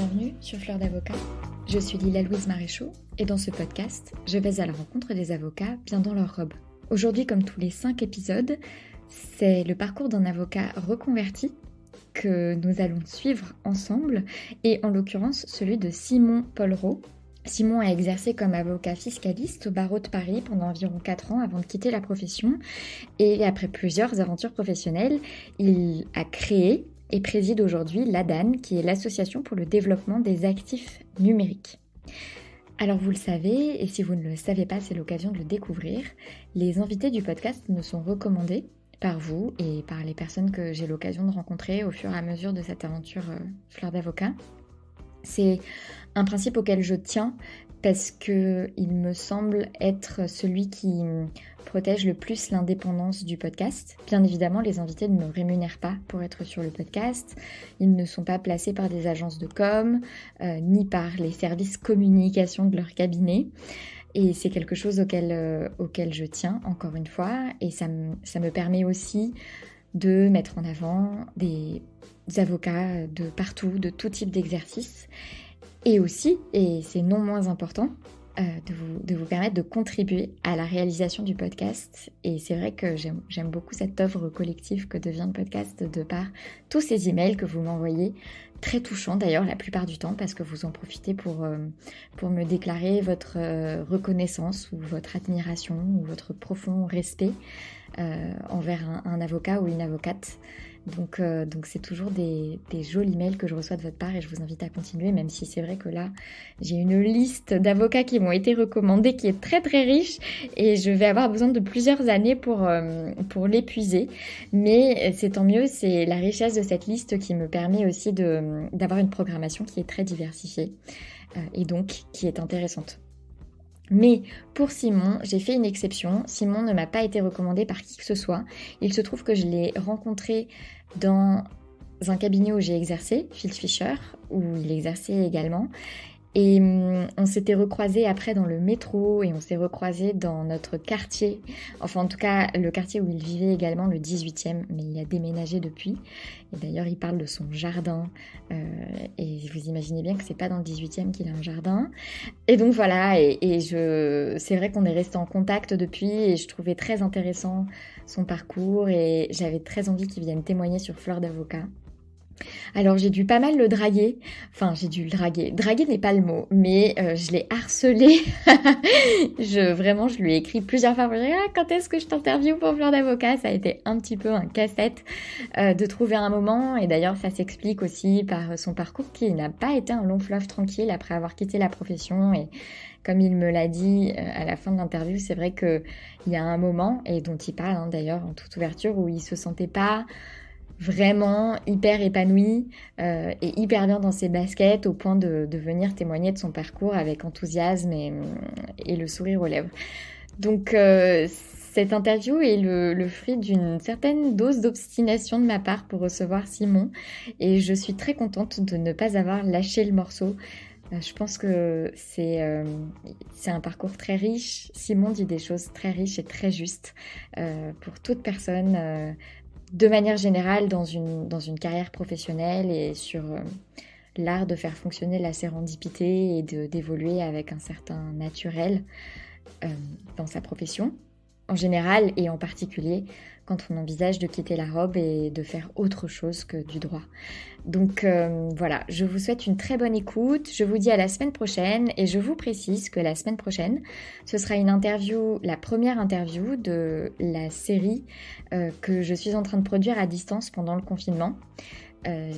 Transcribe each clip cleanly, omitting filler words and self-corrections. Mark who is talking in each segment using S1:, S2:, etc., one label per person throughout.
S1: bienvenue sur Fleur d'Avocat. Je suis Lila Louise Maréchaux et dans ce podcast, je vais à la rencontre des avocats bien dans leur robe. Aujourd'hui, comme tous les 5 épisodes, c'est le parcours d'un avocat reconverti que nous allons suivre ensemble et en l'occurrence celui de Simon Pollereau. Simon a exercé comme avocat fiscaliste au barreau de Paris pendant environ 4 ans avant de quitter la profession et après plusieurs aventures professionnelles, il a créé et préside aujourd'hui l'ADAN, qui est l'Association pour le développement des actifs numériques. Alors vous le savez, et si vous ne le savez pas, c'est l'occasion de le découvrir, les invités du podcast me sont recommandés par vous et par les personnes que j'ai l'occasion de rencontrer au fur et à mesure de cette aventure Fleur d'Avocat. C'est un principe auquel je tiens parce qu'il me semble être celui qui protège le plus l'indépendance du podcast. Bien évidemment, les invités ne me rémunèrent pas pour être sur le podcast. Ils ne sont pas placés par des agences de com, ni par les services communication de leur cabinet. Et c'est quelque chose auquel je tiens, encore une fois. Et ça me permet aussi de mettre en avant des avocats de partout, de tout type d'exercice. Et aussi, et c'est non moins important, de vous permettre de contribuer à la réalisation du podcast. Et c'est vrai que j'aime beaucoup cette œuvre collective que devient le podcast de par tous ces emails que vous m'envoyez, très touchants d'ailleurs la plupart du temps, parce que vous en profitez pour me déclarer votre reconnaissance ou votre admiration ou votre profond respect envers un avocat ou une avocate. Donc c'est toujours des jolis mails que je reçois de votre part et je vous invite à continuer, même si c'est vrai que là j'ai une liste d'avocats qui m'ont été recommandés qui est très très riche et je vais avoir besoin de plusieurs années pour l'épuiser, mais c'est tant mieux, c'est la richesse de cette liste qui me permet aussi d'avoir une programmation qui est très diversifiée et donc qui est intéressante. Mais pour Simon, j'ai fait une exception. Simon ne m'a pas été recommandé par qui que ce soit. Il se trouve que je l'ai rencontré dans un cabinet où j'ai exercé, Fils Fischer, où il exerçait également. Et on s'était recroisés après dans le métro et on s'est recroisés dans notre quartier. Enfin, en tout cas, le quartier où il vivait également, le 18e, mais il a déménagé depuis. Et d'ailleurs, il parle de son jardin. Et vous imaginez bien que c'est pas dans le 18e qu'il a un jardin. Et donc voilà, c'est vrai qu'on est resté en contact depuis et je trouvais très intéressant son parcours et j'avais très envie qu'il vienne témoigner sur Fleur d'Avocat. Alors j'ai dû pas mal le draguer, enfin j'ai dû le draguer, draguer n'est pas le mot, mais je l'ai harcelé, je lui ai écrit plusieurs fois pour dire quand est-ce que je t'interviewe pour Fleur d'Avocat, ça a été un petit peu un casse-tête de trouver un moment et d'ailleurs ça s'explique aussi par son parcours qui n'a pas été un long fleuve tranquille après avoir quitté la profession et comme il me l'a dit à la fin de l'interview, c'est vrai qu'il y a un moment, et dont il parle d'ailleurs en toute ouverture, où il se sentait pas vraiment hyper épanoui et hyper bien dans ses baskets au point de venir témoigner de son parcours avec enthousiasme et le sourire aux lèvres. Donc cette interview est le fruit d'une certaine dose d'obstination de ma part pour recevoir Simon et je suis très contente de ne pas avoir lâché le morceau. Je pense que c'est un parcours très riche. Simon dit des choses très riches et très justes pour toute personne de manière générale dans une carrière professionnelle et sur l'art de faire fonctionner la sérendipité et d'évoluer avec un certain naturel dans sa profession en général et en particulier quand on envisage de quitter la robe et de faire autre chose que du droit. Donc voilà, je vous souhaite une très bonne écoute, je vous dis à la semaine prochaine et je vous précise que la semaine prochaine, ce sera la première interview de la série que je suis en train de produire à distance pendant le confinement,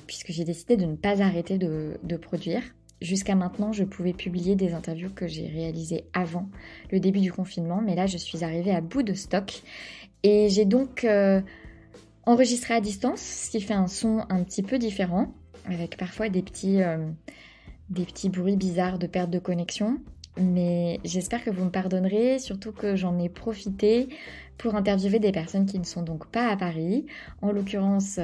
S1: puisque j'ai décidé de ne pas arrêter de produire. Jusqu'à maintenant, je pouvais publier des interviews que j'ai réalisées avant le début du confinement, mais là, je suis arrivée à bout de stock. Et j'ai donc enregistré à distance, ce qui fait un son un petit peu différent, avec parfois des petits bruits bizarres de perte de connexion. Mais j'espère que vous me pardonnerez, surtout que j'en ai profité pour interviewer des personnes qui ne sont donc pas à Paris, en l'occurrence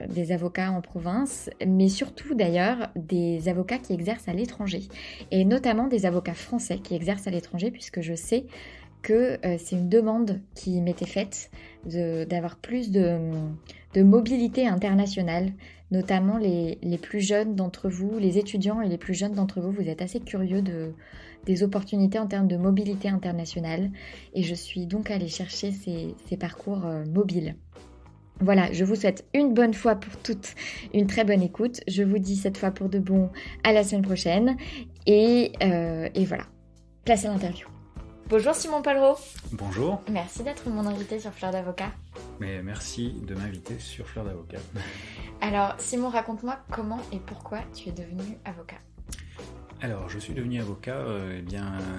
S1: des avocats en province, mais surtout d'ailleurs des avocats qui exercent à l'étranger, et notamment des avocats français qui exercent à l'étranger, puisque je sais que c'est une demande qui m'était faite d'avoir plus de mobilité internationale, notamment les plus jeunes d'entre vous, les étudiants et les plus jeunes d'entre vous, vous êtes assez curieux des opportunités en termes de mobilité internationale et je suis donc allée chercher ces parcours mobiles. Voilà, je vous souhaite une bonne fois pour toutes une très bonne écoute. Je vous dis cette fois pour de bon à la semaine prochaine et voilà, place à l'interview. Bonjour Simon Pallereau.
S2: Bonjour.
S1: Merci d'être mon invité sur Fleur d'Avocat.
S2: Mais merci de m'inviter sur Fleur d'Avocat.
S1: Alors Simon, raconte-moi comment et pourquoi tu es devenu avocat.
S2: Alors, je suis devenu avocat,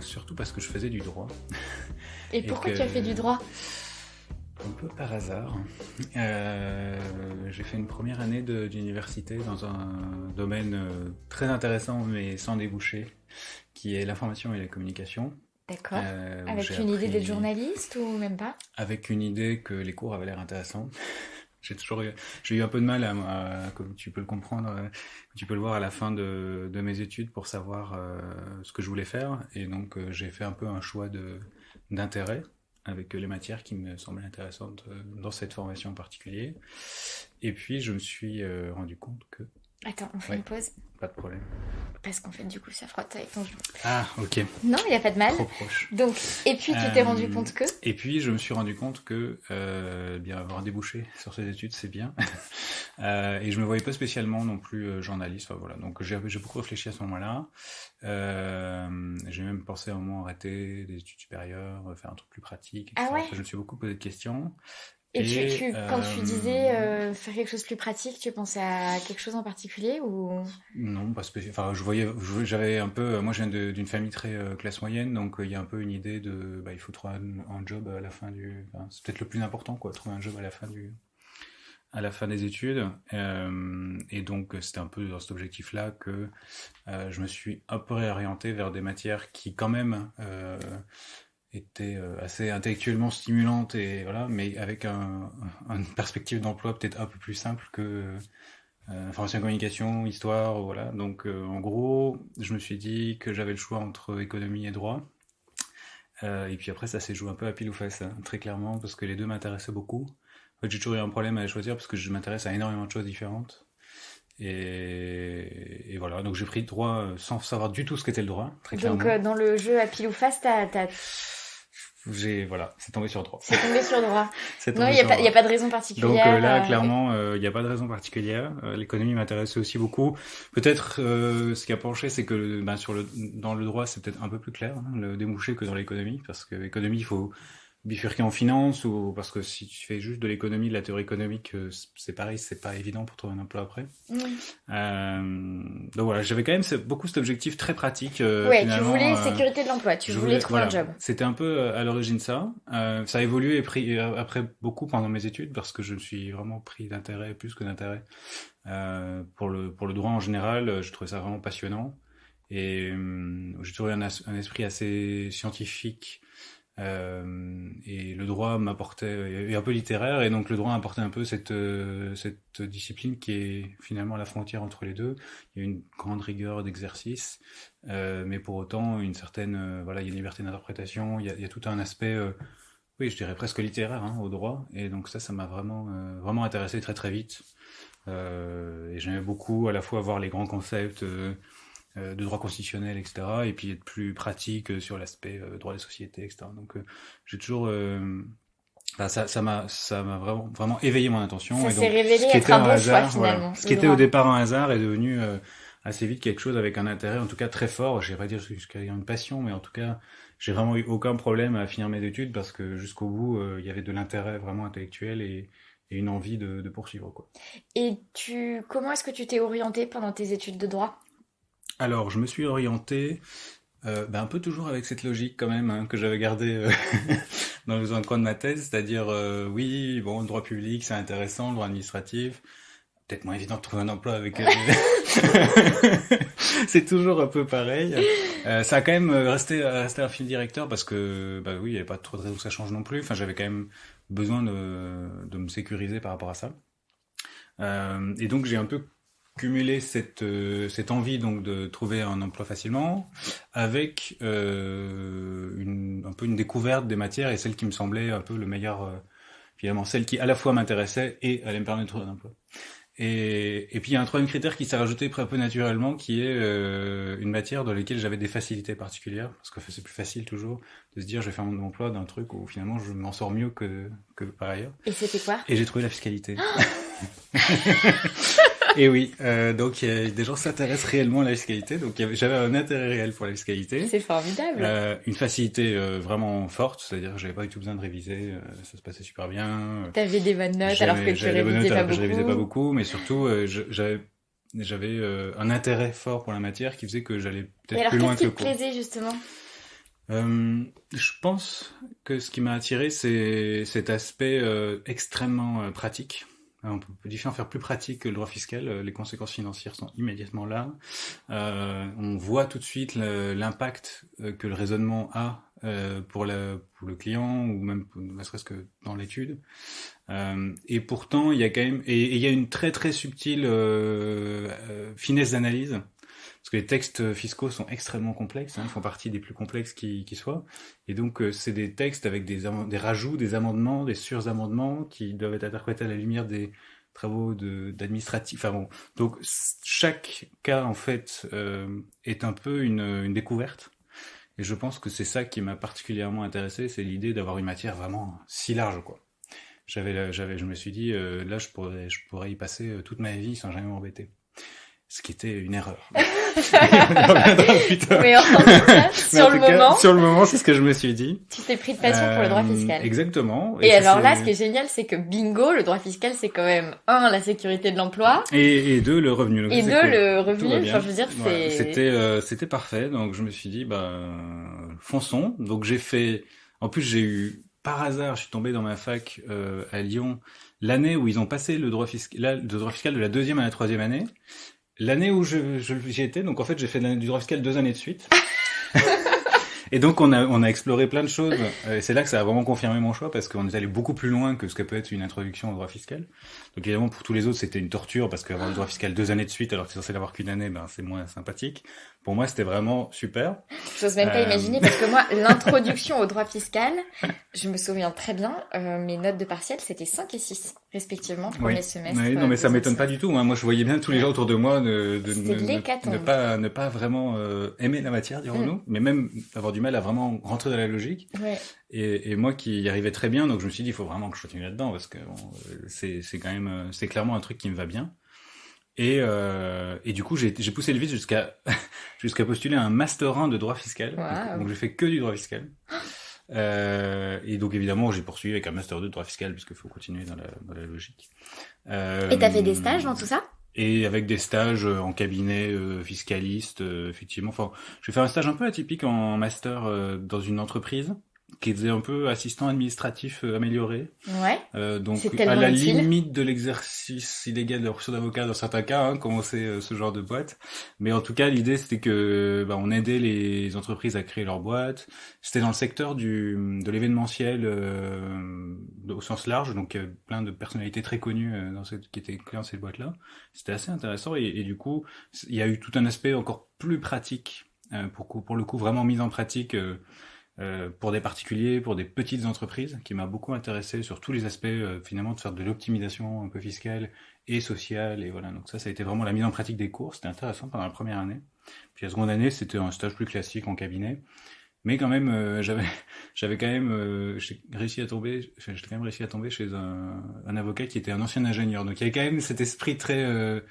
S2: surtout parce que je faisais du droit.
S1: Et pourquoi tu as fait du droit ?
S2: Un peu par hasard. J'ai fait une première année d'université dans un domaine très intéressant mais sans débouché, qui est l'information et la communication.
S1: D'accord. Avec une idée d'être journaliste ou même pas ?
S2: Avec une idée que les cours avaient l'air intéressants. J'ai eu un peu de mal comme tu peux le comprendre, tu peux le voir à la fin de mes études pour savoir ce que je voulais faire. Et donc j'ai fait un peu un choix d'intérêt avec les matières qui me semblaient intéressantes dans cette formation en particulier. Et puis je me suis rendu compte que...
S1: Attends, on fait une pause ?
S2: Pas de problème.
S1: Parce qu'en fait, du coup, ça frotte avec ton genou.
S2: Ah, ok.
S1: Non, il n'y a pas de mal.
S2: Trop proche.
S1: Donc, et puis tu t'es rendu compte que...
S2: Et puis je me suis rendu compte que avoir un débouché sur ces études, c'est bien. Et je me voyais pas spécialement non plus journaliste. Enfin, voilà. Donc j'ai beaucoup réfléchi à ce moment-là. J'ai même pensé à un moment arrêter des études supérieures, faire un truc plus pratique, etc.
S1: Ah ouais.
S2: Je me suis beaucoup posé de questions.
S1: Et quand tu disais faire quelque chose de plus pratique, tu pensais à quelque chose en particulier ou...
S2: Non, pas spécialement. Enfin, j'avais un peu... Moi, je viens d'une famille très classe moyenne, donc il y a un peu une idée de... il faut trouver un job à la fin du... Enfin, c'est peut-être le plus important, quoi, trouver un job à la fin des études. Et donc, c'était un peu dans cet objectif-là que je me suis un peu réorienté vers des matières qui, quand même... était assez intellectuellement stimulante et voilà, mais avec une perspective d'emploi peut-être un peu plus simple que information et communication, histoire, voilà. Donc en gros, je me suis dit que j'avais le choix entre économie et droit. Et puis après, ça s'est joué un peu à pile ou face, hein, très clairement, parce que les deux m'intéressaient beaucoup. En fait, j'ai toujours eu un problème à les choisir parce que je m'intéresse à énormément de choses différentes. Et voilà, donc j'ai pris le droit sans savoir du tout ce qu'était le droit, très clairement.
S1: Donc dans le jeu à pile ou face,
S2: c'est tombé sur droit.
S1: C'est tombé sur droit. Non, il n'y a pas de raison particulière.
S2: Donc là, clairement, il n'y a pas de raison particulière. L'économie m'intéressait aussi beaucoup. Peut-être, ce qui a penché, c'est que dans le droit, c'est peut-être un peu plus clair, hein, le débouché que dans l'économie, parce que l'économie, il faut bifurquer en finance, ou parce que si tu fais juste de l'économie, de la théorie économique, c'est pareil, c'est pas évident pour trouver un emploi après. Donc voilà, j'avais quand même beaucoup cet objectif très pratique.
S1: Ouais, tu voulais sécurité de l'emploi, tu voulais trouver un job.
S2: C'était un peu à l'origine ça. Ça a évolué après beaucoup pendant mes études, parce que je me suis vraiment pris d'intérêt, plus que d'intérêt, pour le droit en général. Je trouvais ça vraiment passionnant. Et j'ai trouvé un esprit assez scientifique. Et le droit m'apportait, et un peu littéraire, et donc le droit apportait un peu cette discipline qui est finalement à la frontière entre les deux. Il y a une grande rigueur d'exercice, mais pour autant une certaine, il y a une liberté d'interprétation, il y a tout un aspect, oui, je dirais presque littéraire, hein, au droit, et donc ça m'a vraiment intéressé très très vite. Et j'aimais beaucoup à la fois voir les grands concepts de droit constitutionnel, etc., et puis être plus pratique sur l'aspect droit des sociétés, etc. Donc j'ai toujours... ça m'a vraiment éveillé mon attention.
S1: Ça s'est révélé être un bon choix, finalement.
S2: Voilà. Ce qui était au départ un hasard est devenu assez vite quelque chose avec un intérêt, en tout cas très fort. Je ne vais pas dire jusqu'à une passion, mais en tout cas, j'ai vraiment eu aucun problème à finir mes études, parce que jusqu'au bout, il y avait de l'intérêt vraiment intellectuel et une envie de poursuivre, quoi.
S1: Et comment est-ce que tu t'es orienté pendant tes études de droit ?
S2: Alors, je me suis orienté un peu toujours avec cette logique quand même, hein, que j'avais gardée dans le coin de ma thèse, c'est-à-dire oui, bon, le droit public c'est intéressant, le droit administratif, peut-être moins évident de trouver un emploi avec... c'est toujours un peu pareil. Ça a quand même resté un fil directeur, parce que oui, il n'y avait pas trop de raisons que ça change non plus. Enfin, j'avais quand même besoin de me sécuriser par rapport à ça. Et donc j'ai un peu cumulé cette envie donc de trouver un emploi facilement avec un peu une découverte des matières et celle qui me semblait un peu le meilleur, finalement celle qui à la fois m'intéressait et allait me permettre de trouver un emploi. Et puis il y a un troisième critère qui s'est rajouté un peu naturellement, qui est une matière dans laquelle j'avais des facilités particulières, parce que c'est plus facile toujours de se dire je vais faire mon emploi d'un truc où finalement je m'en sors mieux que par ailleurs.
S1: Et c'était quoi?
S2: Et j'ai trouvé la fiscalité. Et oui, donc des gens s'intéressent réellement à la fiscalité, donc j'avais un intérêt réel pour la fiscalité.
S1: C'est formidable.
S2: Une facilité vraiment forte, c'est-à-dire que j'avais pas du tout besoin de réviser, ça se passait super bien.
S1: T'avais des bonnes notes alors que tu révisais pas beaucoup.
S2: Je révisais pas beaucoup, mais surtout j'avais un intérêt fort pour la matière qui faisait que j'allais peut-être plus loin que le cours.
S1: Qu'est-ce qui te plaisait justement?
S2: Je pense que ce qui m'a attiré, c'est cet aspect extrêmement pratique. On peut différemment faire plus pratique que le droit fiscal. Les conséquences financières sont immédiatement là. On voit tout de suite l'impact que le raisonnement a pour le client ou même ne serait-ce que dans l'étude. Et pourtant, il y a quand même il y a une très très subtile finesse d'analyse. Parce que les textes fiscaux sont extrêmement complexes, ils font partie des plus complexes qui soient. Et donc, c'est des textes avec des rajouts, des amendements, des sur-amendements qui doivent être interprétés à la lumière des travaux d'administratifs. Enfin bon, donc chaque cas, en fait, est un peu une découverte. Et je pense que c'est ça qui m'a particulièrement intéressé, c'est l'idée d'avoir une matière vraiment si large, quoi. Je me suis dit, là, je pourrais y passer toute ma vie sans jamais m'embêter. Ce qui était une erreur.
S1: Mais en tout cas,
S2: sur le moment, c'est ce que je me suis dit.
S1: Tu t'es pris de passion pour le droit fiscal.
S2: Exactement.
S1: Et alors là, ce qui est génial, c'est que bingo, le droit fiscal, c'est quand même, la sécurité de l'emploi.
S2: Et deux, le revenu. Donc
S1: et deux,
S2: cool.
S1: le revenu. Enfin, je veux dire,
S2: C'était parfait. Donc, je me suis dit, fonçons. Donc, en plus, j'ai eu, par hasard, je suis tombé dans ma fac, à Lyon, l'année où ils ont passé le droit fiscal de la 2e à la 3e année. L'année où j'y étais, donc en fait j'ai fait du droit fiscal 2 années de suite. Et donc on a exploré plein de choses. Et c'est là que ça a vraiment confirmé mon choix parce qu'on est allé beaucoup plus loin que ce que peut être une introduction au droit fiscal. Donc évidemment pour tous les autres c'était une torture parce qu'avoir le droit fiscal 2 années de suite alors que c'est censé l'avoir qu'une année, c'est moins sympathique. Pour moi c'était vraiment super.
S1: J'ose même pas imaginer parce que moi l'introduction au droit fiscal, je me souviens très bien, mes notes de partiel c'était 5 et 6 respectivement premier semestre.
S2: Oui, non mais ça m'étonne pas du tout. Moi je voyais bien tous les gens autour de moi ne pas vraiment aimer la matière, dirons-nous, mais même avoir du mal à vraiment rentrer dans la logique.
S1: Ouais.
S2: Et moi qui y arrivais très bien, donc je me suis dit il faut vraiment que je continue là-dedans parce que c'est quand même c'est clairement un truc qui me va bien. Et du coup j'ai poussé le vide jusqu'à postuler un master 1 de droit fiscal.
S1: Wow.
S2: Donc j'ai fait que du droit fiscal. Et donc évidemment j'ai poursuivi avec un master 2 de droit fiscal puisqu'il faut continuer dans la logique.
S1: Et t'as fait des stages dans tout ça?
S2: Et avec des stages en cabinet fiscaliste, effectivement. Enfin, j'ai fait un stage un peu atypique en master dans une entreprise qui faisait un peu assistant administratif amélioré.
S1: Ouais.
S2: Donc à la limite de l'exercice illégal de la profession d'avocat dans certains cas, comme on sait ce genre de boîte. Mais en tout cas, l'idée c'était que on aidait les entreprises à créer leur boîte. C'était dans le secteur de l'événementiel au sens large, donc plein de personnalités très connues qui étaient clients de cette boîte-là. C'était assez intéressant et du coup, il y a eu tout un aspect encore plus pratique pour le coup vraiment mise en pratique. Pour des particuliers, pour des petites entreprises, qui m'a beaucoup intéressé sur tous les aspects, finalement, de faire de l'optimisation un peu fiscale et sociale, et voilà. Donc ça a été vraiment la mise en pratique des cours, c'était intéressant pendant la première année. Puis la seconde année, c'était un stage plus classique en cabinet. Mais quand même, j'ai quand même réussi à tomber chez un avocat qui était un ancien ingénieur. Donc il y avait quand même cet esprit très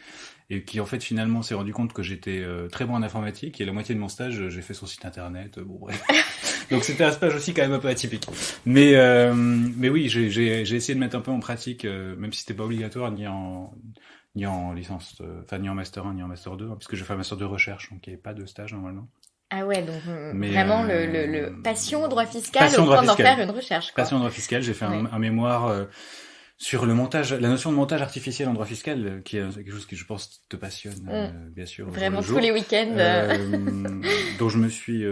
S2: et qui en fait finalement s'est rendu compte que j'étais très bon en informatique et la moitié de mon stage j'ai fait son site internet. Bon bref. Donc c'était un stage aussi quand même un peu atypique. Mais oui, j'ai essayé de mettre un peu en pratique, même si c'était pas obligatoire ni en licence, ni en master 1 ni en master 2, puisque j'ai fait un master de recherche, donc il n'y avait pas de stage normalement.
S1: Ah ouais, donc vraiment le passion droit fiscal au point d'en faire une recherche, quoi.
S2: Passion droit fiscal, j'ai fait un mémoire Sur le montage, la notion de montage artificiel en droit fiscal, qui est quelque chose qui, je pense, te passionne, bien sûr, au jour
S1: Vraiment
S2: le jour,
S1: tous les week-ends.
S2: dont je me suis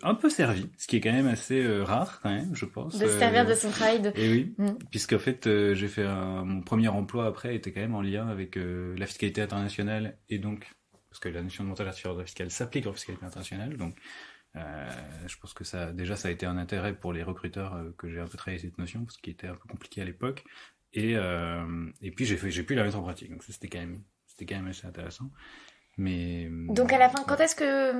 S2: un peu servi, ce qui est quand même assez rare, quand même, je pense.
S1: De se servir de son travail.
S2: Et oui, puisqu'en fait, j'ai fait mon premier emploi après était quand même en lien avec la fiscalité internationale, et donc, parce que la notion de montage artificiel en droit fiscal s'applique en fiscalité internationale, donc je pense que ça a été un intérêt pour les recruteurs que j'ai un peu travaillé cette notion, ce qui était un peu compliqué à l'époque. Et puis j'ai pu la mettre en pratique. Donc ça, c'était quand même assez intéressant. Mais
S1: donc à la fin, quand est-ce que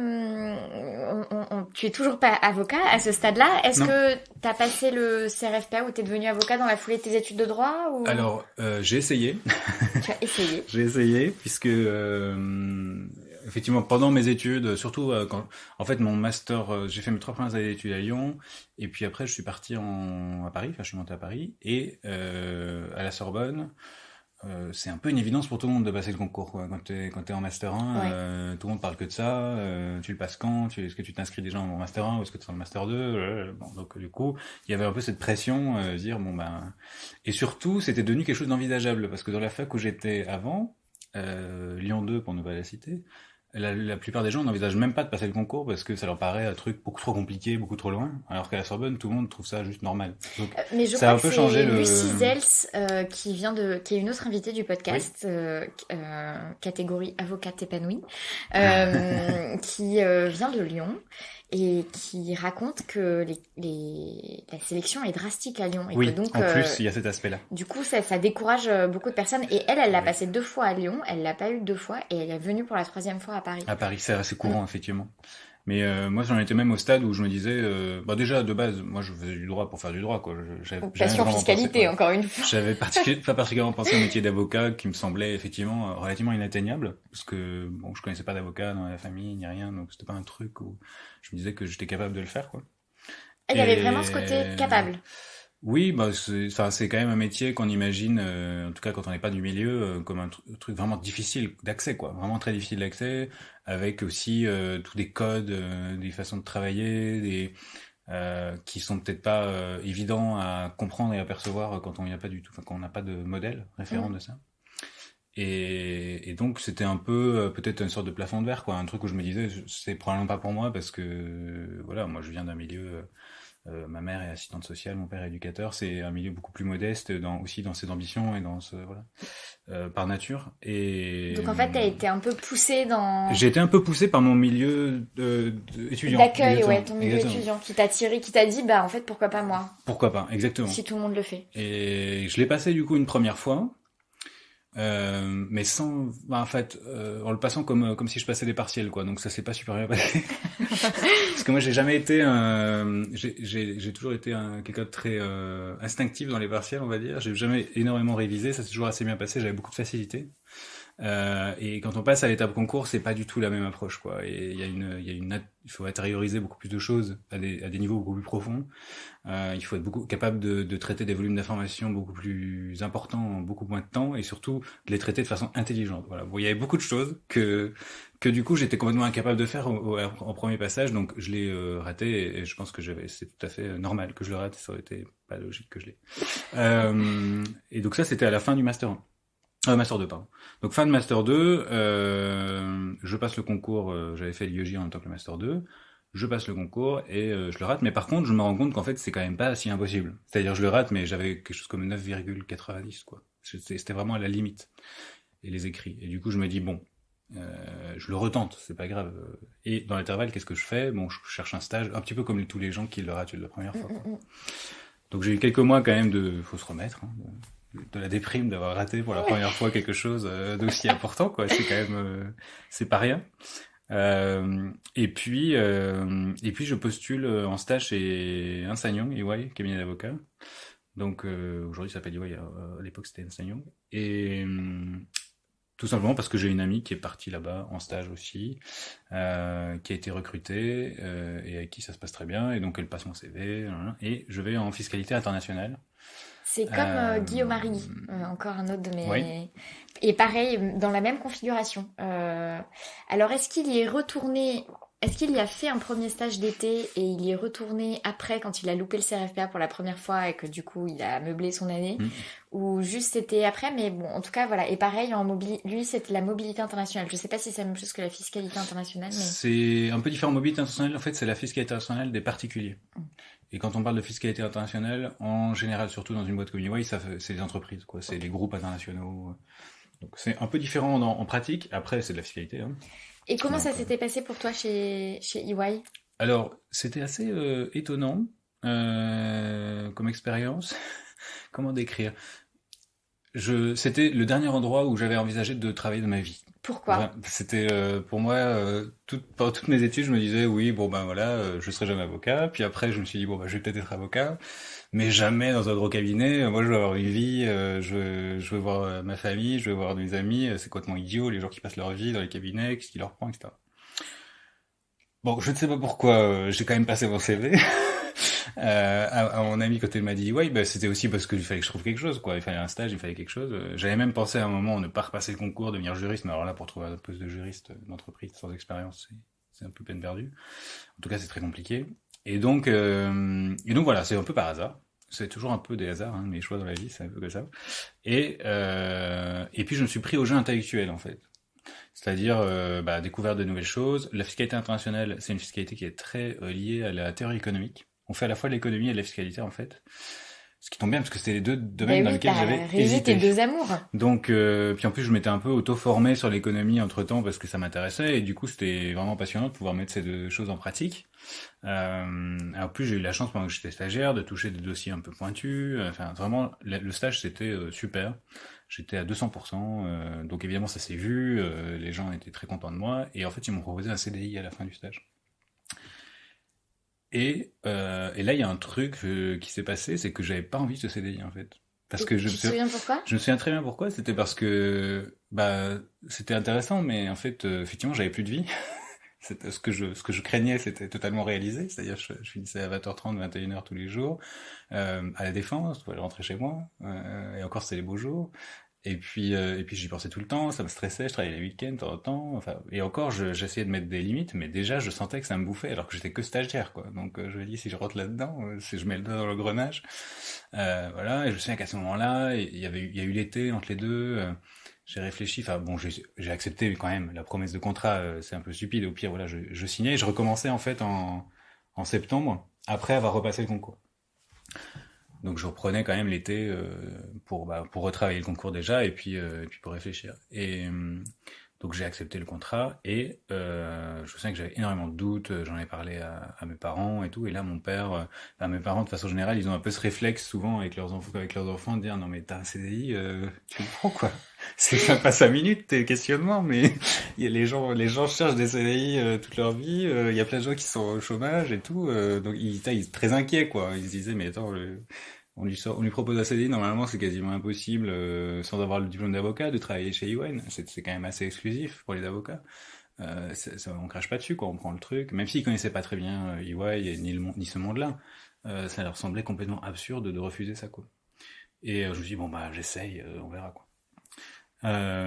S1: tu es toujours pas avocat à ce stade-là? Est-ce que tu as passé le CRFPA ou tu es devenu avocat dans la foulée de tes études de droit ou...
S2: Alors j'ai essayé.
S1: Tu as essayé?
S2: J'ai essayé puisque effectivement pendant mes études, surtout quand en fait mon master, j'ai fait mes 3 premières années d'études à Lyon et puis après je suis parti à Paris, enfin je suis monté à Paris et à la Sorbonne. C'est un peu une évidence pour tout le monde de passer le concours, quoi. Quand t'es en master 1, tout le monde parle que de ça. Tu le passes quand? Est-ce que tu t'inscris déjà en master 1 ou est-ce que tu es en master 2? Bon, donc du coup, il y avait un peu cette pression, dire bon ben. Et surtout, c'était devenu quelque chose d'envisageable parce que dans la fac où j'étais avant, Lyon 2 pour ne pas la citer, la plupart des gens n'envisagent même pas de passer le concours parce que ça leur paraît un truc beaucoup trop compliqué, beaucoup trop loin. Alors qu'à la Sorbonne, tout le monde trouve ça juste normal. Donc,
S1: mais je
S2: ça a
S1: crois
S2: un peu
S1: que
S2: changé
S1: c'est
S2: le.
S1: Lucie Zels qui est une autre invitée du podcast, catégorie avocate épanouie, qui vient de Lyon et qui raconte que la sélection est drastique à Lyon. Et
S2: Oui,
S1: que donc,
S2: en plus, il y a cet aspect-là.
S1: Du coup, ça décourage beaucoup de personnes. Et elle l'a passé 2 fois à Lyon, elle l'a pas eu 2 fois, et elle est venue pour la 3e fois à Paris.
S2: À Paris, c'est assez courant, effectivement. Mais moi, j'en étais même au stade où je me disais, bah déjà de base, moi, je faisais du droit pour faire du droit, quoi.
S1: Passion fiscalité, encore une fois.
S2: J'avais pas particulièrement pensé au métier d'avocat, qui me semblait effectivement relativement inatteignable, parce que bon, je connaissais pas d'avocat dans la famille ni rien, donc c'était pas un truc où je me disais que j'étais capable de le faire, quoi.
S1: Il y avait vraiment ce côté capable.
S2: Oui, bah c'est quand même un métier qu'on imagine, en tout cas quand on n'est pas du milieu, comme un truc vraiment difficile d'accès, quoi, vraiment très difficile d'accès, avec aussi tous des codes, des façons de travailler, qui sont peut-être pas évidents à comprendre et à percevoir quand on n'y a pas du tout, enfin quand on n'a pas de modèle référent de ça. Et donc c'était un peu peut-être une sorte de plafond de verre, quoi, un truc où je me disais c'est probablement pas pour moi parce que voilà, moi je viens d'un milieu. Ma mère est assistante sociale, mon père est éducateur. C'est un milieu beaucoup plus modeste, aussi dans ses ambitions et par nature. Et
S1: donc en fait, t'as été un peu poussé dans.
S2: J'ai été un peu poussé par mon milieu étudiant.
S1: D'accueil, ouais, ton milieu étudiant qui t'a tiré, qui t'a dit, bah en fait, pourquoi pas moi?
S2: Pourquoi pas, exactement.
S1: Si tout le monde le fait.
S2: Et je l'ai passé du coup une première fois. Mais en fait, en le passant comme si je passais des partiels, quoi. Donc ça s'est pas super bien passé. Parce que moi j'ai jamais été j'ai toujours été quelqu'un de très instinctif dans les partiels, on va dire. J'ai jamais énormément révisé, ça s'est toujours assez bien passé. J'avais beaucoup de facilité. Et quand on passe à l'étape concours, c'est pas du tout la même approche, quoi. Et il faut intérioriser beaucoup plus de choses à des niveaux beaucoup plus profonds. Il faut être beaucoup capable de traiter des volumes d'informations beaucoup plus importants en beaucoup moins de temps et surtout de les traiter de façon intelligente. Voilà. Bon, il y avait beaucoup de choses que du coup j'étais complètement incapable de faire en premier passage, donc je l'ai raté et je pense que c'est tout à fait normal que je le rate. Ça aurait été pas logique que je l'ai. Et donc ça, c'était à la fin du master 1. Master 2, pardon. Donc fin de Master 2, je passe le concours, j'avais fait l'IEJ en même temps que le Master 2, je passe le concours et je le rate, mais par contre je me rends compte qu'en fait c'est quand même pas si impossible. C'est-à-dire je le rate, mais j'avais quelque chose comme 9,90, quoi. C'était vraiment à la limite, et les écrits. Et du coup je me dis bon, je le retente, c'est pas grave. Et dans l'intervalle, qu'est-ce que je fais? Bon, je cherche un stage, un petit peu comme tous les gens qui le ratent la première fois, quoi. Donc j'ai eu quelques mois quand même faut se remettre, hein, de la déprime d'avoir raté pour la première fois quelque chose d'aussi important, quoi. C'est quand même c'est pas rien. Et puis je postule en stage chez Ernst & Young, EY, cabinet d'avocat. Donc aujourd'hui ça s'appelle EY, à l'époque c'était Ernst & Young. Et tout simplement parce que j'ai une amie qui est partie là-bas en stage aussi, qui a été recrutée et avec qui ça se passe très bien. Et donc elle passe mon CV et je vais en fiscalité internationale.
S1: C'est comme Guillaume Marie, encore un autre de mes... Oui. Et pareil, dans la même configuration. Alors, est-ce qu'il y est retourné Est-ce qu'il y a fait un premier stage d'été et il y est retourné après quand il a loupé le CRFPA pour la première fois et que du coup il a meublé son année? Ou juste c'était après, mais bon, en tout cas, voilà. Et pareil, lui, c'était la mobilité internationale. Je sais pas si c'est la même chose que la fiscalité internationale, mais...
S2: C'est un peu différent. Mobilité internationale, en fait, c'est la fiscalité internationale des particuliers. Et quand on parle de fiscalité internationale, en général, surtout dans une boîte comme EY, c'est les entreprises, quoi. C'est les groupes internationaux. Donc c'est un peu différent en pratique. Après, c'est de la fiscalité, hein.
S1: Et comment
S2: Donc,
S1: ça s'était passé pour toi chez EY?
S2: alors, c'était assez étonnant comme expérience. Comment décrire? C'était le dernier endroit où j'avais envisagé de travailler de ma vie.
S1: Pourquoi?
S2: C'était pour moi, pendant toutes mes études, je me disais oui, bon ben voilà, je serai jamais avocat. Puis après, je me suis dit bon ben je vais peut-être être avocat, mais jamais dans un gros cabinet. Moi, je veux avoir une vie, je veux voir ma famille, je veux voir mes amis. C'est complètement idiot les gens qui passent leur vie dans les cabinets, qu'est-ce qui leur prend, etc. Bon, je ne sais pas pourquoi, j'ai quand même passé mon CV. À mon ami quand il m'a dit ouais, bah, c'était aussi parce qu'il fallait que je trouve quelque chose, quoi. Il fallait un stage, il fallait quelque chose. J'avais même pensé à un moment ne pas repasser le concours, devenir juriste, mais alors là, pour trouver un poste de juriste d'entreprise sans expérience, c'est un peu peine perdue. En tout cas, c'est très compliqué. Et donc voilà, c'est un peu par hasard. C'est toujours un peu des hasards, hein, mes choix dans la vie, c'est un peu comme ça. Et puis je me suis pris au jeu intellectuel, en fait. C'est-à-dire découvrir de nouvelles choses. La fiscalité internationale, c'est une fiscalité qui est très liée à la théorie économique. On fait à la fois de l'économie et de la fiscalité, en fait. Ce qui tombe bien, parce que c'était les deux domaines dans lesquels j'avais
S1: réalisé tes
S2: hésité.
S1: deux amours.
S2: Donc, puis en plus, je m'étais un peu auto-formé sur l'économie entre-temps, parce que ça m'intéressait, et du coup, c'était vraiment passionnant de pouvoir mettre ces deux choses en pratique. En plus, j'ai eu la chance, pendant que j'étais stagiaire, de toucher des dossiers un peu pointus. Enfin, vraiment, le stage, c'était super. J'étais à 200%, donc évidemment, ça s'est vu, les gens étaient très contents de moi, et en fait, ils m'ont proposé un CDI à la fin du stage. Et là, il y a un truc qui s'est passé, c'est que j'avais pas envie de ce CDI, en fait. Parce que
S1: Tu te souviens pourquoi?
S2: je me souviens très bien pourquoi. C'était parce que c'était intéressant, mais en fait, effectivement, j'avais plus de vie. Ce que je craignais, c'était totalement réalisé. C'est-à-dire, je finissais à 20h30, 21h tous les jours, à la Défense, je pouvais rentrer chez moi, et encore, c'était les beaux jours. Et puis j'y pensais tout le temps, ça me stressait, je travaillais les week-ends de temps en temps, enfin, et encore j'essayais de mettre des limites, mais déjà je sentais que ça me bouffait alors que j'étais que stagiaire, quoi. Donc je me dis si je rentre là-dedans, si je mets le doigt dans l'engrenage, voilà. Et je me souviens qu'à ce moment-là, il y a eu l'été entre les deux. J'ai réfléchi, enfin bon, j'ai accepté quand même la promesse de contrat, c'est un peu stupide. Au pire, voilà, je signais, et je recommençais en fait en septembre après avoir repassé le concours. Donc je reprenais quand même l'été pour retravailler le concours déjà et puis pour réfléchir. Donc j'ai accepté le contrat et je me souviens que j'avais énormément de doutes. J'en ai parlé à mes parents et tout. Et là mon père, mes parents de façon générale, ils ont un peu ce réflexe souvent avec leurs enfants de dire non mais t'as un CDI, tu le prends quoi. C'est pas 5 minutes tes questionnements, mais il y a les gens cherchent des CDI toute leur vie. Il y a plein de gens qui sont au chômage et tout. Donc ils étaient très inquiets quoi. Ils se disaient mais attends. On lui propose un CDI, normalement c'est quasiment impossible, sans avoir le diplôme d'avocat, de travailler chez EY. C'est quand même assez exclusif pour les avocats. On crache pas dessus, quoi, on prend le truc. Même s'ils connaissaient pas très bien EY et ni ce monde-là, ça leur semblait complètement absurde de refuser ça, quoi. Et je me suis dit, bon bah j'essaye, on verra, quoi.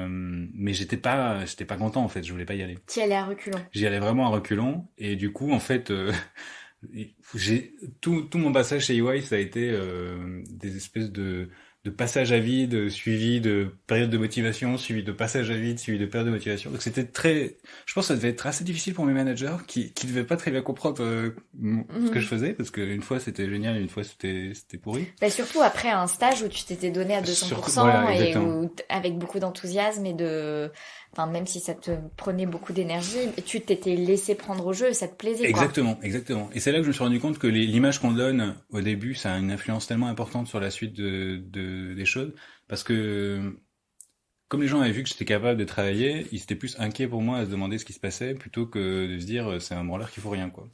S2: Mais j'étais pas content en fait, je voulais pas y aller.
S1: Tu y allais à reculons.
S2: J'y allais vraiment à reculons, et du coup en fait, j'ai tout mon passage chez EY, ça a été des espèces de passage à vide, suivi de période de motivation, suivi de passage à vide, suivi de période de motivation. Donc c'était je pense que ça devait être assez difficile pour mes managers qui devaient pas très bien comprendre ce que je faisais, parce qu'une fois c'était génial, et une fois c'était pourri.
S1: Bah surtout après un stage où tu t'étais donné à 200%
S2: Voilà,
S1: et où, avec beaucoup d'enthousiasme enfin, même si ça te prenait beaucoup d'énergie, tu t'étais laissé prendre au jeu et ça te plaisait, quoi.
S2: Exactement. Et c'est là que je me suis rendu compte que l'image qu'on donne au début, ça a une influence tellement importante sur la suite des choses. Parce que, comme les gens avaient vu que j'étais capable de travailler, ils étaient plus inquiets pour moi à se demander ce qui se passait, plutôt que de se dire, c'est un branleur qui faut rien, quoi.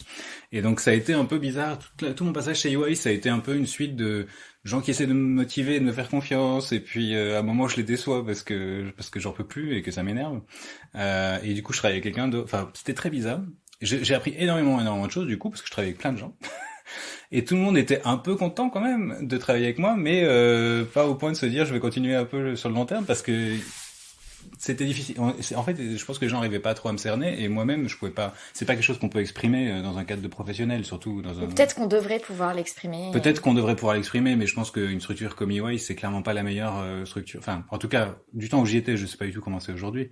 S2: Et donc ça a été un peu bizarre. Tout mon passage chez EY, ça a été un peu une suite de gens qui essaient de me motiver, de me faire confiance, et puis à un moment je les déçois parce que j'en peux plus et que ça m'énerve. Et du coup je travaillais avec quelqu'un d'autre. Enfin, c'était très bizarre. J'ai appris énormément de choses du coup, parce que je travaillais avec plein de gens. Et tout le monde était un peu content quand même de travailler avec moi, mais pas au point de se dire je vais continuer un peu sur le long terme, parce que c'était difficile. En fait, je pense que les gens n'arrivaient pas trop à me cerner et moi-même, je pouvais pas. C'est pas quelque chose qu'on peut exprimer dans un cadre de professionnel, surtout dans
S1: Ou
S2: un.
S1: peut-être qu'on devrait pouvoir l'exprimer.
S2: Peut-être qu'on devrait pouvoir l'exprimer, mais je pense qu'une structure comme EY, c'est clairement pas la meilleure structure. Enfin, en tout cas, du temps où j'y étais, je sais pas du tout comment c'est aujourd'hui.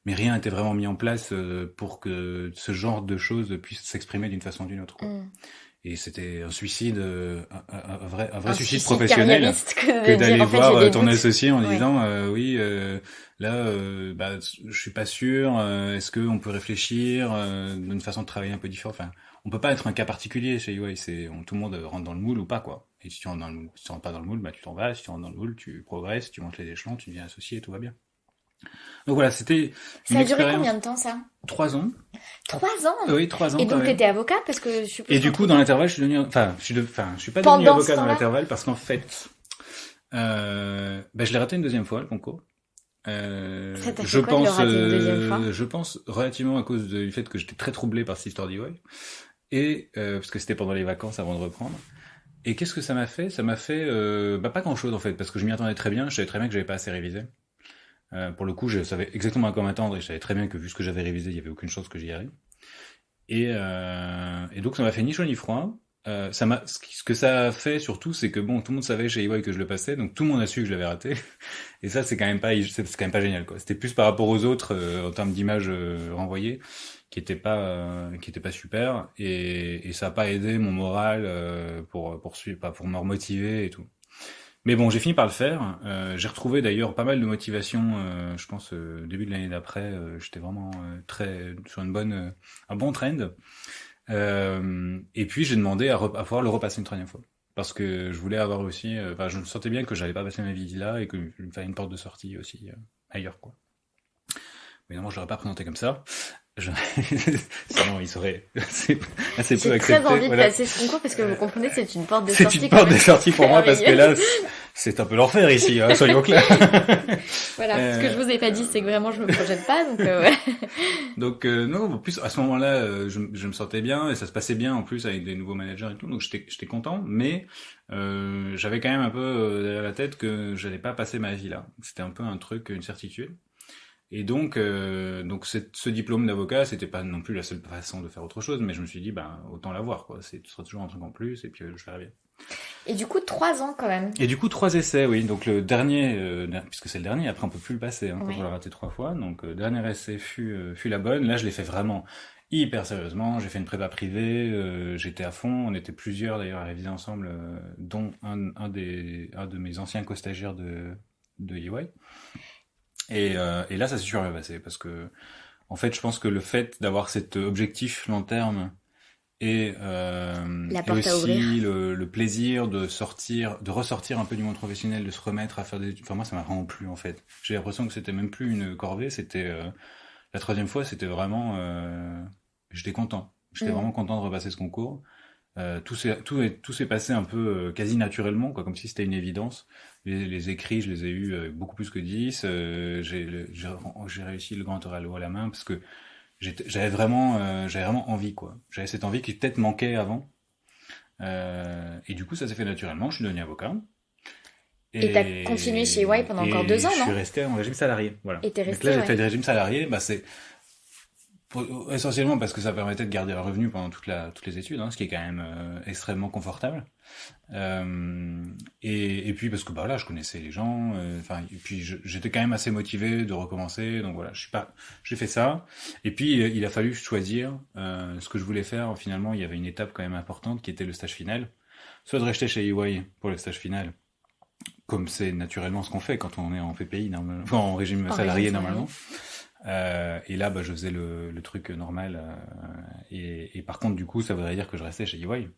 S2: Mais rien n'était vraiment mis en place pour que ce genre de choses puisse s'exprimer d'une façon ou d'une autre, quoi. Et c'était un suicide, un vrai suicide professionnel que d'aller voir ton associé en disant oui, là, je suis pas sûr. Est-ce que on peut réfléchir d'une façon de travailler un peu différente. Enfin, on peut pas être un cas particulier chez UI. Tout le monde rentre dans le moule ou pas, quoi. Et si tu rentres si tu rentres pas dans le moule, bah tu t'en vas. Si tu rentres dans le moule, tu progresses, tu montes les échelons, tu deviens associé et tout va bien. Donc voilà, c'était
S1: Ça a duré combien de temps, ça?
S2: 3 ans.
S1: 3 ans?
S2: Oui, 3 ans.
S1: Et donc, t'étais avocat parce que je suppose.
S2: Et du coup, dans l'intervalle, je suis devenu, je suis pas devenu avocat dans l'intervalle parce qu'en fait, je l'ai raté une deuxième fois, le concours.
S1: Ça t'a fait quoi de le rater une deuxième fois?
S2: Je pense relativement à cause du fait que j'étais très troublé par cette histoire d'EY. Et, parce que c'était pendant les vacances avant de reprendre. Et qu'est-ce que ça m'a fait? Ça m'a fait, pas grand chose en fait, parce que je m'y attendais très bien, je savais très bien que j'avais pas assez révisé. Pour le coup, je savais exactement à quoi m'attendre et je savais très bien que vu ce que j'avais révisé, il y avait aucune chance que j'y arrive. Et donc ça m'a fait ni chaud ni froid. Ce que ça a fait surtout, c'est que bon, tout le monde savait chez EY que je le passais, donc tout le monde a su que je l'avais raté. Et ça, c'est quand même pas génial, quoi. C'était plus par rapport aux autres en termes d'image renvoyée, qui était pas super, et ça a pas aidé mon moral pour me remotiver et tout. Mais bon, j'ai fini par le faire. J'ai retrouvé d'ailleurs pas mal de motivation. Je pense début de l'année d'après, j'étais vraiment très sur un bon trend. Et puis j'ai demandé à pouvoir le repasser une troisième fois parce que je voulais avoir aussi. Je me sentais bien que j'allais pas passer ma vie là et que je me fallait une porte de sortie aussi ailleurs, quoi. Mais non, je l'aurais pas présenté comme ça. Sinon, il serait assez peu accepté.
S1: J'ai très envie de passer ce concours parce que vous comprenez, c'est une porte de sortie.
S2: C'est une porte de sortie pour moi parce que là, c'est un peu l'enfer ici, hein, soyons clairs.
S1: Voilà, ce que je vous ai pas dit, c'est que vraiment je me projette pas, donc ouais.
S2: Donc non, en plus à ce moment-là, je me sentais bien et ça se passait bien en plus avec des nouveaux managers et tout, donc j'étais content, mais j'avais quand même un peu derrière la tête que j'allais pas passer ma vie là. C'était un peu un truc, une certitude. Et donc ce diplôme d'avocat, c'était pas non plus la seule façon de faire autre chose, mais je me suis dit, autant l'avoir, quoi. Ce sera toujours un truc en plus, et puis je verrai bien.
S1: Et du coup, 3 ans quand même.
S2: Et du coup, 3 essais, oui. Donc le dernier, puisque c'est le dernier, après on peut plus le passer, hein, quand
S1: Ouais.
S2: on l'a raté 3 fois. Donc dernier essai fut la bonne. Là, je l'ai fait vraiment hyper sérieusement. J'ai fait une prépa privée, j'étais à fond. On était plusieurs d'ailleurs à réviser ensemble, dont un de mes anciens co-stagiaires de EY. Et là, ça s'est super bien passé parce que, en fait, je pense que le fait d'avoir cet objectif long terme et aussi le plaisir de ressortir un peu du monde professionnel, de se remettre à faire des études. Enfin, moi, ça m'a vraiment plu, en fait. J'ai l'impression que c'était même plus une corvée, c'était la troisième fois, c'était vraiment, j'étais content. J'étais vraiment content de repasser ce concours. Tout s'est passé un peu quasi naturellement, quoi, comme si c'était une évidence. Les écrits, je les ai eus beaucoup plus que 10. J'ai réussi le grand oral à la main parce que j'avais vraiment envie, quoi. J'avais cette envie qui peut-être manquait avant. Et du coup, ça s'est fait naturellement. Je suis devenu avocat.
S1: Et t'as continué chez EY pendant encore 2 ans, non?
S2: Je suis resté en régime salarié, voilà.
S1: Et t'es resté,
S2: donc là, j'ai fait le régime salarié, c'est essentiellement parce que ça permettait de garder un revenu pendant toutes les études, hein, ce qui est quand même extrêmement confortable. Et puis parce que là, je connaissais les gens, et puis j'étais quand même assez motivé de recommencer, donc voilà, j'ai fait ça. Et puis il a fallu choisir ce que je voulais faire. Finalement, il y avait une étape quand même importante qui était le stage final. Soit de rester chez EY pour le stage final, comme c'est naturellement ce qu'on fait quand on est en PPI, en régime salarié normalement. Et là, je faisais le truc normal. Et par contre, du coup, ça voudrait dire que je restais chez EY.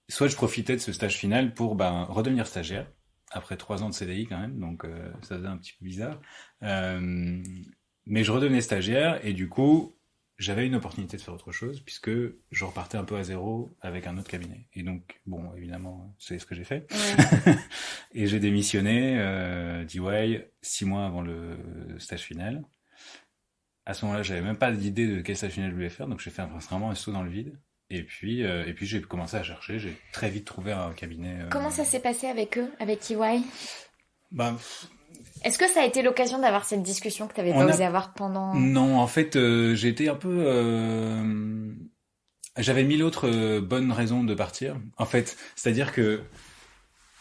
S2: Soit je profitais de ce stage final pour redevenir stagiaire, après 3 ans de CDI quand même, donc ça faisait un petit peu bizarre. Mais je redevenais stagiaire, et du coup, j'avais une opportunité de faire autre chose, puisque je repartais un peu à zéro avec un autre cabinet. Et donc, bon, évidemment, c'est ce que j'ai fait. Ouais. Et j'ai démissionné d'EY 6 mois avant le stage final. À ce moment-là, j'avais même pas d'idée de quel stage final je voulais faire, donc j'ai fait vraiment un saut dans le vide. Et puis j'ai commencé à chercher, j'ai très vite trouvé un cabinet.
S1: Comment ça s'est passé avec eux, avec EY? Est-ce que ça a été l'occasion d'avoir cette discussion que tu n'avais pas osé avoir pendant...
S2: Non, en fait, j'ai été un peu... J'avais mille autres bonnes raisons de partir. En fait, c'est-à-dire que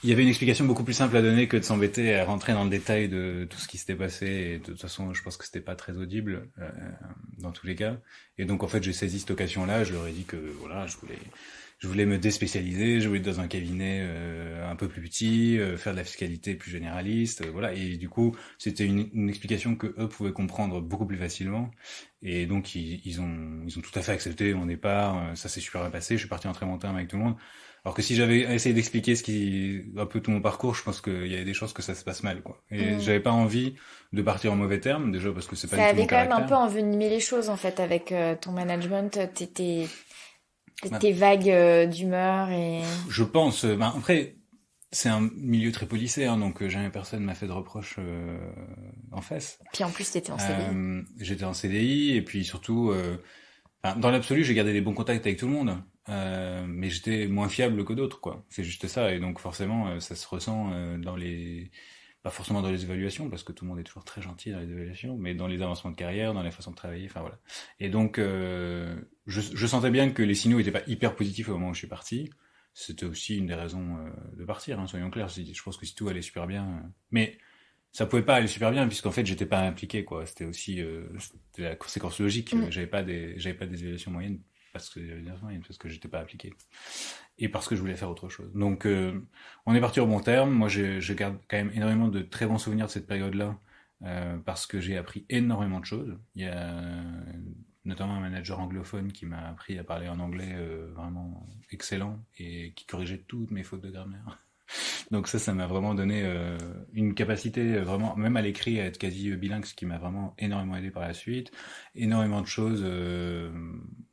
S2: il y avait une explication beaucoup plus simple à donner que de s'embêter à rentrer dans le détail de tout ce qui s'était passé. Et de toute façon, je pense que c'était pas très audible dans tous les cas. Et donc, en fait, j'ai saisi cette occasion-là. Je leur ai dit que voilà, je voulais me déspécialiser. Je voulais être dans un cabinet un peu plus petit, faire de la fiscalité plus généraliste. Voilà. Et du coup, c'était une explication que eux pouvaient comprendre beaucoup plus facilement. Et donc, ils ont tout à fait accepté mon départ. Ça s'est super bien passé. Je suis parti en très bon terme avec tout le monde. Alors que si j'avais essayé d'expliquer un peu tout mon parcours, je pense qu'il y avait des chances que ça se passe mal, quoi. Et j'avais pas envie de partir en mauvais termes, déjà parce que c'est pas
S1: Ça
S2: du tout
S1: avait
S2: mon
S1: quand même un
S2: caractère.
S1: peu envenimé les choses, en fait, avec ton management, tes
S2: Ben,
S1: vagues d'humeur et...
S2: je pense, après, c'est un milieu très policé, hein, donc jamais personne m'a fait de reproches en face.
S1: Puis en plus, t'étais en CDI.
S2: J'étais en CDI, et puis surtout, dans l'absolu, j'ai gardé des bons contacts avec tout le monde. Mais j'étais moins fiable que d'autres, quoi. C'est juste ça, et donc forcément, ça se ressent pas forcément dans les évaluations, parce que tout le monde est toujours très gentil dans les évaluations, mais dans les avancements de carrière, dans la façon de travailler, enfin voilà. Et donc, je sentais bien que les signaux étaient pas hyper positifs au moment où je suis parti. C'était aussi une des raisons de partir, hein, soyons clairs. Je pense que si tout allait super bien, mais ça pouvait pas aller super bien puisqu'en fait j'étais pas impliqué, quoi. C'était aussi c'était la conséquence logique. J'avais pas des évaluations moyennes parce que j'étais pas appliqué et parce que je voulais faire autre chose. Donc on est parti au bon terme. Moi je garde quand même énormément de très bons souvenirs de cette période-là parce que j'ai appris énormément de choses. Il y a notamment un manager anglophone qui m'a appris à parler en anglais vraiment excellent et qui corrigeait toutes mes fautes de grammaire. Donc ça m'a vraiment donné une capacité vraiment, même à l'écrit, à être quasi bilingue, ce qui m'a vraiment énormément aidé par la suite. Énormément de choses,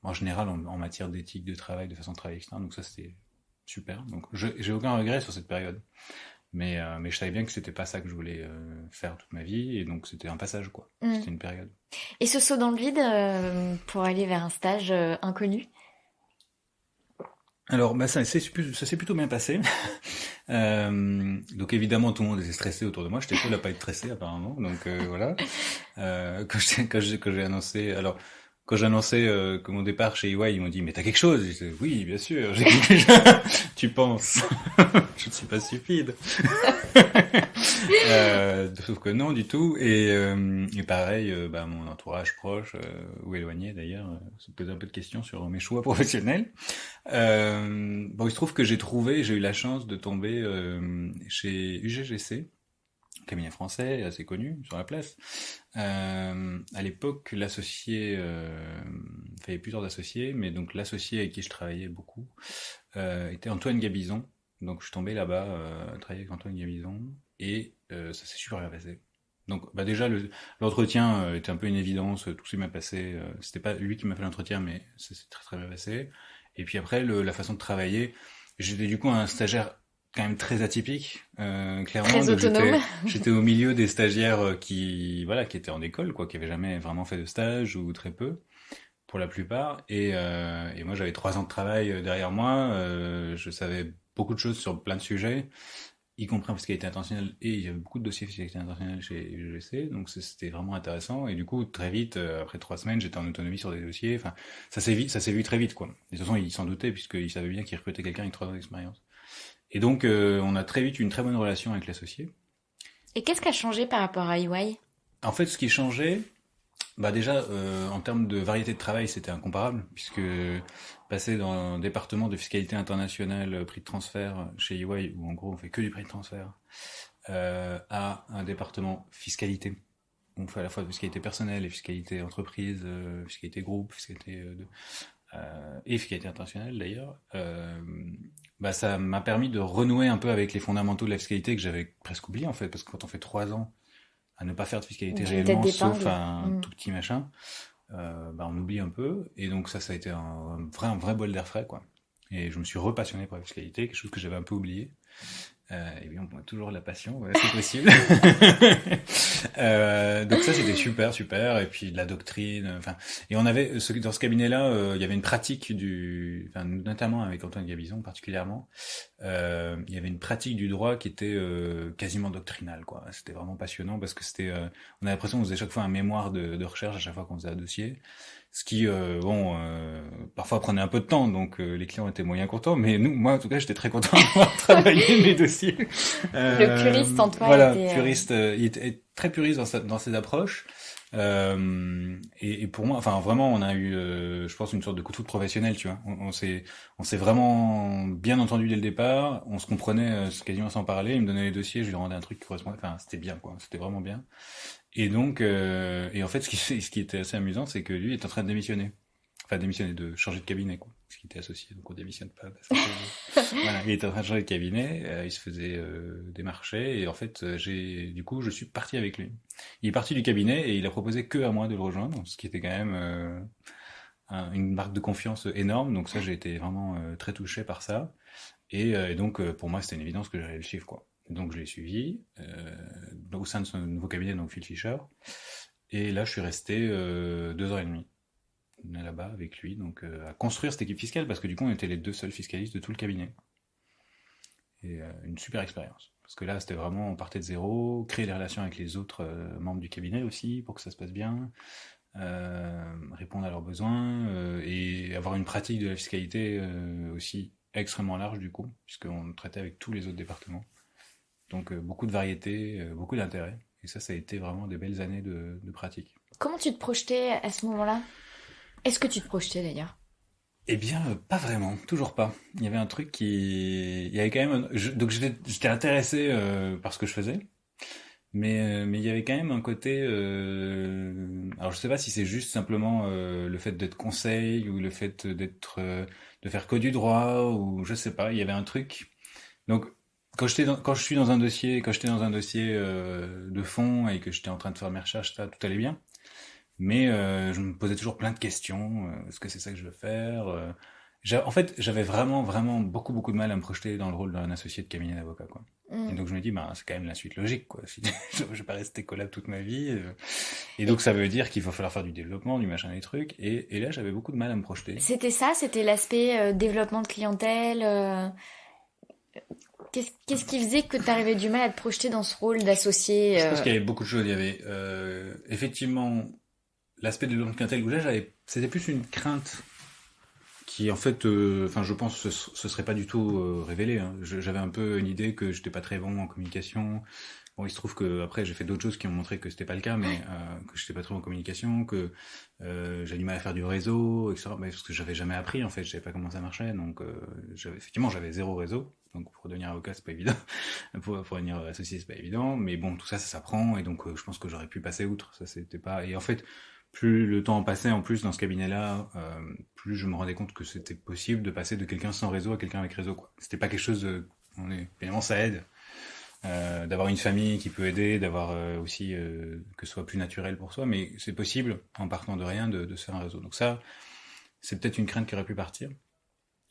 S2: en général, en matière d'éthique de travail, de façon de travailler, etc. Donc ça, c'était super. Donc j'ai aucun regret sur cette période. Mais je savais bien que c'était pas ça que je voulais faire toute ma vie, et donc c'était un passage, quoi. C'était une période.
S1: Et ce saut dans le vide pour aller vers un stage inconnu?
S2: Alors, ça s'est plutôt bien passé. Donc évidemment, tout le monde était stressé autour de moi. J'étais seul à pas être stressé apparemment. Donc voilà. Quand j'ai annoncé, alors quand j'ai annoncé que mon départ chez EY, ils m'ont dit mais t'as quelque chose? J'ai dit oui, bien sûr. J'ai dit déjà. Tu penses? Je ne suis pas stupide. Sauf que non du tout. Et pareil, mon entourage proche ou éloigné d'ailleurs se posait un peu de questions sur mes choix professionnels. Il se trouve que j'ai eu la chance de tomber chez UGGC, cabinet français assez connu sur la place. À l'époque, l'associé, il y avait plusieurs associés, mais donc l'associé avec qui je travaillais beaucoup était Antoine Gabizon. Donc je suis tombé là-bas, travailler avec Antoine Gabizon, et ça s'est super bien passé. Donc déjà l'entretien était un peu une évidence, tout s'est bien passé. C'était pas lui qui m'a fait l'entretien, mais ça s'est très très bien passé. Et puis après la façon de travailler, j'étais du coup un stagiaire quand même très atypique, clairement.
S1: Très
S2: Donc
S1: autonome.
S2: j'étais au milieu des stagiaires qui étaient en école, quoi, qui avaient jamais vraiment fait de stage ou très peu pour la plupart. Et moi j'avais 3 ans de travail derrière moi. Je savais beaucoup de choses sur plein de sujets, y compris en fiscalité internationale, et il y avait beaucoup de dossiers fiscalité internationale chez UGC, donc c'était vraiment intéressant. Et du coup, très vite, après 3 semaines, j'étais en autonomie sur des dossiers. Enfin, ça s'est vu très vite, quoi. Et de toute façon, ils s'en doutaient puisqu'ils savaient bien qu'ils recrutaient quelqu'un avec 3 ans d'expérience. Et donc, on a très vite eu une très bonne relation avec l'associé.
S1: Et qu'est-ce qui a changé par rapport à EY?
S2: En fait, ce qui changeait, déjà, en termes de variété de travail, c'était incomparable, puisque passer dans un département de fiscalité internationale, prix de transfert chez EY, où en gros on fait que du prix de transfert, à un département fiscalité, où on fait à la fois de fiscalité personnelle et fiscalité entreprise, fiscalité groupe, fiscalité et fiscalité internationale d'ailleurs, ça m'a permis de renouer un peu avec les fondamentaux de la fiscalité que j'avais presque oublié en fait, parce que quand on fait 3 ans à ne pas faire de fiscalité réellement, sauf un tout petit machin, on oublie un peu. Et donc ça a été un vrai bol d'air frais, quoi. Et je me suis repassionné pour la fiscalité, quelque chose que j'avais un peu oublié. Et bien, on a toujours la passion, ouais, c'est possible. Donc ça, c'était super, super. Et puis de la doctrine. Enfin, et on avait dans ce cabinet-là, il y avait une pratique enfin, notamment avec Antoine Gabizon particulièrement. Il y avait une pratique du droit qui était quasiment doctrinale, quoi. C'était vraiment passionnant parce que on a l'impression qu'on faisait chaque fois un mémoire de recherche à chaque fois qu'on faisait un dossier. Ce qui, parfois prenait un peu de temps, donc les clients étaient moyen contents, mais moi en tout cas j'étais très content d'avoir travaillé mes dossiers.
S1: Le puriste en toi
S2: Voilà,
S1: était...
S2: puriste, il était très puriste dans ses approches. Et pour moi, enfin vraiment, on a eu, je pense, une sorte de coup de foudre professionnel, tu vois. On s'est vraiment bien entendu dès le départ. On se comprenait quasiment sans parler. Il me donnait les dossiers, je lui rendais un truc qui correspondait. Enfin, c'était bien, quoi. C'était vraiment bien. Et donc, et en fait, ce qui était assez amusant, c'est que lui est en train de démissionner. Enfin, démissionner, de changer de cabinet, quoi. Parce qu'il était associé, donc on démissionne pas. Voilà, il était en train de changer de cabinet, il se faisait démarcher, et en fait, du coup, je suis parti avec lui. Il est parti du cabinet et il a proposé que à moi de le rejoindre, ce qui était quand même une marque de confiance énorme. Donc ça, j'ai été vraiment très touché par ça. Et donc, pour moi, c'était une évidence que j'allais le suivre, quoi. Donc je l'ai suivi au sein de son nouveau cabinet, donc Phil Fisher. Et là, je suis resté 2 ans et demi là-bas avec lui, donc à construire cette équipe fiscale, parce que du coup, on était les 2 seuls fiscalistes de tout le cabinet. Et une super expérience. Parce que là, c'était vraiment, on partait de zéro, créer des relations avec les autres membres du cabinet aussi, pour que ça se passe bien, répondre à leurs besoins, et avoir une pratique de la fiscalité aussi extrêmement large du coup, puisqu'on traitait avec tous les autres départements. Donc beaucoup de variétés, beaucoup d'intérêt. Et ça a été vraiment des belles années de pratique.
S1: Comment tu te projetais à ce moment-là? Est-ce que tu te projetais d'ailleurs?
S2: Eh bien, pas vraiment, toujours pas. Il y avait un truc il y avait quand même, donc j'étais intéressé par ce que je faisais, mais il y avait quand même un côté, alors je sais pas si c'est juste simplement le fait d'être conseil ou le fait de faire que du droit ou je sais pas. Il y avait un truc. Donc quand je suis dans un dossier, quand j'étais dans un dossier de fond et que j'étais en train de faire mes recherches, ça, tout allait bien. Mais je me posais toujours plein de questions. Est-ce que c'est ça que je veux faire En fait, j'avais vraiment, vraiment beaucoup, beaucoup de mal à me projeter dans le rôle d'un associé de cabinet d'avocat, quoi. Et donc je me dis, bah, c'est quand même la suite logique, quoi. Je vais pas rester collab toute ma vie. Et donc ça veut dire qu'il va falloir faire du développement, du machin, des trucs. Et là, j'avais beaucoup de mal à me projeter.
S1: C'était ça, c'était l'aspect développement de clientèle. Qu'est-ce qui faisait que tu arrivais du mal à te projeter dans ce rôle d'associé
S2: Je pense qu'il y avait beaucoup de choses. Il y avait effectivement l'aspect de développement de clientèle où là, c'était plus une crainte qui en fait, enfin je pense ce serait pas du tout révélé. Hein. J'avais un peu une idée que j'étais pas très bon en communication. Bon, il se trouve que après j'ai fait d'autres choses qui ont montré que c'était pas le cas, mais que j'étais pas très bon en communication, que j'ai du mal à faire du réseau, etc. Mais parce que j'avais jamais appris en fait, je savais pas comment ça marchait, donc effectivement j'avais zéro réseau. Donc pour devenir avocat c'est pas évident, pour devenir associé c'est pas évident, mais bon tout ça s'apprend et donc je pense que j'aurais pu passer outre. Ça c'était pas et en fait plus le temps passait en plus dans ce cabinet-là, plus je me rendais compte que c'était possible de passer de quelqu'un sans réseau à quelqu'un avec réseau, quoi. C'était pas quelque chose évidemment ça aide, d'avoir une famille qui peut aider, d'avoir aussi que ce soit plus naturel pour soi, mais c'est possible en partant de rien de se faire un réseau. Donc ça, c'est peut-être une crainte qui aurait pu partir.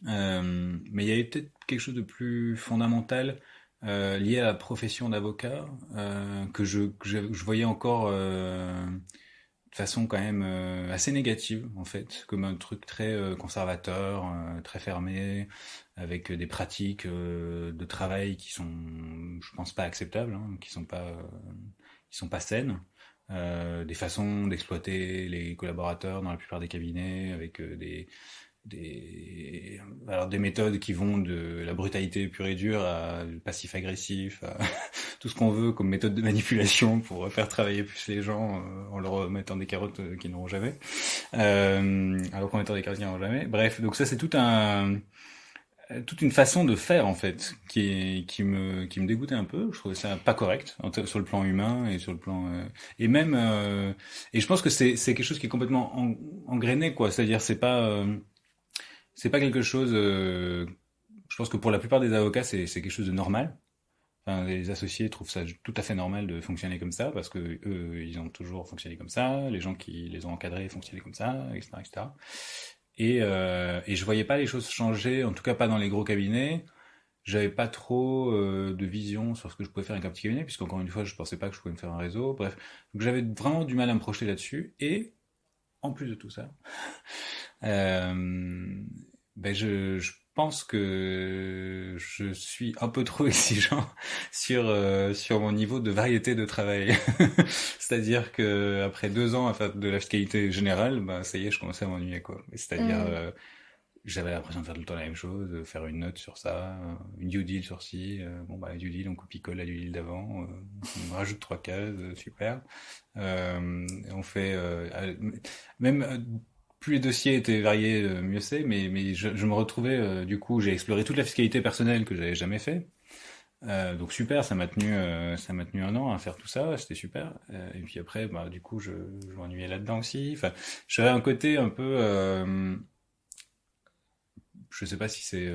S2: Mais il y avait peut-être quelque chose de plus fondamental lié à la profession d'avocat que je voyais encore de façon quand même assez négative en fait, comme un truc très conservateur, très fermé, avec des pratiques de travail qui sont, je pense, pas acceptables, hein, qui sont pas saines, des façons d'exploiter les collaborateurs dans la plupart des cabinets, avec des méthodes qui vont de la brutalité pure et dure à le passif agressif, à tout ce qu'on veut comme méthode de manipulation pour faire travailler plus les gens en leur mettant des carottes qu'ils n'auront jamais, alors qu'en mettant des carottes qu'ils n'auront jamais. Bref, donc ça c'est toute une façon de faire en fait qui me dégoûtait un peu. Je trouvais ça pas correct sur le plan humain et sur le plan et même et je pense que c'est quelque chose qui est complètement engrainé, quoi. C'est-à-dire c'est pas quelque chose. Je pense que pour la plupart des avocats, c'est quelque chose de normal. Enfin, les associés trouvent ça tout à fait normal de fonctionner comme ça parce que eux, ils ont toujours fonctionné comme ça. Les gens qui les ont encadrés fonctionnaient comme ça, etc., etc. Et je voyais pas les choses changer, en tout cas pas dans les gros cabinets. j'avais pas trop de vision sur ce que je pouvais faire avec un petit cabinet, puisqu'encore une fois, je pensais pas que je pouvais me faire un réseau. Bref, donc j'avais vraiment du mal à me projeter là-dessus. Et en plus de tout ça, euh, je pense que je suis un peu trop exigeant sur mon niveau de variété de travail. C'est-à-dire que après 2 ans à faire de la fiscalité générale, bah ça y est, je commençais à m'ennuyer quoi. C'est-à-dire
S1: Hmm.
S2: j'avais l'impression de faire tout le temps la même chose, de faire une note sur ça, une due deal sur ci, bon bah la due deal on copie-colle la due deal d'avant, on rajoute 3 cases, super. On fait même plus les dossiers étaient variés, mieux c'est, mais je me retrouvais du coup j'ai exploré toute la fiscalité personnelle que j'avais jamais fait. Donc super, ça m'a tenu 1 an à faire tout ça, c'était super. Et puis après, bah du coup, je m'ennuyais là-dedans aussi. Enfin, j'avais un côté un peu, je sais pas si c'est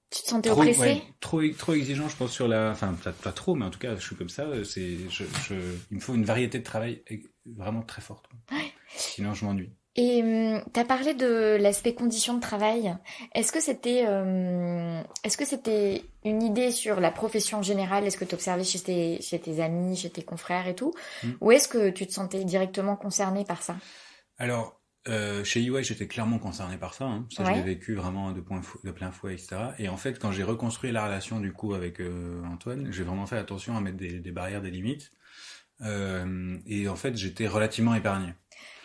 S1: Tu te sentais
S2: trop, ouais,
S1: oppressé?
S2: trop exigeant, je pense sur la, enfin pas trop, mais en tout cas, je suis comme ça. Il me faut une variété de travail vraiment très forte, quoi. Sinon, je m'ennuie.
S1: Et tu as parlé de l'aspect conditions de travail. Est-ce que c'était une idée sur la profession générale? Est-ce que tu observais chez tes amis, chez tes confrères et tout?
S2: Hmm.
S1: Ou est-ce que tu te sentais directement concerné par ça?
S2: Alors, chez EY, j'étais clairement concerné par ça, hein. Ça, je l'ai
S1: Ouais.
S2: vécu vraiment de plein fouet, etc. Et en fait, quand j'ai reconstruit la relation du coup avec Antoine, j'ai vraiment fait attention à mettre des barrières, des limites. Et en fait, j'étais relativement épargné.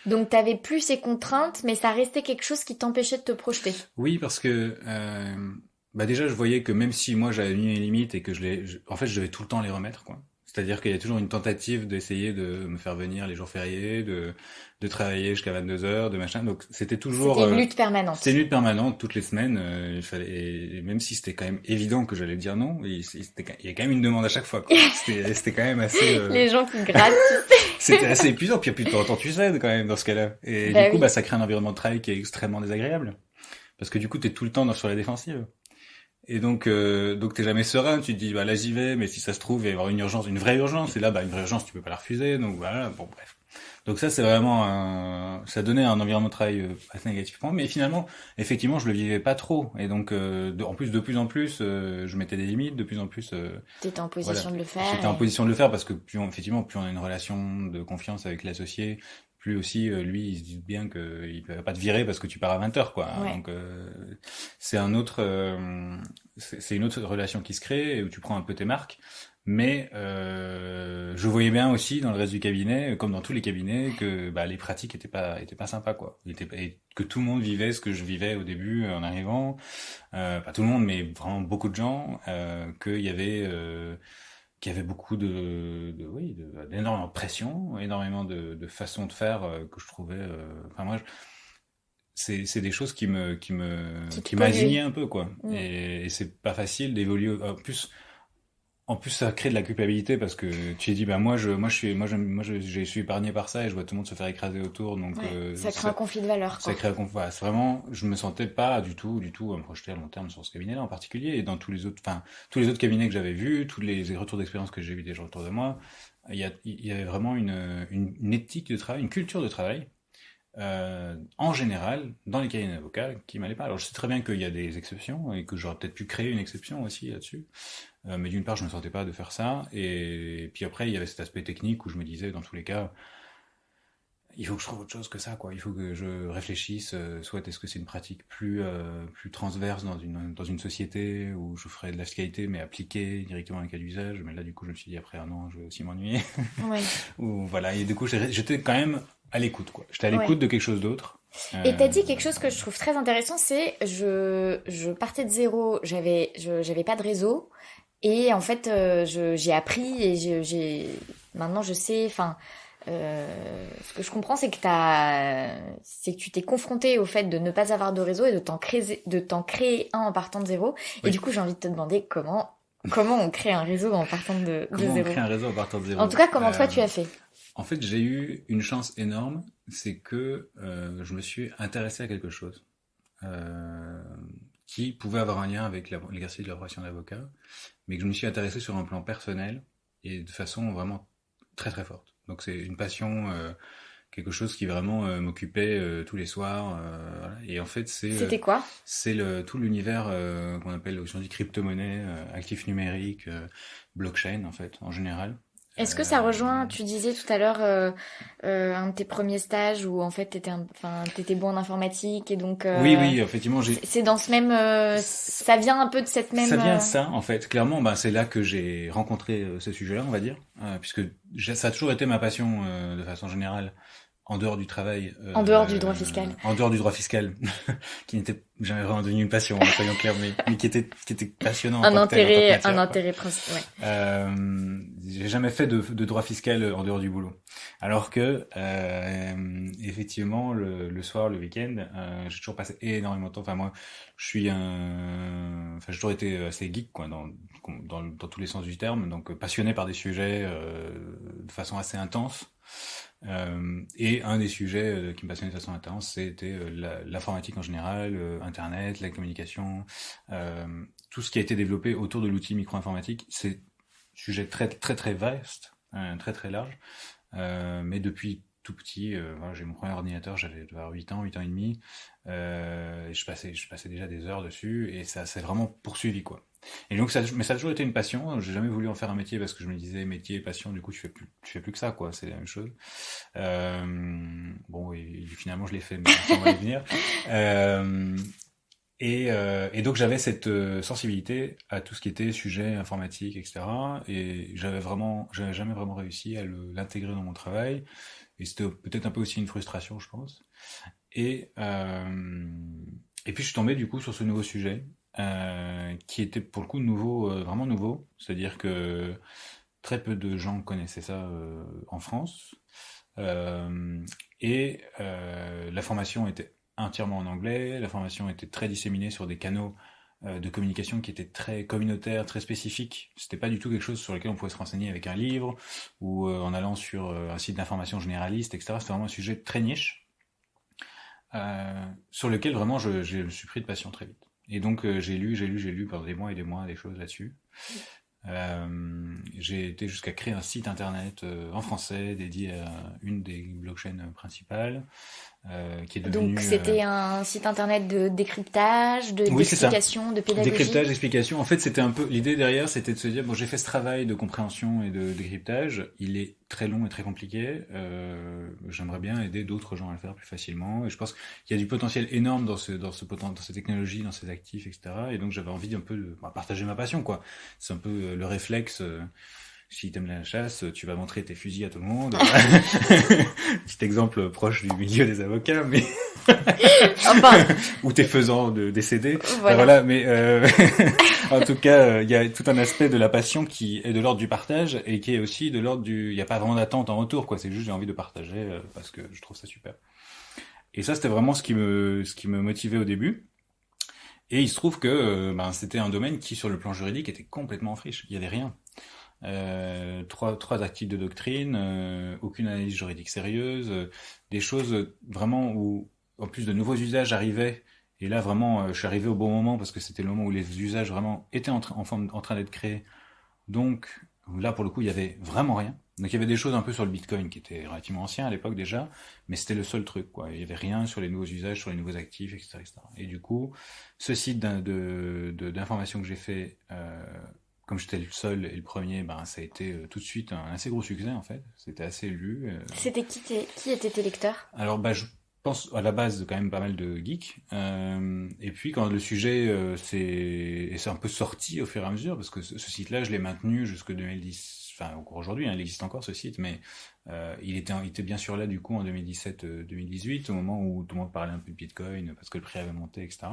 S1: Donc t'avais plus ces contraintes, mais ça restait quelque chose qui t'empêchait de te projeter.
S2: Oui, parce que bah déjà, je voyais que même si moi j'avais mis mes limites et que en fait, je devais tout le temps les remettre, quoi. C'est-à-dire qu'il y a toujours une tentative d'essayer de me faire venir les jours fériés, de travailler jusqu'à 22 heures, de machin. Donc c'était toujours,
S1: C'était une lutte
S2: c'était une
S1: permanente.
S2: lutte permanente toutes les semaines. Il fallait, et même si c'était quand même évident que j'allais dire non, il y a quand même une demande à chaque fois, quoi. C'était quand même assez,
S1: Les gens qui grattent, tu sais.
S2: c'était assez épuisant. Puis il y a plus de temps en temps tu cèdes quand même dans ce cas-là. Et du
S1: Bah
S2: coup,
S1: oui.
S2: bah ça crée un environnement de travail qui est extrêmement désagréable. Parce que du coup, t'es tout le temps sur la défensive. Et donc t'es jamais serein, tu te dis, bah là j'y vais, mais si ça se trouve, il va y avoir une urgence, une vraie urgence, et là, bah une vraie urgence, tu peux pas la refuser, donc voilà, bon bref. Donc ça, c'est vraiment ça donnait un environnement de travail assez négatif pour moi, mais finalement, effectivement, je le vivais pas trop, et donc, en plus, de plus en plus, je mettais des limites, de plus en plus,
S1: T'étais en
S2: voilà,
S1: position de le faire
S2: j'étais en
S1: et...
S2: position de le faire parce que effectivement, plus on a une relation de confiance avec l'associé, plus aussi lui il se dit bien qu'il peut pas te virer parce que tu pars à 20 heures quoi.
S1: Ouais.
S2: Donc c'est un autre c'est une autre relation qui se crée et où tu prends un peu tes marques. Mais je voyais bien aussi dans le reste du cabinet, comme dans tous les cabinets, que bah, les pratiques étaient pas sympas quoi. Et que tout le monde vivait ce que je vivais au début en arrivant, pas tout le monde, mais vraiment beaucoup de gens, qu'il y avait beaucoup d'énormément de pression, énormément de façons de faire que je trouvais. Enfin moi, c'est des choses
S1: Qui te
S2: qui m'indignaient
S1: polluait.
S2: un peu quoi.
S1: Mm.
S2: Et c'est pas facile d'évoluer. En plus, ça crée de la culpabilité parce que tu t'es dit, bah je suis épargné par ça et je vois tout le monde se faire écraser autour, donc
S1: Ouais. Ça crée un conflit de valeurs,
S2: ça
S1: quoi.
S2: crée un conflit. Voilà, c'est vraiment, je me sentais pas du tout à me projeter à long terme sur ce cabinet-là en particulier et dans tous les autres, enfin, tous les autres cabinets que j'avais vus, tous les retours d'expérience que j'ai eu des gens autour de moi, il y avait vraiment une éthique de travail, une culture de travail, en général, dans les cabinets d'avocats qui m'allait pas. Alors je sais très bien qu'il y a des exceptions et que j'aurais peut-être pu créer une exception aussi là-dessus. Mais d'une part, je me sentais pas de faire ça, et puis après, il y avait cet aspect technique où je me disais, dans tous les cas, il faut que je trouve autre chose que ça, quoi. Il faut que je réfléchisse, soit est-ce que c'est une pratique plus transverse dans une société où je ferais de la fiscalité mais appliquée directement à un cas d'usage. Mais là, du coup, je me suis dit après un an, je vais aussi m'ennuyer.
S1: Ouais.
S2: Ou voilà. Et du coup, j'étais quand même à l'écoute, quoi. J'étais à
S1: Ouais.
S2: l'écoute de quelque chose d'autre.
S1: Et t'as
S2: Euh,
S1: dit quelque chose que je trouve très intéressant, c'est je partais de zéro, j'avais pas de réseau et en fait j'ai appris et maintenant je sais, enfin ce que je comprends c'est que tu t'es confronté au fait de ne pas avoir de réseau et de t'en créer un en partant de zéro. Et
S2: oui.
S1: du coup j'ai envie de te demander comment on crée un réseau en partant de
S2: Comment on
S1: zéro.
S2: crée un réseau à partir de
S1: En tout
S2: zéro?
S1: cas comment toi tu as fait.
S2: En fait, j'ai eu une chance énorme, c'est que je me suis intéressé à quelque chose euh, qui pouvait avoir un lien avec l'exercice de la profession d'avocat, mais que je me suis intéressé sur un plan personnel et de façon vraiment très très forte. Donc c'est une passion quelque chose qui vraiment m'occupait tous les soirs. Voilà. Et en fait,
S1: C'était quoi?
S2: c'est tout l'univers qu'on appelle aujourd'hui crypto-monnaie, actifs numériques, blockchain en fait, en général.
S1: Est-ce que ça
S2: Euh,
S1: rejoint, tu disais tout à l'heure, un de tes premiers stages où en fait t'étais bon en informatique et donc
S2: oui, oui, effectivement,
S1: c'est dans ce même, ça vient un peu de cette même.
S2: ça vient de ça, en fait. Clairement, ben, c'est là que j'ai rencontré ce sujet-là, on va dire, puisque ça a toujours été ma passion de façon générale, en dehors du travail,
S1: En dehors du droit fiscal.
S2: en dehors du droit fiscal, qui n'était jamais vraiment devenu une passion, soyons clairs, mais qui était passionnant en tant que tel, en tant que matière,
S1: Un
S2: quoi.
S1: intérêt principal. Ouais.
S2: J'ai jamais fait de droit fiscal en dehors du boulot. Alors que, effectivement, le soir, le week-end, j'ai toujours passé énormément de temps. Enfin, moi, j'ai toujours été assez geek, quoi, dans tous les sens du terme. Donc, passionné par des sujets, de façon assez intense. Et un des sujets qui me passionnait de façon intense, c'était l'informatique en général, Internet, la communication, tout ce qui a été développé autour de l'outil micro-informatique. C'est sujet très très très vaste, très très large. Mais depuis tout petit, voilà, j'ai mon premier ordinateur, j'avais 8 ans et demi. Et je passais déjà des heures dessus et ça s'est vraiment poursuivi, quoi. Et donc mais ça a toujours été une passion. J'ai jamais voulu en faire un métier parce que je me disais métier, passion, du coup tu fais plus que ça, quoi. C'est la même chose. Bon, et finalement je l'ai fait, mais ça, on va y venir. Euh, et donc j'avais cette sensibilité à tout ce qui était sujet informatique, etc. Et j'avais jamais vraiment réussi à l'intégrer dans mon travail. Et c'était peut-être un peu aussi une frustration, je pense. Et, euh, et puis je suis tombé du coup sur ce nouveau sujet, qui était pour le coup nouveau, vraiment nouveau. C'est-à-dire que très peu de gens connaissaient ça en France. Euh, la formation était entièrement en anglais, la formation était très disséminée sur des canaux de communication qui étaient très communautaires, très spécifiques. C'était pas du tout quelque chose sur lequel on pouvait se renseigner avec un livre ou en allant sur un site d'information généraliste, etc. C'était vraiment un sujet très niche, sur lequel vraiment je me suis pris de passion très vite. Et donc j'ai lu pendant des mois et des mois des choses là-dessus. J'ai été jusqu'à créer un site internet en français dédié à une des blockchains principales, qui est devenue...
S1: Donc c'était un site internet de décryptage,
S2: Oui, c'est ça.
S1: d'explication, de pédagogie.
S2: Décryptage, explication. En fait, c'était un peu l'idée derrière, c'était de se dire bon, j'ai fait ce travail de compréhension et de décryptage. Il est très long et très compliqué. J'aimerais bien aider d'autres gens à le faire plus facilement. Et je pense qu'il y a du potentiel énorme dans dans ces technologies, dans ces actifs, etc. Et donc j'avais envie un peu de partager ma passion, quoi. C'est un peu le réflexe. Si t'aimes la chasse, tu vas montrer tes fusils à tout le monde. Petit exemple proche du milieu des avocats, mais
S1: Enfin,
S2: ou tes faisans décédés.
S1: voilà.
S2: Voilà, mais en tout cas, il y a tout un aspect de la passion qui est de l'ordre du partage et qui est aussi de l'ordre du... Il n'y a pas vraiment d'attente en retour, quoi. C'est juste j'ai envie de partager parce que je trouve ça super. Et ça, c'était vraiment ce qui me motivait au début. Et il se trouve que c'était un domaine qui, sur le plan juridique, était complètement en friche. Il y avait rien. Trois articles de doctrine, aucune analyse juridique sérieuse, des choses vraiment où, en plus de nouveaux usages arrivaient, et là vraiment, je suis arrivé au bon moment parce que c'était le moment où les usages vraiment étaient en train d'être créés. Donc là, pour le coup, il y avait vraiment rien. Donc il y avait des choses un peu sur le Bitcoin qui étaient relativement anciens à l'époque déjà, mais c'était le seul truc, quoi. Il y avait rien sur les nouveaux usages, sur les nouveaux actifs, etc., etc. Et du coup, ce site d'information que j'ai fait, comme j'étais le seul et le premier, ça a été tout de suite un assez gros succès en fait. C'était assez lu.
S1: C'était qui était tes lecteurs?
S2: Alors je pense à la base quand même pas mal de geeks. Et puis quand le sujet c'est un peu sorti au fur et à mesure, parce que ce site-là, je l'ai maintenu jusque 2010. Enfin, encore aujourd'hui, hein, il existe encore ce site, mais il était bien sûr là du coup en 2017-2018, au moment où tout le monde parlait un peu de Bitcoin, parce que le prix avait monté, etc.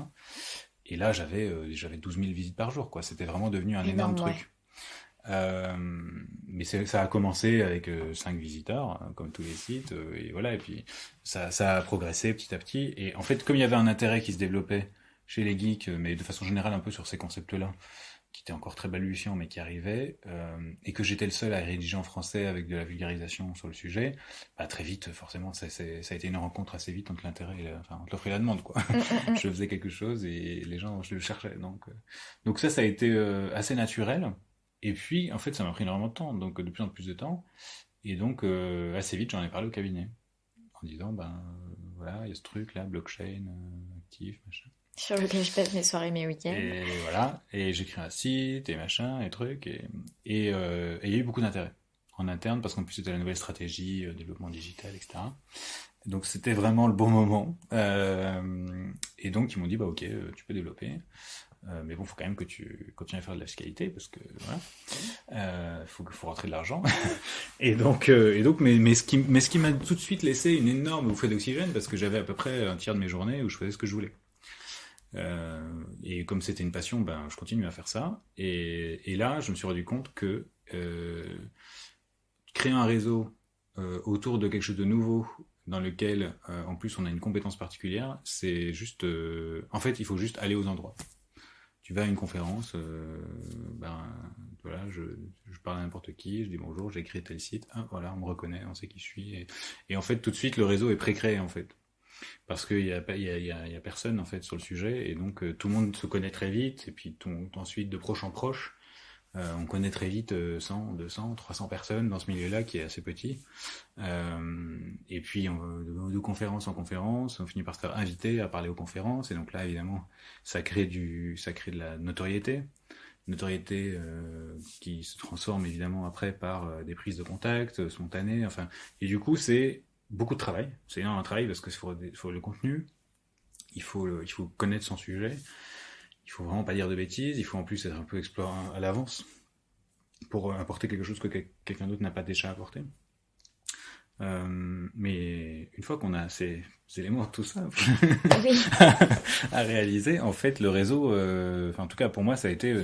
S2: Et là, j'avais 12 000 visites par jour, quoi. C'était vraiment devenu un énorme
S1: Énorme, ouais.
S2: truc. Mais ça a commencé avec 5 visiteurs, hein, comme tous les sites, et voilà. Et puis ça a progressé petit à petit. Et en fait, comme il y avait un intérêt qui se développait chez les geeks, mais de façon générale un peu sur ces concepts-là, qui étaient encore très balbutiants, mais qui arrivaient, et que j'étais le seul à rédiger en français avec de la vulgarisation sur le sujet, très vite, forcément, ça a été une rencontre assez vite entre l'intérêt entre l'offre et la demande, quoi. Je faisais quelque chose et les gens, je le cherchais. Donc ça a été assez naturel. Et puis, en fait, ça m'a pris énormément de temps, donc de plus en plus de temps. Et donc, assez vite, j'en ai parlé au cabinet. en disant, voilà, il y a ce truc là, blockchain, actif, machin.
S1: Sur lequel je passe mes soirées, mes week-ends.
S2: Et voilà, et j'ai créé un site, et machin, et trucs, et il y a eu beaucoup d'intérêt en interne, parce qu'en plus c'était la nouvelle stratégie, développement digital, etc. Donc c'était vraiment le bon moment. Et donc ils m'ont dit, ok, tu peux développer. Mais bon, faut quand même que tu continues à faire de la fiscalité, parce que voilà, faut rentrer de l'argent. Et donc, mais ce qui m'a tout de suite laissé une énorme bouffée d'oxygène, parce que j'avais à peu près un tiers de mes journées où je faisais ce que je voulais. Et comme c'était une passion, je continue à faire ça. Et là, je me suis rendu compte que créer un réseau autour de quelque chose de nouveau, dans lequel, en plus, on a une compétence particulière, c'est juste... en fait, il faut juste aller aux endroits. Tu vas à une conférence, voilà, je parle à n'importe qui, je dis bonjour, j'ai créé tel site, voilà, on me reconnaît, on sait qui je suis. Et en fait, tout de suite, le réseau est pré-créé, en fait. Parce qu'il y a personne, en fait, sur le sujet, et donc tout le monde se connaît très vite, et puis ensuite, de proche en proche, on connaît très vite 100, 200, 300 personnes dans ce milieu-là qui est assez petit. Et puis de conférence en conférence, on finit par se faire inviter à parler aux conférences. Et donc là, évidemment, ça crée de la notoriété. Qui se transforme évidemment après par des prises de contact spontanées. Enfin, et du coup, c'est beaucoup de travail. C'est énormément de travail parce que faut le contenu, il faut connaître son sujet. Il faut vraiment pas dire de bêtises, il faut en plus être un peu explorer à l'avance pour apporter quelque chose que quelqu'un d'autre n'a pas déjà apporté. Mais une fois qu'on a ces éléments tout simples à réaliser, en fait, le réseau, en tout cas pour moi, c'était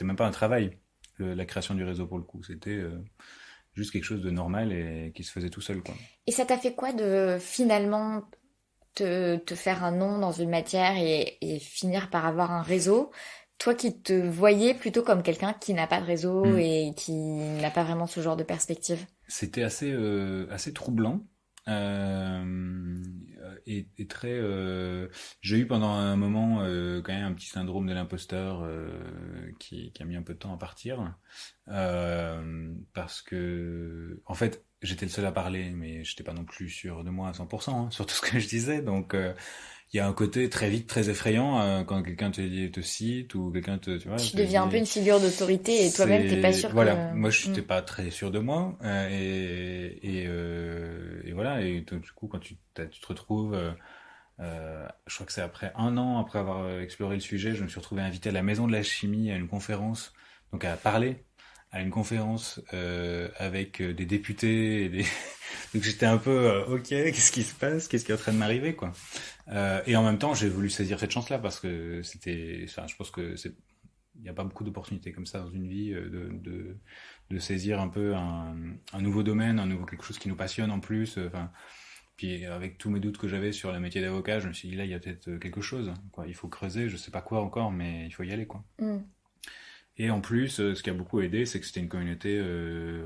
S2: même pas un travail, la création du réseau pour le coup, c'était juste quelque chose de normal et qui se faisait tout seul, quoi.
S1: Et ça t'a fait quoi de finalement te faire un nom dans une matière et finir par avoir un réseau, toi qui te voyais plutôt comme quelqu'un qui n'a pas de réseau et qui n'a pas vraiment ce genre de perspective?
S2: C'était assez troublant et très. J'ai eu pendant un moment quand même un petit syndrome de l'imposteur qui a mis un peu de temps à partir parce que en fait j'étais le seul à parler, mais j'étais pas non plus sûr de moi à 100% sur tout ce que je disais, donc il y a un côté très vite très effrayant quand quelqu'un te cite ou quelqu'un tu vois,
S1: tu deviens un peu une figure d'autorité et toi-même t'es pas sûr
S2: voilà,
S1: que...
S2: moi je n'étais pas très sûr de moi et voilà, et du coup quand tu te retrouves je crois que c'est après un an après avoir exploré le sujet, je me suis retrouvé invité à la Maison de la Chimie à une conférence, donc à parler à une conférence avec des députés et des... donc j'étais un peu ok, qu'est-ce qui se passe, qu'est-ce qui est en train de m'arriver, quoi. Et en même temps j'ai voulu saisir cette chance là parce que je pense que il n'y a pas beaucoup d'opportunités comme ça dans une vie de saisir un peu un nouveau domaine, quelque chose qui nous passionne en plus, puis avec tous mes doutes que j'avais sur le métier d'avocat, je me suis dit là il y a peut-être quelque chose, quoi. Il faut creuser, je sais pas quoi encore, mais il faut y aller, quoi. Et en plus, ce qui a beaucoup aidé, c'est que c'était une communauté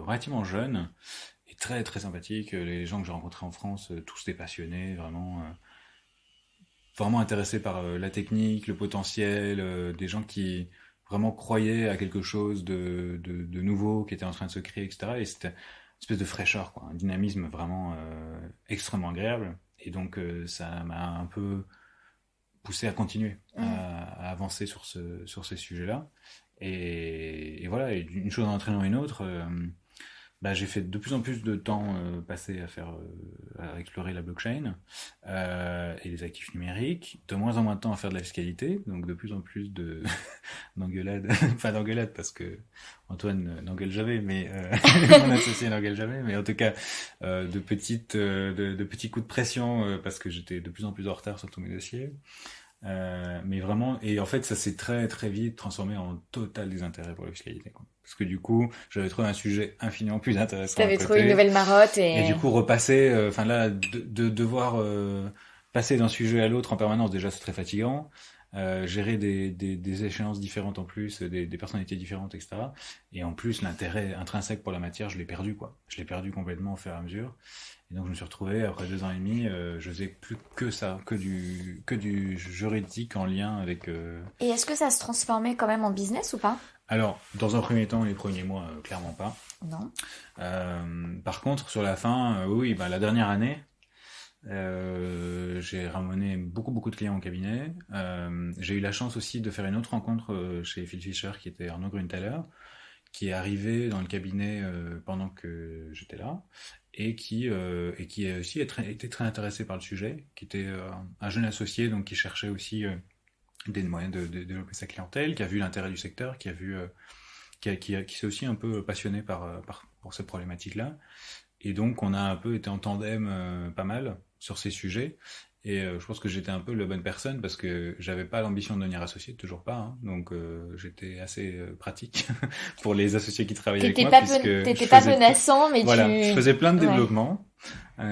S2: relativement jeune et très très sympathique. Les gens que j'ai rencontrés en France, tous des passionnés, vraiment intéressés par la technique, le potentiel, des gens qui vraiment croyaient à quelque chose de nouveau qui était en train de se créer, etc. Et c'était une espèce de fraîcheur, quoi, un dynamisme vraiment extrêmement agréable. Et donc ça m'a un peu poussé à continuer à avancer sur ces sujets-là. Et voilà, et une chose en entraînant une autre, j'ai fait de plus en plus de temps passé à explorer la blockchain et les actifs numériques, de moins en moins de temps à faire de la fiscalité, donc de plus en plus d'engueulades, pas d'engueulades parce que Antoine n'engueule jamais, mais mon associé n'engueule jamais, mais en tout cas de petits coups de pression parce que j'étais de plus en plus en retard sur tous mes dossiers. Mais vraiment, et en fait ça s'est très très vite transformé en total désintérêt pour la fiscalité, quoi. Parce que du coup j'avais trouvé un sujet infiniment plus intéressant.
S1: T'avais trouvé une nouvelle marotte
S2: et du coup repasser, là de devoir passer d'un sujet à l'autre en permanence, déjà c'est très fatigant. Gérer des échéances différentes en plus, des personnalités différentes, etc. Et en plus l'intérêt intrinsèque pour la matière, je l'ai perdu, quoi. Je l'ai perdu complètement au fur et à mesure. Et donc je me suis retrouvé, après 2 ans et demi, je faisais plus que ça, que du juridique en lien avec...
S1: Et est-ce que ça se transformait quand même en business ou pas?
S2: Alors, dans un premier temps, les premiers mois, clairement pas.
S1: Non.
S2: Par contre, sur la fin, oui, la dernière année, J'ai ramené beaucoup de clients au cabinet. J'ai eu la chance aussi de faire une autre rencontre chez Phil Fisher, qui était Arnaud Gruntaler, qui est arrivé dans le cabinet pendant que j'étais là, et qui a aussi été très intéressé par le sujet, qui était un jeune associé, donc qui cherchait aussi des moyens de développer sa clientèle, qui a vu l'intérêt du secteur, qui s'est aussi un peu passionné pour cette problématique-là. Et donc, on a un peu été en tandem pas mal sur ces sujets. Et je pense que j'étais un peu la bonne personne parce que j'avais pas l'ambition de devenir associé, toujours pas. Hein. Donc, j'étais assez pratique pour les associés qui travaillaient avec moi.
S1: T'étais pas menaçant, mais
S2: voilà, je faisais plein de
S1: Ouais.
S2: développement.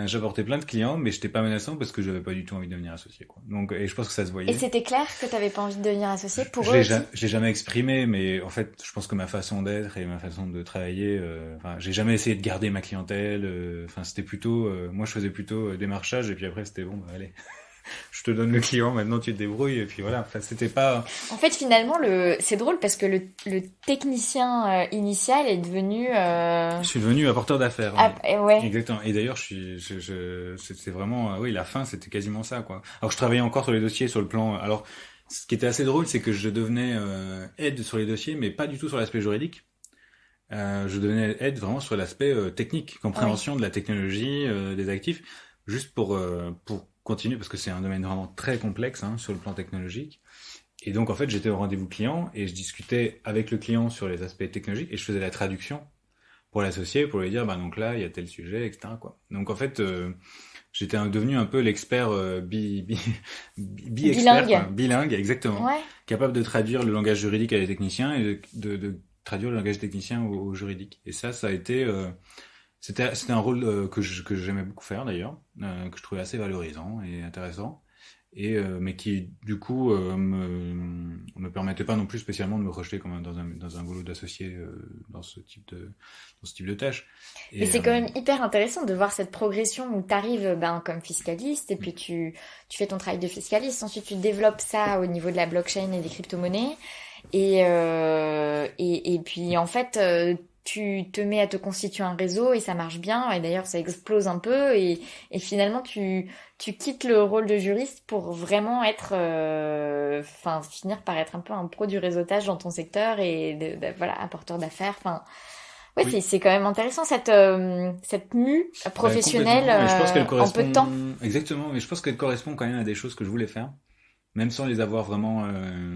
S2: J'apportais plein de clients, mais j'étais pas menaçant parce que j'avais pas du tout envie de devenir associé, quoi. Donc, et je pense que ça se
S1: Et
S2: voyait.
S1: c'était clair que t'avais pas envie de devenir associé pour
S2: Je
S1: eux
S2: l'ai
S1: aussi?
S2: je l'ai jamais exprimé, mais en fait, je pense que ma façon d'être et ma façon de travailler, enfin, j'ai jamais essayé de garder ma clientèle. Enfin, c'était plutôt, moi, je faisais plutôt démarchage et puis après, c'était bon, bah, allez, je te donne le client, maintenant tu te débrouilles et puis voilà. Enfin, c'était pas.
S1: En fait, finalement, c'est drôle parce que le technicien initial est devenu...
S2: Je suis devenu apporteur d'affaires.
S1: Ouais.
S2: Exactement. Et d'ailleurs, c'était vraiment, oui, la fin, c'était quasiment ça, quoi. Alors, je travaillais encore sur les dossiers, sur le plan. Alors, ce qui était assez drôle, c'est que je devenais aide sur les dossiers, mais pas du tout sur l'aspect juridique. Je devenais aide vraiment sur l'aspect technique, compréhension de la technologie, des actifs, juste pour continuer, parce que c'est un domaine vraiment très complexe hein, sur le plan technologique. Et donc, en fait, j'étais au rendez-vous client et je discutais avec le client sur les aspects technologiques et je faisais la traduction pour l'associer, pour lui dire, bah donc là, il y a tel sujet, etc. Quoi. Donc, en fait, j'étais devenu un peu l'expert bi-expert,
S1: Bilingue.
S2: Bilingue, exactement.
S1: Ouais.
S2: Capable de traduire le langage juridique à des techniciens et de traduire le langage technicien au juridique. Et ça a été... c'était un rôle que j'aimais beaucoup faire d'ailleurs, que je trouvais assez valorisant et intéressant. Mais qui du coup me permettait pas non plus spécialement de me projeter comme dans un boulot d'associé dans ce type de tâche.
S1: Mais c'est quand même hyper intéressant de voir cette progression où tu arrives comme fiscaliste et puis tu fais ton travail de fiscaliste, ensuite tu développes ça au niveau de la blockchain et des crypto-monnaies et puis en fait tu te mets à te constituer un réseau et ça marche bien et d'ailleurs ça explose un peu et finalement tu quittes le rôle de juriste pour vraiment être finir par être un peu un pro du réseautage dans ton secteur et voilà apporteur d'affaires ouais,
S2: oui.
S1: c'est quand même intéressant cette mue professionnelle
S2: je pense qu'elle
S1: en peu de temps.
S2: Exactement, mais je pense qu'elle correspond quand même à des choses que je voulais faire, même sans les avoir vraiment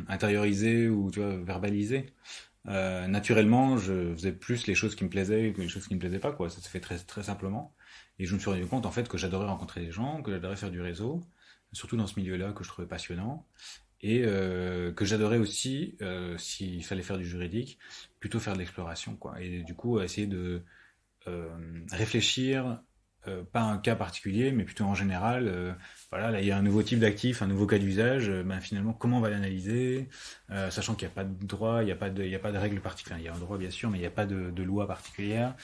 S2: intériorisées ou tu vois verbalisées. Naturellement, je faisais plus les choses qui me plaisaient que les choses qui me plaisaient pas, quoi. Ça se fait très très simplement. Et je me suis rendu compte en fait que j'adorais rencontrer des gens, que j'adorais faire du réseau, surtout dans ce milieu-là que je trouvais passionnant, et que j'adorais aussi, s'il fallait faire du juridique, plutôt faire de l'exploration, quoi. Et du coup, essayer de réfléchir, pas un cas particulier, mais plutôt en général. Voilà, là il y a un nouveau type d'actif, un nouveau cas d'usage. Finalement, comment on va l'analyser, sachant qu'il n'y a pas de droit, il n'y a pas de règle particulière. Il y a un droit bien sûr, mais il n'y a pas de loi particulière.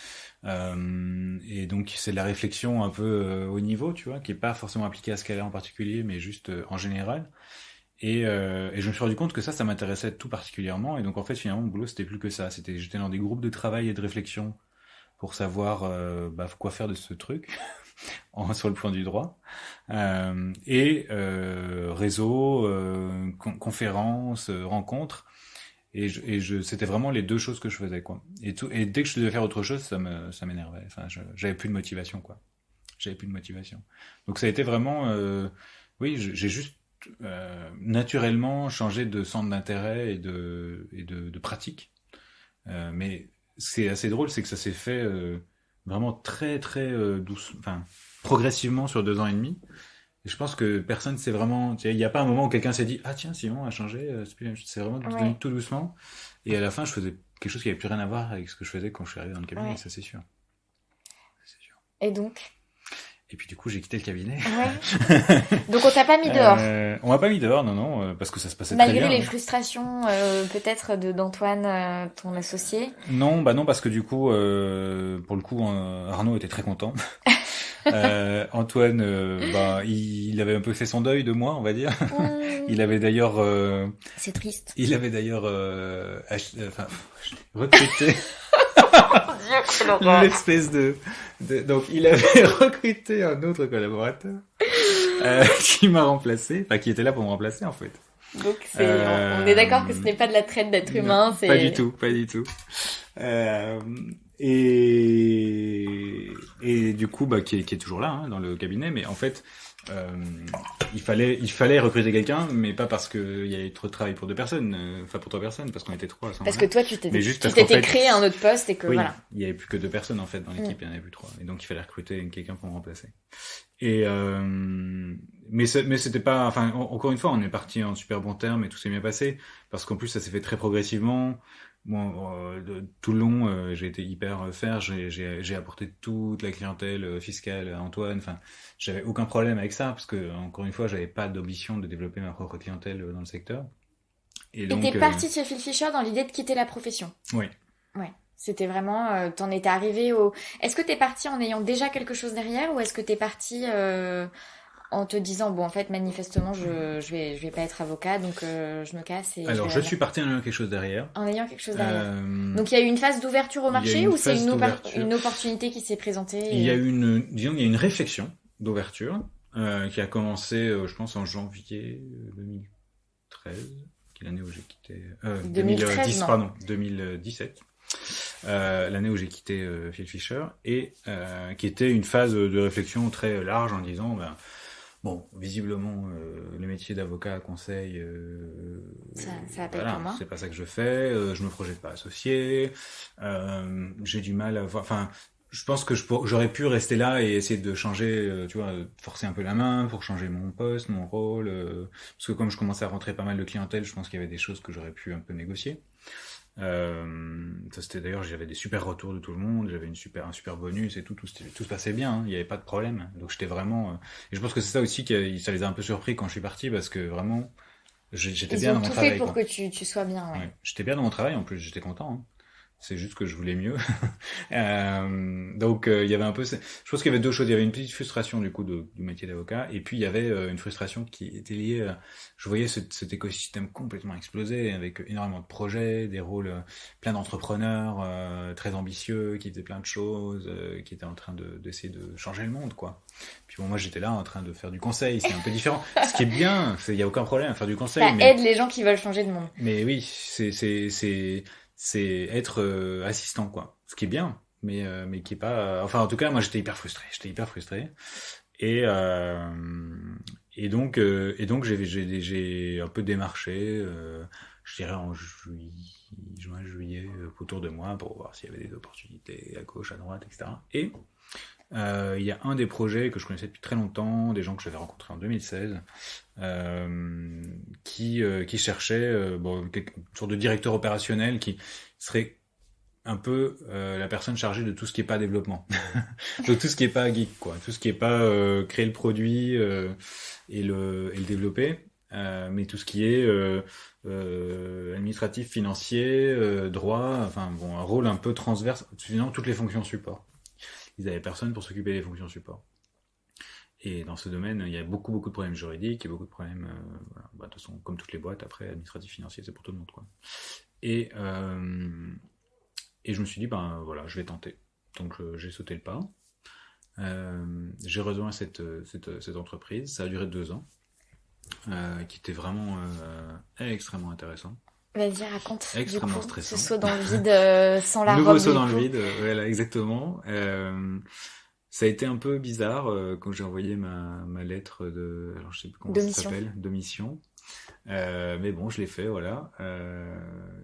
S2: Et donc c'est de la réflexion un peu au niveau, tu vois, qui est pas forcément appliquée à ce cas-là en particulier, mais juste en général. Et je me suis rendu compte que ça m'intéressait tout particulièrement. Et donc en fait finalement mon boulot c'était plus que ça. J'étais dans des groupes de travail et de réflexion pour savoir quoi faire de ce truc sur le plan du droit. Réseau, conférences, rencontres. C'était vraiment les deux choses que je faisais, quoi. Et dès que je devais faire autre chose, ça m'énervait. Enfin, j'avais plus de motivation, quoi. J'avais plus de motivation. Donc ça a été vraiment, oui, j'ai juste naturellement changé de centre d'intérêt et de pratique. Mais ce qui est assez drôle, c'est que ça s'est fait vraiment très très enfin progressivement sur 2 ans et demi. Et je pense que personne s'est vraiment, il n'y a pas un moment où quelqu'un s'est dit ah tiens Simon a changé. C'est vraiment devenu tout doucement. Et à la fin, je faisais quelque chose qui n'avait plus rien à voir avec ce que je faisais quand je suis arrivé dans le cabinet. Ça c'est sûr.
S1: Et donc?
S2: Et puis du coup, j'ai quitté le cabinet.
S1: Ouais. Donc on t'a pas mis dehors.
S2: On m'a pas mis dehors, non, parce que ça se passait
S1: malgré
S2: très bien.
S1: Malgré les frustrations, peut-être d'Antoine, ton associé.
S2: Non, non, parce que du coup, pour le coup, Arnaud était très content. Antoine, il avait un peu fait son deuil de moi, on va dire. Il avait d'ailleurs.
S1: C'est triste.
S2: Il avait d'ailleurs recruté. L'espèce donc il avait recruté un autre collaborateur qui m'a remplacé, enfin qui était là pour me remplacer en fait.
S1: Donc on est d'accord que ce n'est pas de la traite d'être humain, c'est...
S2: Pas du tout, pas du tout. Euh, et du coup, qui est toujours là dans le cabinet, mais en fait, euh, il fallait recruter quelqu'un, mais pas parce qu'il y avait trop de travail pour deux personnes, enfin pour trois personnes, parce qu'on était trois à ce
S1: Parce
S2: moment-là.
S1: que toi, tu
S2: t'étais
S1: t'étais créé un autre poste et que
S2: oui,
S1: voilà.
S2: il y avait plus que deux personnes en fait dans l'équipe, il y en avait plus trois, et donc il fallait recruter quelqu'un pour me remplacer. Et mais c'était pas, enfin encore une fois, on est parti en super bon terme et tout s'est bien passé parce qu'en plus ça s'est fait très progressivement. Moi, tout le long, j'ai été hyper fair. J'ai apporté toute la clientèle fiscale à Antoine. Enfin, j'avais aucun problème avec ça parce que encore une fois, j'avais pas d'ambition de développer ma propre clientèle dans le secteur.
S1: Et t'es parti de chez Phil Fisher dans l'idée de quitter la profession.
S2: Oui.
S1: Ouais. C'était vraiment, t'en étais arrivé au... Est-ce que t'es parti en ayant déjà quelque chose derrière ou est-ce que t'es parti en te disant bon en fait manifestement je vais pas être avocat donc je me casse et
S2: alors je suis parti en ayant quelque chose derrière.
S1: En ayant quelque chose derrière. Donc il y a eu une phase d'ouverture au marché ou c'est une opportunité qui s'est présentée
S2: Il y a eu il y a une réflexion d'ouverture qui a commencé je pense en janvier 2013, qui est l'année où j'ai quitté
S1: 2013 non.
S2: Pardon, 2017. L'année où j'ai quitté Phil Fisher et qui était une phase de réflexion très large en disant bon, visiblement, le métier d'avocat à conseil,
S1: ça appelle comment ?
S2: C'est pas ça que je fais. Je me projette pas associé. J'ai du mal à voir. Enfin, je pense que j'aurais pu rester là et essayer de changer, tu vois, forcer un peu la main pour changer mon poste, mon rôle. Parce que comme je commençais à rentrer pas mal de clientèle, je pense qu'il y avait des choses que j'aurais pu un peu négocier. Ça c'était d'ailleurs, j'avais des super retours de tout le monde, j'avais un super bonus et tout se passait bien, hein, il n'y avait pas de problème. Donc j'étais vraiment et je pense que c'est ça aussi ça les a un peu surpris quand je suis parti parce que vraiment j'étais bien dans mon travail.
S1: Ils ont tout fait pour que tu sois bien, ouais.
S2: J'étais bien dans mon travail en plus, j'étais content. Hein. C'est juste que je voulais mieux. Donc il y avait un peu, je pense qu'il y avait deux choses. Il y avait une petite frustration du coup du métier d'avocat, et puis il y avait une frustration qui était liée. Je voyais cet écosystème complètement exploser avec énormément de projets, des rôles, plein d'entrepreneurs très ambitieux qui faisaient plein de choses, qui étaient en train d'essayer de changer le monde, quoi. Puis bon, moi j'étais là en train de faire du conseil, c'est un peu différent. Ce qui est bien, il y a aucun problème à faire du conseil.
S1: Ça aide les gens qui veulent changer de monde.
S2: Mais oui, c'est être assistant, quoi. Ce qui est bien, mais qui est pas. Enfin, en tout cas, moi, j'étais hyper frustré. Et donc j'ai un peu démarché, je dirais en juin, juillet, autour de moi pour voir s'il y avait des opportunités à gauche, à droite, etc. Et il y a un des projets que je connaissais depuis très longtemps, des gens que j'avais rencontrés en 2016, qui cherchaient une sorte de directeur opérationnel qui serait un peu la personne chargée de tout ce qui est pas développement. Donc tout ce qui est pas geek, quoi. Tout ce qui est pas créer le produit et le développer, mais tout ce qui est administratif, financier, droit, enfin bon, un rôle un peu transverse, finalement toutes les fonctions support. Ils avaient personne pour s'occuper des fonctions support. Et dans ce domaine, il y a beaucoup de problèmes juridiques et beaucoup de problèmes, voilà. De toute façon, comme toutes les boîtes, après, administratif, financier, c'est pour tout le monde, quoi. Et je me suis dit, voilà, je vais tenter. Donc j'ai sauté le pas. J'ai rejoint cette entreprise. Ça a duré 2 ans, qui était vraiment extrêmement intéressant.
S1: Vas-y, raconte.
S2: Extrêmement stressant.
S1: Ce saut dans le vide sans la robe.
S2: Nouveau saut dans le vide, voilà, exactement. Ça a été un peu bizarre quand j'ai envoyé ma lettre alors je sais plus comment ça s'appelle, de mission. Mais bon, je l'ai fait, voilà.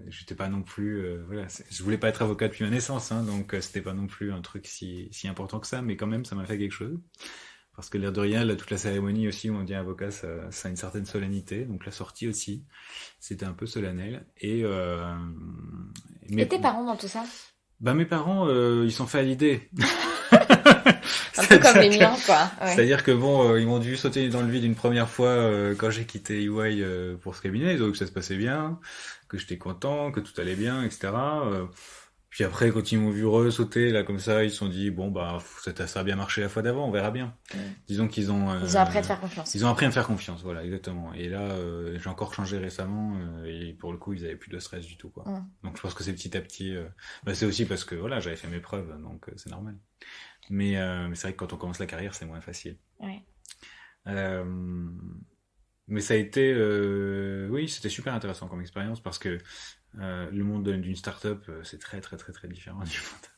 S2: J'étais pas non plus, voilà, je voulais pas être avocat depuis ma naissance, hein, donc c'était pas non plus un truc si important que ça, mais quand même, ça m'a fait quelque chose. Parce que l'air de rien, là, toute la cérémonie aussi où on dit avocat, ça a une certaine solennité. Donc la sortie aussi, c'était un peu solennel. Et
S1: tes parents dans tout ça ?
S2: Mes parents, ils sont faits à l'idée.
S1: Un peu comme les miens, quoi. Ouais.
S2: C'est-à-dire que bon, ils m'ont dû sauter dans le vide une première fois quand j'ai quitté EY pour ce cabinet. Ils ont vu que ça se passait bien, que j'étais content, que tout allait bien, etc. Puis après, quand ils m'ont vu sauter là comme ça, ils se sont dit ça a bien marché la fois d'avant, on verra bien. Disons qu'ils ont
S1: ils ont appris à te faire confiance.
S2: Ils ont appris à me faire confiance, voilà, exactement. Et là, j'ai encore changé récemment et pour le coup, ils avaient plus de stress du tout, quoi. Donc je pense que c'est petit à petit. C'est aussi parce que voilà, j'avais fait mes preuves, donc c'est normal. Mais c'est vrai que quand on commence la carrière, c'est moins facile.
S1: Ouais.
S2: Euh, mais ça a été, oui, c'était super intéressant comme expérience parce que le monde d'une start-up, c'est très très très très différent du monde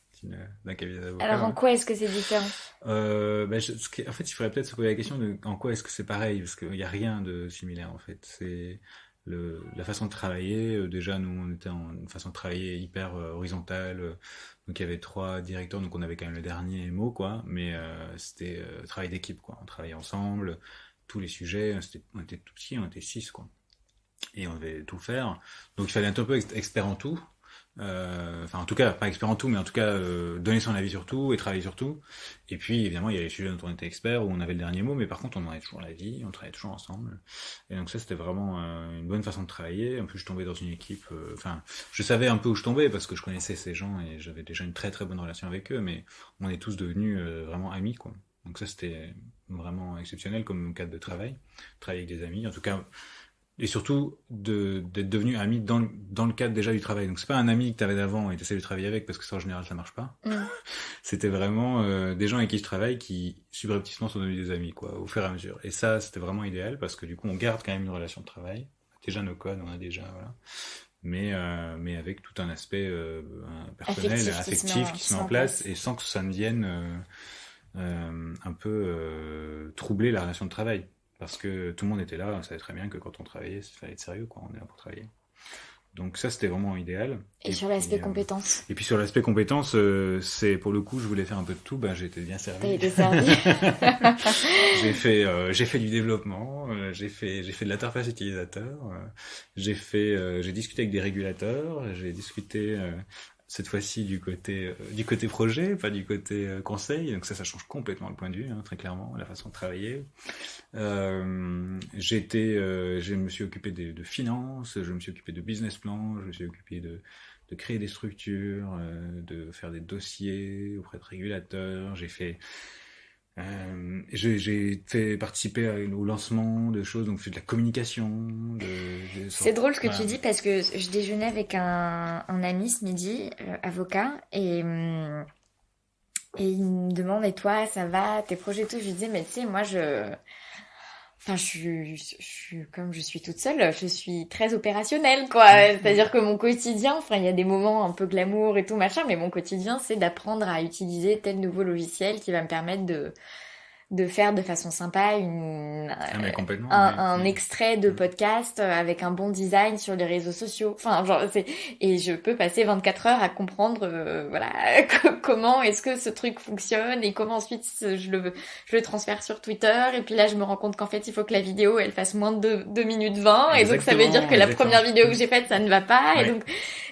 S2: d'un cabinet d'avocat.
S1: Alors, en
S2: Ouais.
S1: quoi est-ce que c'est différent?
S2: En fait, il faudrait peut-être se poser la question de en quoi est-ce que c'est pareil, parce qu'il n'y a rien de similaire en fait. C'est la façon de travailler. Déjà, nous, on était en une façon de travailler hyper horizontale. Donc, il y avait 3 directeurs, donc on avait quand même le dernier mot, quoi. Mais c'était travail d'équipe, quoi. On travaillait ensemble, tous les sujets. On était tout petits, on était 6, quoi. Et on devait tout faire. Donc, il fallait être un peu expert en tout. Enfin, en tout cas, pas expert en tout, mais en tout cas, donner son avis sur tout et travailler sur tout. Et puis, évidemment, il y a les sujets dont on était expert, où on avait le dernier mot, mais par contre, on en avait toujours l'avis, on travaillait toujours ensemble. Et donc ça, c'était vraiment une bonne façon de travailler. En plus, je tombais dans une équipe, enfin, je savais un peu où je tombais, parce que je connaissais ces gens et j'avais déjà une très très bonne relation avec eux, mais on est tous devenus vraiment amis, quoi. Donc ça, c'était vraiment exceptionnel comme cadre de travail. Travailler avec des amis, en tout cas, et surtout d'être devenu ami dans le cadre déjà du travail. Donc c'est pas un ami que tu avais d'avant et tu essaies de travailler avec parce que ça en général ça marche pas.
S1: Mm.
S2: C'était vraiment des gens avec qui je travaille qui subrepticement sont devenus des amis quoi au fur et à mesure. Et ça c'était vraiment idéal parce que du coup on garde quand même une relation de travail. Déjà nos codes, on a déjà voilà. Mais avec tout un aspect personnel, affectif qui se met en place et sans que ça ne vienne un peu troubler la relation de travail. Parce que tout le monde était là, on savait très bien que quand on travaillait, il fallait être sérieux, quoi. On est là pour travailler. Donc ça, c'était vraiment idéal.
S1: Et sur l'aspect compétences?
S2: Et puis sur l'aspect compétences, c'est pour le coup, je voulais faire un peu de tout. Ben, j'ai été bien servi.
S1: T'as été servi.
S2: J'ai fait du développement, j'ai fait de l'interface utilisateur, j'ai discuté avec des régulateurs, j'ai discuté cette fois-ci du côté projet, pas du côté conseil. Donc ça change complètement le point de vue, hein, très clairement, la façon de travailler. Je me suis occupé de finances, je me suis occupé de business plan, je me suis occupé de créer des structures, de faire des dossiers auprès de régulateurs. J'ai fait participer au lancement de choses, donc j'ai fait de la communication.
S1: C'est drôle ce que
S2: Voilà.
S1: tu dis parce que je déjeunais avec un ami ce midi, avocat, et il me demande, et toi, ça va, tes projets et tout? Je lui disais, mais tu sais, moi, enfin, comme je suis toute seule, je suis très opérationnelle, quoi. C'est-à-dire que mon quotidien, enfin, il y a des moments un peu glamour et tout, machin, mais mon quotidien, c'est d'apprendre à utiliser tel nouveau logiciel qui va me permettre de faire de façon sympa
S2: Mais complètement,
S1: un
S2: ouais.
S1: extrait de podcast avec un bon design sur les réseaux sociaux. Enfin, genre, et je peux passer 24 heures à comprendre, voilà, comment est-ce que ce truc fonctionne et comment ensuite je le transfère sur Twitter. Et puis là, je me rends compte qu'en fait, il faut que la vidéo, elle fasse moins de 2 minutes 20. Et donc, ça veut dire que la première vidéo que j'ai faite, ça ne va pas. Et donc,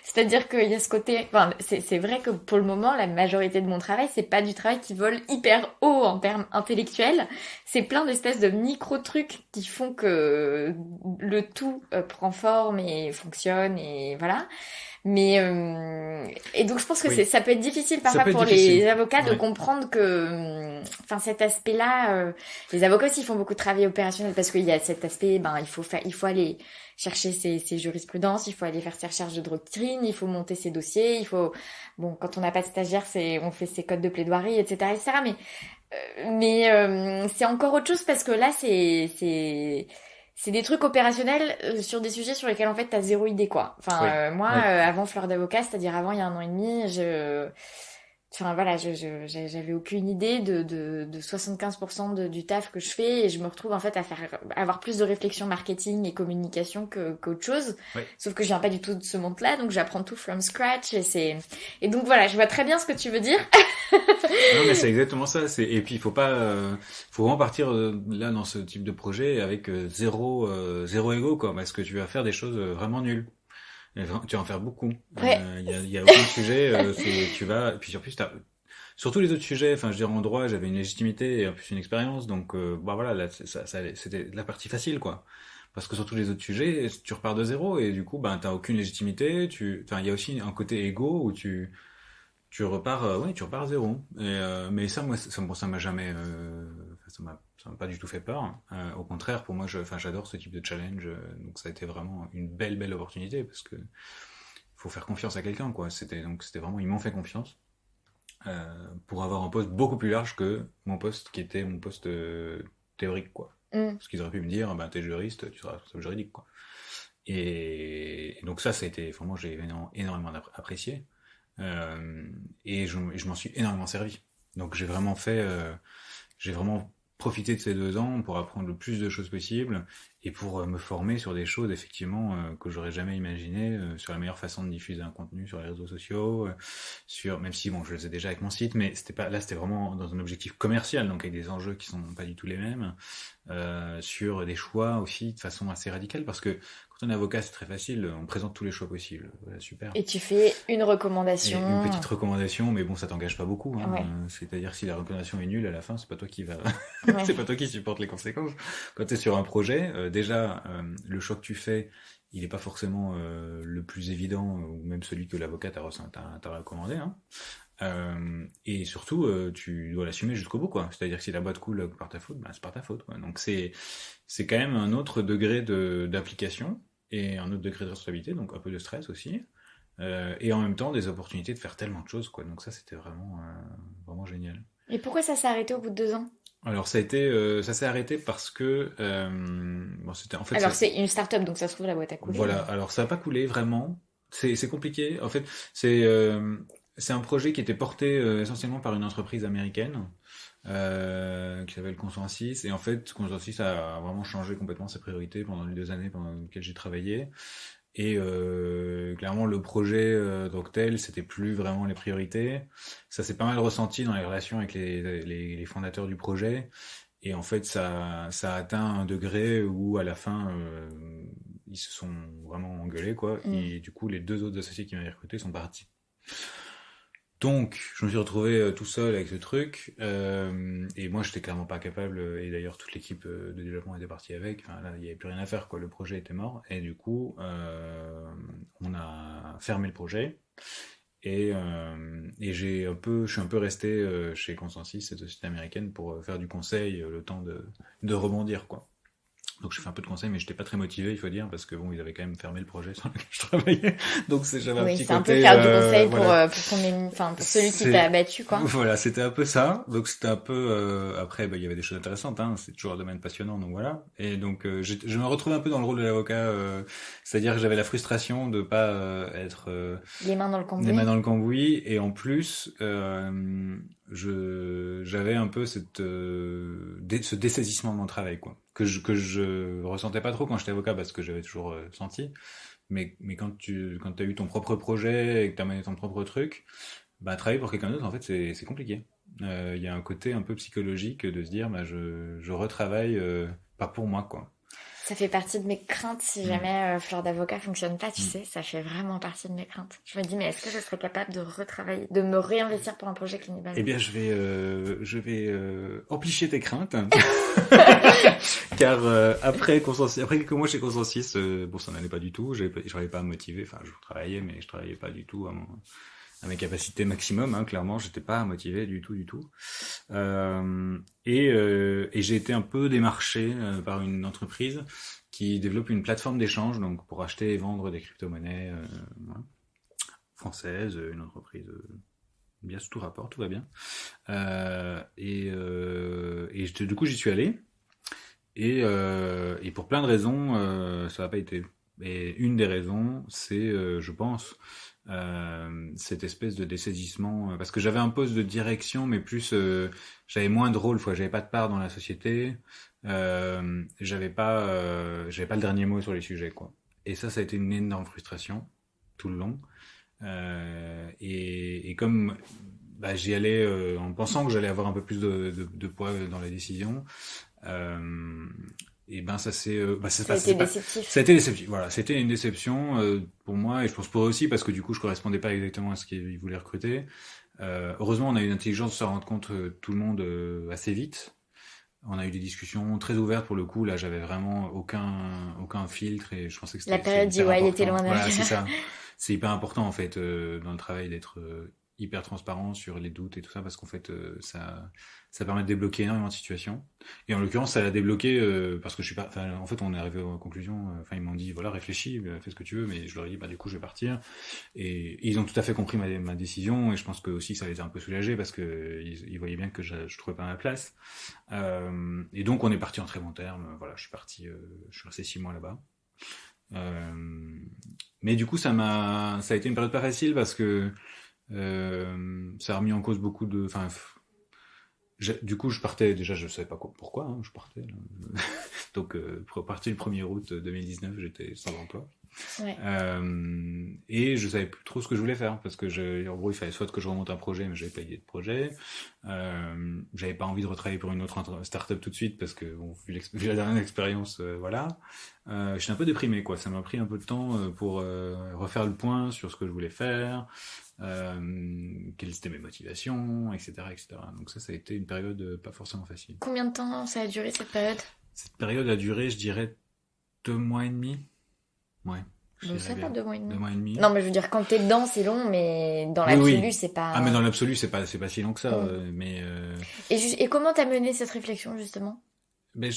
S1: c'est-à-dire qu'il y a ce côté, enfin, c'est vrai que pour le moment, la majorité de mon travail, c'est pas du travail qui vole hyper haut en termes intellectuels. C'est plein d'espèces de micro-trucs qui font que le tout prend forme et fonctionne et voilà. Mais et donc je pense que ça peut être difficile parfois pour les avocats de comprendre que, enfin cet aspect-là, les avocats aussi font beaucoup de travail opérationnel parce qu'il y a cet aspect, ben il faut aller chercher ses jurisprudences, il faut aller faire ses recherches de doctrine, il faut monter ses dossiers, bon quand on n'a pas de stagiaire, on fait ses codes de plaidoirie, etc., etc. Mais c'est encore autre chose parce que là c'est des trucs opérationnels sur des sujets sur lesquels en fait t'as zéro idée quoi. Enfin moi avant Fleur d'avocat, c'est-à-dire avant il y a 1 an et demi, enfin voilà, j'avais aucune idée de 75% du taf que je fais et je me retrouve en fait à avoir plus de réflexion marketing et communication qu'autre chose. Sauf que je viens pas du tout de ce monde-là, donc j'apprends tout from scratch et donc voilà, je vois très bien ce que tu veux dire.
S2: Non mais c'est exactement ça. Et puis il faut vraiment partir là dans ce type de projet avec zéro ego quoi, parce que tu vas faire des choses vraiment nulles. Tu vas en faire beaucoup. Il y a aucun sujet. Et puis en plus surtout les autres sujets. Enfin je veux dire en droit j'avais une légitimité et en plus une expérience, donc bah voilà là c'était la partie facile quoi. Parce que sur tous les autres sujets, tu repars de zéro et du coup, ben, t'as aucune légitimité. Enfin, il y a aussi un côté égo où tu repars à zéro. Mais ça, moi, ça m'a jamais, ça m'a pas du tout fait peur. Au contraire, pour moi, j'adore ce type de challenge. Donc, ça a été vraiment une belle opportunité parce que faut faire confiance à quelqu'un, quoi. C'était vraiment, ils m'ont fait confiance pour avoir un poste beaucoup plus large que mon poste qui était mon poste théorique, quoi. Parce qu'ils auraient pu me dire, t'es juriste, tu seras responsable juridique, quoi. Et donc ça a été, vraiment, j'ai énormément apprécié. Et je m'en suis énormément servi. Donc j'ai vraiment profité de ces 2 ans pour apprendre le plus de choses possible et pour me former sur des choses effectivement que j'aurais jamais imaginé, sur la meilleure façon de diffuser un contenu sur les réseaux sociaux, même si bon je le faisais déjà avec mon site, mais c'était vraiment dans un objectif commercial, donc avec des enjeux qui sont pas du tout les mêmes, sur des choix aussi de façon assez radicale, parce que quand on est avocat, c'est très facile, on présente tous les choix possibles. Voilà, super.
S1: Et tu fais une
S2: Et
S1: recommandation.
S2: une petite recommandation, mais bon, ça t'engage pas beaucoup, hein.
S1: Ouais.
S2: C'est-à-dire si la recommandation est nulle à la fin, c'est pas toi qui va,
S1: Ouais.
S2: c'est pas toi qui supporte les conséquences. Quand tu es sur un projet, déjà, le choix que tu fais, il est pas forcément le plus évident, ou même celui que l'avocat t'a recommandé, hein. Et surtout, tu dois l'assumer jusqu'au bout, quoi. C'est-à-dire que si la boîte coule par ta faute, c'est par ta faute, quoi. Donc c'est quand même un autre degré d'application et un autre degré de responsabilité, donc un peu de stress aussi. Et en même temps, des opportunités de faire tellement de choses, quoi. Donc ça, c'était vraiment génial.
S1: Et pourquoi ça s'est arrêté au bout de 2 ans?
S2: Alors ça s'est arrêté parce que bon, c'était en fait.
S1: Alors c'est une start-up, donc ça se trouve la boîte a coulé.
S2: Voilà. Alors ça n'a pas coulé vraiment. C'est compliqué. En fait, c'est un projet qui était porté essentiellement par une entreprise américaine qui s'appelle Consensus. Et en fait, Consensus a vraiment changé complètement ses priorités pendant les 2 années pendant lesquelles j'ai travaillé. Et clairement, le projet donc tel, c'était plus vraiment les priorités. Ça s'est pas mal ressenti dans les relations avec les fondateurs du projet. Et en fait, ça a atteint un degré où, à la fin, ils se sont vraiment engueulés, quoi. Et du coup, les 2 autres associés qui m'avaient recruté sont partis. Donc, je me suis retrouvé tout seul avec ce truc, et moi, j'étais clairement pas capable, et d'ailleurs, toute l'équipe de développement était partie avec. Enfin, là, il n'y avait plus rien à faire, quoi. Le projet était mort, et du coup, on a fermé le projet, et je suis un peu resté chez Consensus, cette société américaine, pour faire du conseil, le temps de rebondir, quoi. Donc je fais un peu de conseils, mais j'étais pas très motivé, il faut dire, parce que bon, ils avaient quand même fermé le projet sur lequel je travaillais. Donc j'avais un petit
S1: c'est un
S2: côté,
S1: peu faire du conseil
S2: voilà.
S1: pour pour celui qui t'a abattu, quoi.
S2: Voilà, c'était un peu ça. Donc c'était un peu après, il y avait des choses intéressantes, hein. C'est toujours un domaine passionnant, donc voilà. Et donc je me retrouvais un peu dans le rôle de l'avocat, c'est-à-dire que j'avais la frustration de pas être
S1: Les mains dans le cambouis.
S2: les mains dans le cambouis, et en plus j'avais un peu ce dessaisissement de mon travail, quoi, que je ressentais pas trop quand j'étais avocat, parce que j'avais toujours senti, mais quand t'as eu ton propre projet et que t'as mené ton propre truc, travailler pour quelqu'un d'autre, en fait, c'est compliqué. Il y a un côté un peu psychologique de se dire, je retravaille pas pour moi, quoi.
S1: Ça fait partie de mes craintes si jamais Fleur d'avocat fonctionne pas, tu sais, ça fait vraiment partie de mes craintes. Je me dis, mais est-ce que je serais capable de retravailler, de me réinvestir pour un projet qui n'est pas...
S2: Eh bien, je vais amplifier tes craintes, car après quelques mois chez Consensus, bon, ça n'allait pas du tout. J'arrivais pas à me motiver. Enfin, je travaillais, mais je travaillais pas du tout à mes capacités maximum, hein. Clairement, j'étais pas motivé du tout. Et j'ai été un peu démarché par une entreprise qui développe une plateforme d'échange, donc pour acheter et vendre des crypto-monnaies, voilà, française, une entreprise bien sous tout rapport, tout va bien. Du coup, j'y suis allé, et pour plein de raisons, ça n'a pas été. Et une des raisons, c'est, je pense, cette espèce de dessaisissement, parce que j'avais un poste de direction, mais plus j'avais moins de rôle, j'avais pas de part dans la société, j'avais pas le dernier mot sur les sujets, quoi. Et ça a été une énorme frustration tout le long, et comme j'y allais en pensant que j'allais avoir un peu plus de poids dans la décision, et ça a été déceptif. Ça a été déceptif. Voilà, c'était une déception pour moi, et je pense pour eux aussi, parce que du coup je correspondais pas exactement à ce qu'ils voulaient recruter. Heureusement, on a eu l'intelligence de se rendre compte tout le monde assez vite. On a eu des discussions très ouvertes pour le coup. Là, j'avais vraiment aucun filtre, et je pensais que c'était
S1: la période d'EY était loin derrière.
S2: Voilà, c'est ça. C'est hyper important en fait dans le travail d'être hyper transparent sur les doutes et tout ça, parce qu'en fait, ça permet de débloquer énormément de situations. Et en l'occurrence, ça l'a débloqué parce que je suis pas. Enfin, en fait, on est arrivé aux conclusions. Enfin, ils m'ont dit voilà, réfléchis, fais ce que tu veux, mais je leur ai dit bah du coup, je vais partir. Et ils ont tout à fait compris ma décision. Et je pense que aussi, ça les a un peu soulagés parce que ils voyaient bien que je trouvais pas ma place. Et donc, on est parti en très bon terme. Voilà, je suis parti. Je suis resté 6 mois là-bas. Mais du coup, ça a été une période pas facile parce que ça a remis en cause beaucoup de. Enfin, du coup, je partais, déjà, je savais pas pourquoi, hein, je partais. Là. Donc, pour partir le 1er août 2019, j'étais sans emploi.
S1: Ouais.
S2: Et je savais plus trop ce que je voulais faire, parce que, en gros, il fallait soit que je remonte un projet, mais j'avais pas idée de projet. J'avais pas envie de retravailler pour une autre start-up tout de suite, parce que, bon, vu la dernière expérience, voilà. J'étais un peu déprimé, quoi. Ça m'a pris un peu de temps pour refaire le point sur ce que je voulais faire. Quelles étaient mes motivations, etc., etc. Donc ça a été une période pas forcément facile.
S1: Combien de temps ça a duré cette période?
S2: Cette période a duré, je dirais, 2 mois et demi. Ouais.
S1: Donc ça va, 2 mois et demi.
S2: 2 mois et demi.
S1: Non, mais je veux dire, quand t'es dedans, c'est long, mais dans l'absolu, c'est pas...
S2: Ah, mais dans l'absolu, c'est pas si long que ça. Mais
S1: Et comment t'as mené cette réflexion, justement?
S2: ben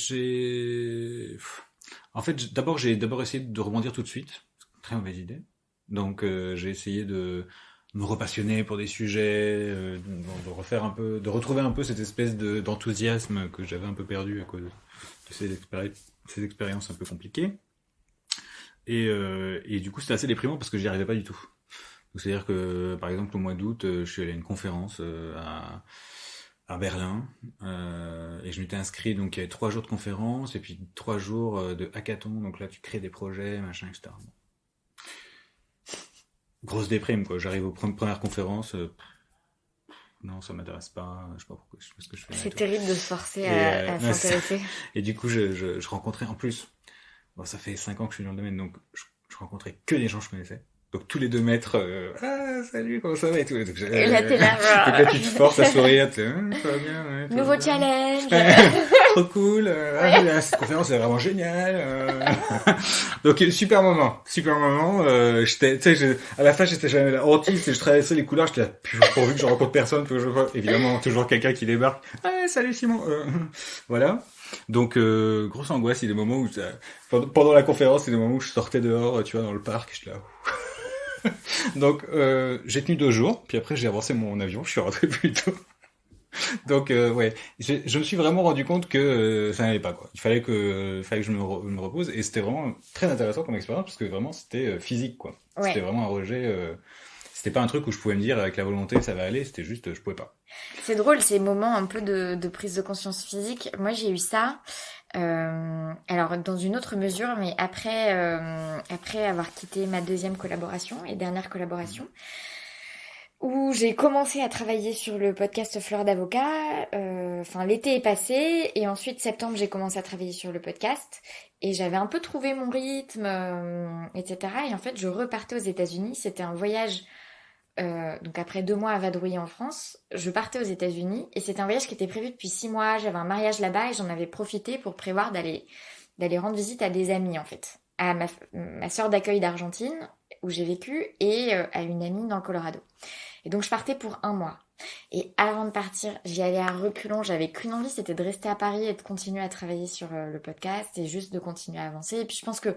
S2: en fait, j'ai d'abord essayé de rebondir tout de suite. Très mauvaise idée. Donc j'ai essayé de me repassionner pour des sujets, de refaire un peu, de retrouver un peu cette espèce d'enthousiasme que j'avais un peu perdu à cause de ces expériences un peu compliquées. Et du coup, c'était assez déprimant parce que j'y arrivais pas du tout. Donc, c'est-à-dire que, par exemple, au mois d'août, je suis allé à une conférence à Berlin et je m'étais inscrit. Donc, il y avait 3 jours de conférence et puis 3 jours de hackathon. Donc là, tu crées des projets, machin, etc. Grosse déprime, quoi. J'arrive aux premières conférences. Non, ça m'intéresse pas. Je sais pas pourquoi. Je sais pas ce que je fais.
S1: C'est terrible de se forcer à s'intéresser.
S2: Et du coup, je rencontrais en plus. Bon, ça fait 5 ans que je suis dans le domaine, donc je rencontrais que des gens que je connaissais. Donc tous les 2 mètres, ah salut, comment ça va et tout. Donc,
S1: et là t'es là.
S2: Donc là tu te forces à sourire, ça va bien. Ouais,
S1: Nouveau challenge.
S2: Trop cool. Cette conférence est vraiment géniale. Donc super moment. J'étais, tu sais, à la fin j'étais jamais là. Hantise, je traversais les couloirs, j'étais là, pourvu que je rencontre personne, que je vois évidemment toujours quelqu'un qui débarque. Ah salut Simon. Voilà. Donc grosse angoisse, il y a des moments où pendant la conférence, il y a des moments où je sortais dehors, tu vois, dans le parc, je suis là. Donc j'ai tenu 2 jours, puis après j'ai avancé mon avion, je suis rentré plus tôt. Donc ouais, je me suis vraiment rendu compte que ça n'allait pas quoi. Il fallait que je me repose et c'était vraiment très intéressant comme expérience parce que vraiment c'était physique quoi.
S1: Ouais.
S2: C'était vraiment un rejet. C'était pas un truc où je pouvais me dire avec la volonté ça va aller. C'était juste je pouvais pas.
S1: C'est drôle ces moments un peu de prise de conscience physique. Moi j'ai eu ça. Alors dans une autre mesure, mais après avoir quitté ma 2e collaboration et dernière collaboration, où j'ai commencé à travailler sur le podcast Fleur d'avocat. Enfin l'été est passé et ensuite septembre j'ai commencé à travailler sur le podcast et j'avais un peu trouvé mon rythme, etc. Et en fait je repartais aux États-Unis. C'était un voyage. Donc après 2 mois à vadrouiller en France, je partais aux États-Unis et c'était un voyage qui était prévu depuis 6 mois. J'avais un mariage là-bas et j'en avais profité pour prévoir d'aller rendre visite à des amis en fait, à ma sœur d'accueil d'Argentine où j'ai vécu et à une amie dans le Colorado. Et donc je partais pour 1 mois. Et avant de partir, j'y allais à reculons. J'avais qu'une envie, c'était de rester à Paris et de continuer à travailler sur le podcast et juste de continuer à avancer. Et puis je pense que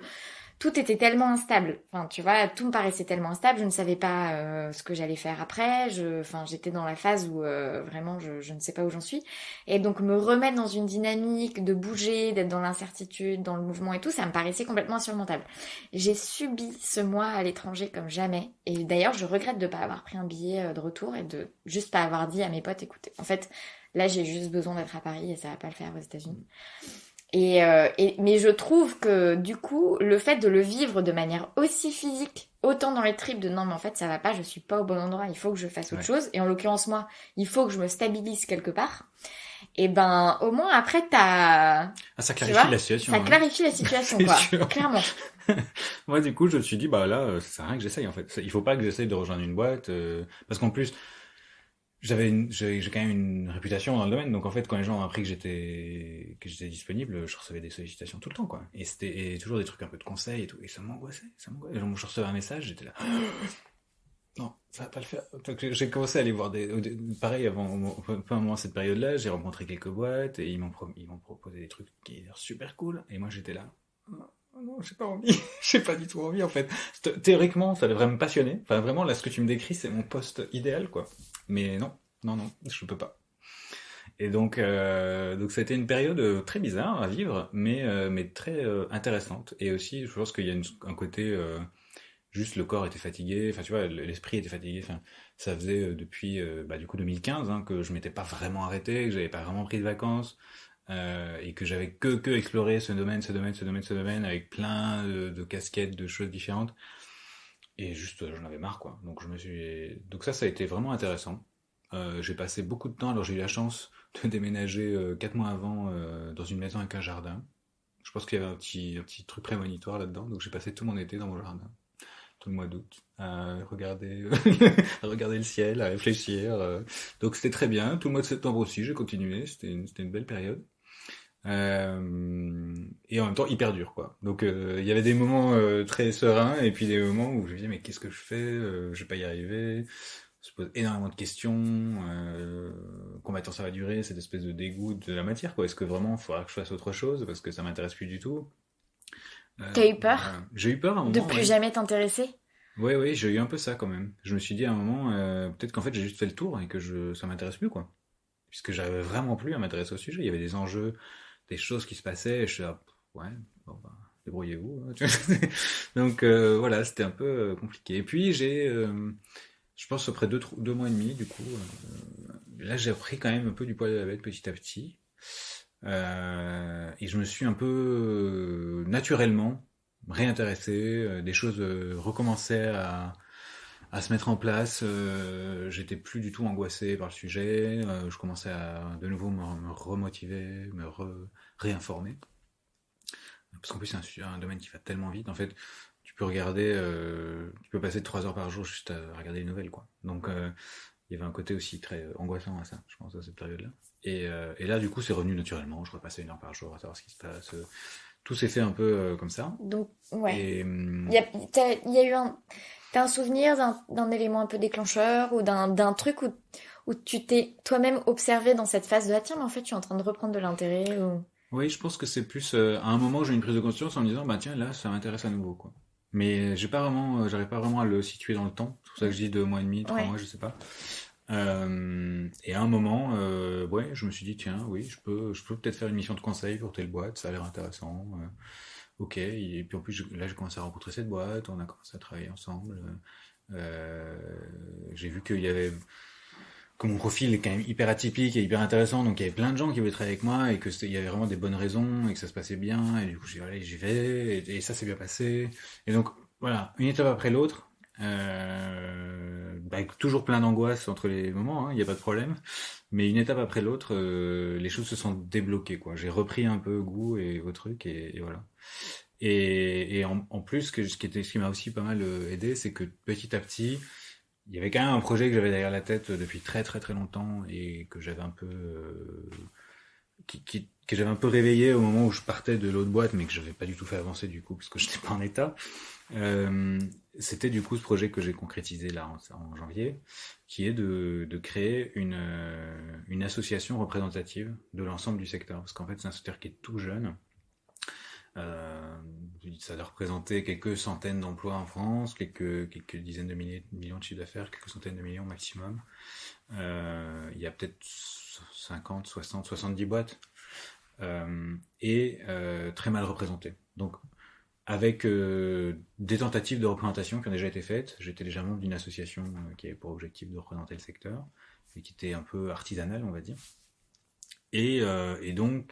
S1: tout était tellement instable. Enfin, tu vois, tout me paraissait tellement instable. Je ne savais pas ce que j'allais faire après. J'étais dans la phase où vraiment je ne sais pas où j'en suis. Et donc me remettre dans une dynamique de bouger, d'être dans l'incertitude, dans le mouvement et tout, ça me paraissait complètement insurmontable. J'ai subi ce mois à l'étranger comme jamais. Et d'ailleurs, je regrette de ne pas avoir pris un billet de retour et de juste pas avoir dit à mes potes, écoutez, en fait, là j'ai juste besoin d'être à Paris et ça va pas le faire aux États-Unis. Mais je trouve que du coup, le fait de le vivre de manière aussi physique, autant dans les tripes de non mais en fait ça va pas, je suis pas au bon endroit, il faut que je fasse autre chose. Et en l'occurrence moi, il faut que je me stabilise quelque part. Et ben au moins après
S2: ça clarifie la situation.
S1: Ça clarifie la situation quoi,
S2: sûr.
S1: Clairement.
S2: Moi du coup je me suis dit bah là ça sert à rien que j'essaye en fait. Il faut pas que j'essaye de rejoindre une boîte parce qu'en plus j'ai quand même une réputation dans le domaine, donc en fait quand les gens ont appris que j'étais disponible, je recevais des sollicitations tout le temps quoi. Et c'était toujours des trucs un peu de conseils et tout, et ça m'angoissait. Je recevais un message, j'étais là. Non, ça va pas le faire. Donc, j'ai commencé à aller voir pareil, peu avant cette période-là, j'ai rencontré quelques boîtes et ils m'ont proposé des trucs qui étaient super cool. Et moi, j'étais là. Oh non, j'ai pas envie. J'ai pas du tout envie, en fait. Théoriquement, ça devrait me passionner. Enfin, vraiment, là, ce que tu me décris, c'est mon poste idéal, quoi. Mais non, non, non, je peux pas. Et donc ça a été une période très bizarre à vivre, mais très intéressante. Et aussi, je pense qu'il y a un côté, juste le corps était fatigué, enfin tu vois, l'esprit était fatigué. Enfin, ça faisait depuis du coup 2015 hein, que je m'étais pas vraiment arrêté, que j'avais pas vraiment pris de vacances, et que j'avais que exploré ce domaine, avec plein de casquettes, de choses différentes. Et juste, j'en avais marre, quoi. Donc ça a été vraiment intéressant. J'ai passé beaucoup de temps, alors j'ai eu la chance de déménager 4 mois avant dans une maison avec un jardin. Je pense qu'il y avait un petit truc prémonitoire là-dedans, donc j'ai passé tout mon été dans mon jardin, tout le mois d'août, à regarder, à regarder le ciel, à réfléchir. Donc c'était très bien. Tout le mois de septembre aussi, j'ai continué. C'était une belle période. Et en même temps hyper dur quoi. Donc il y avait des moments très sereins et puis des moments où je me disais mais qu'est-ce que je fais, je vais pas y arriver. On se pose énormément de questions. Combien de temps ça va durer cette espèce de dégoût de la matière quoi. Est-ce que vraiment il faudra que je fasse autre chose parce que ça m'intéresse plus du tout.
S1: T'as eu peur
S2: Voilà. J'ai eu peur à un
S1: de
S2: moment
S1: plus
S2: ouais.
S1: jamais t'intéresser?
S2: Ouais ouais j'ai eu un peu ça quand même. Je me suis dit à un moment peut-être qu'en fait j'ai juste fait le tour et que ça m'intéresse plus quoi. Puisque j'avais vraiment plus à m'intéresser au sujet. Il y avait des enjeux, des choses qui se passaient, et je suis là, ouais, bon, bah, débrouillez-vous. Hein, tu vois. Donc voilà, c'était un peu compliqué. Et puis je pense après 2 mois et demi, du coup, là j'ai pris quand même un peu du poil de la bête petit à petit. Et je me suis un peu naturellement réintéressé, des choses recommençaient à se mettre en place. J'étais plus du tout angoissé par le sujet. Je commençais à de nouveau me remotiver, réinformer. Parce qu'en plus, c'est un domaine qui va tellement vite. En fait, tu peux passer 3 heures par jour juste à regarder les nouvelles, quoi. Donc, il y avait un côté aussi très angoissant à ça, je pense, à cette période-là. Et là, du coup, c'est revenu naturellement. Je repassais 1 heure par jour à savoir ce qui se passe. Tout s'est fait un peu comme ça.
S1: Donc, ouais.
S2: Et
S1: Il y a eu t'as un souvenir d'un élément un peu déclencheur ou d'un truc où tu t'es toi-même observé dans cette phase de ah tiens, mais en fait, je suis en train de reprendre de l'intérêt ou...
S2: oui, je pense que c'est plus à un moment j'ai eu une prise de conscience en me disant bah tiens là ça m'intéresse à nouveau quoi. Mais j'ai pas vraiment, j'arrive pas vraiment à le situer dans le temps. C'est pour ça que je dis 2 mois et demi, 3 mois,
S1: Ouais.
S2: je sais pas. Et à un moment, ouais, je me suis dit tiens oui, je peux peut-être faire une mission de conseil pour telle boîte, ça a l'air intéressant. Ok. Et puis en plus là j'ai commencé à rencontrer cette boîte, on a commencé à travailler ensemble. Euh, j'ai vu qu'il y avait que mon profil est quand même hyper atypique et hyper intéressant, donc il y avait plein de gens qui voulaient travailler avec moi et il y avait vraiment des bonnes raisons et que ça se passait bien, et du coup j'ai dit allez j'y vais, et ça s'est bien passé. Et donc voilà, une étape après l'autre, toujours plein d'angoisse entre les moments, hein, il n'y a pas de problème, mais une étape après l'autre, les choses se sont débloquées, quoi. J'ai repris un peu goût au truc, et voilà. Et en plus, ce qui m'a aussi pas mal aidé, c'est que petit à petit, il y avait quand même un projet que j'avais derrière la tête depuis très très très longtemps et que j'avais un peu que j'avais un peu réveillé au moment où je partais de l'autre boîte, mais que j'avais pas du tout fait avancer du coup parce que je n'étais pas en état. Euh, C'était du coup ce projet que j'ai concrétisé là en janvier, qui est de créer une association représentative de l'ensemble du secteur, parce qu'en fait c'est un secteur qui est tout jeune. Euh, Ça doit représenter quelques centaines d'emplois en France, quelques dizaines de millions de chiffres d'affaires, quelques centaines de millions maximum. Il y a peut-être 50, 60, 70 boîtes, très mal représentées. Donc, avec des tentatives de représentation qui ont déjà été faites, j'étais déjà membre d'une association qui avait pour objectif de représenter le secteur, et qui était un peu artisanale, on va dire. Et donc,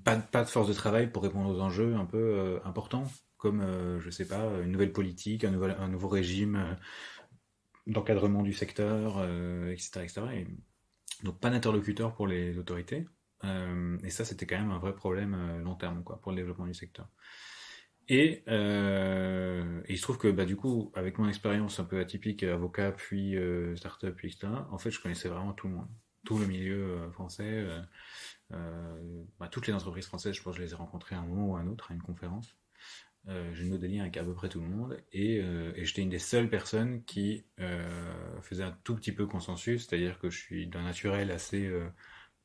S2: pas de force de travail pour répondre aux enjeux un peu importants, comme, je sais pas, une nouvelle politique, un nouveau régime d'encadrement du secteur, etc., etc. Et donc pas d'interlocuteur pour les autorités. Et ça, c'était quand même un vrai problème long terme, quoi, pour le développement du secteur. Et il se trouve que du coup, avec mon expérience un peu atypique, avocat, puis start-up, puis etc., en fait, je connaissais vraiment tout le monde, tout le milieu français. Toutes les entreprises françaises, je pense que je les ai rencontrées à un moment ou à un autre, à une conférence. j'ai noué des liens avec à peu près tout le monde, et j'étais une des seules personnes qui faisait un tout petit peu consensus, c'est-à-dire que je suis d'un naturel assez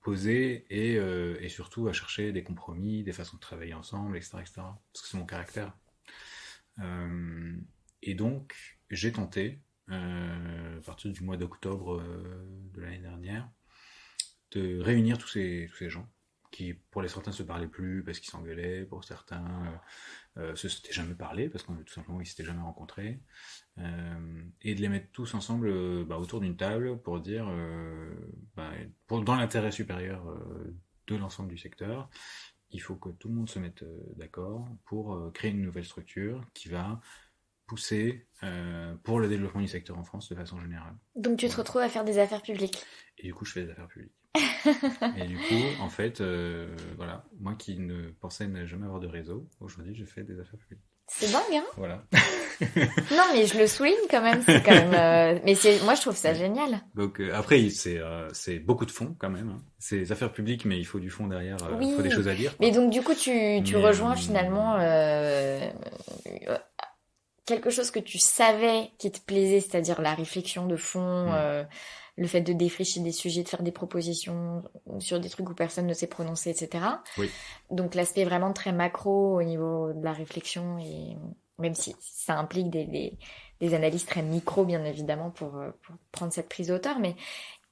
S2: posé et surtout à chercher des compromis, des façons de travailler ensemble, etc., etc., parce que c'est mon caractère. Euh, et donc, j'ai tenté, à partir du mois d'octobre de l'année dernière, de réunir tous ces gens qui, pour les certains, se parlaient plus parce qu'ils s'engueulaient, pour certains, se s'étaient jamais parlé parce qu'on tout simplement ils s'étaient jamais rencontrés, et de les mettre tous ensemble autour d'une table pour dire, dans l'intérêt supérieur de l'ensemble du secteur, il faut que tout le monde se mette d'accord pour créer une nouvelle structure qui va pousser pour le développement du secteur en France de façon générale.
S1: Donc tu te
S2: Voilà.
S1: retrouves à faire des affaires publiques.
S2: Et du coup, je fais des affaires publiques. Et du coup, en fait, voilà, moi qui ne pensais ne jamais avoir de réseau, aujourd'hui, je fais des affaires publiques.
S1: C'est dingue, hein?
S2: Voilà.
S1: Non, mais je le souligne quand même. C'est quand même. Mais moi, je trouve ça génial.
S2: Donc après, c'est beaucoup de fonds quand même, hein. C'est des affaires publiques, mais il faut du fond derrière, il faut des
S1: Oui.
S2: choses à dire,
S1: Mais
S2: quoi.
S1: donc, du coup, tu
S2: Mais
S1: rejoins finalement quelque chose que tu savais qui te plaisait, c'est-à-dire la réflexion de fond,
S2: hmm,
S1: le fait de défricher des sujets, de faire des propositions sur des trucs où personne ne s'est prononcé, etc.
S2: oui,
S1: Donc l'aspect vraiment très macro au niveau de la réflexion, et même si ça implique des analyses très micro, bien évidemment, pour prendre cette prise de hauteur, mais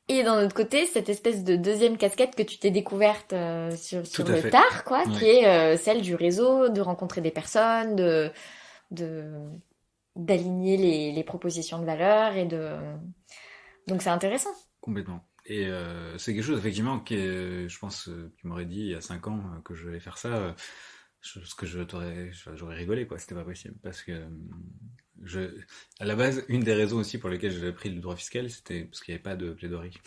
S1: et d'un autre côté, cette espèce de deuxième casquette que tu t'es découverte
S2: tout
S1: sur
S2: à
S1: le
S2: fait.
S1: tard, quoi, qui
S2: Ouais.
S1: est celle du réseau, de rencontrer des personnes, de d'aligner les propositions de valeur et de donc c'est intéressant.
S2: Complètement. Et c'est quelque chose, effectivement, qui est, je pense, tu m'aurais dit il y a 5 ans que je vais faire ça, ce que j'aurais rigolé, quoi, c'était pas possible. Parce que, je, à la base, une des raisons aussi pour lesquelles j'avais pris le droit fiscal, c'était parce qu'il n'y avait pas de plaidoirie.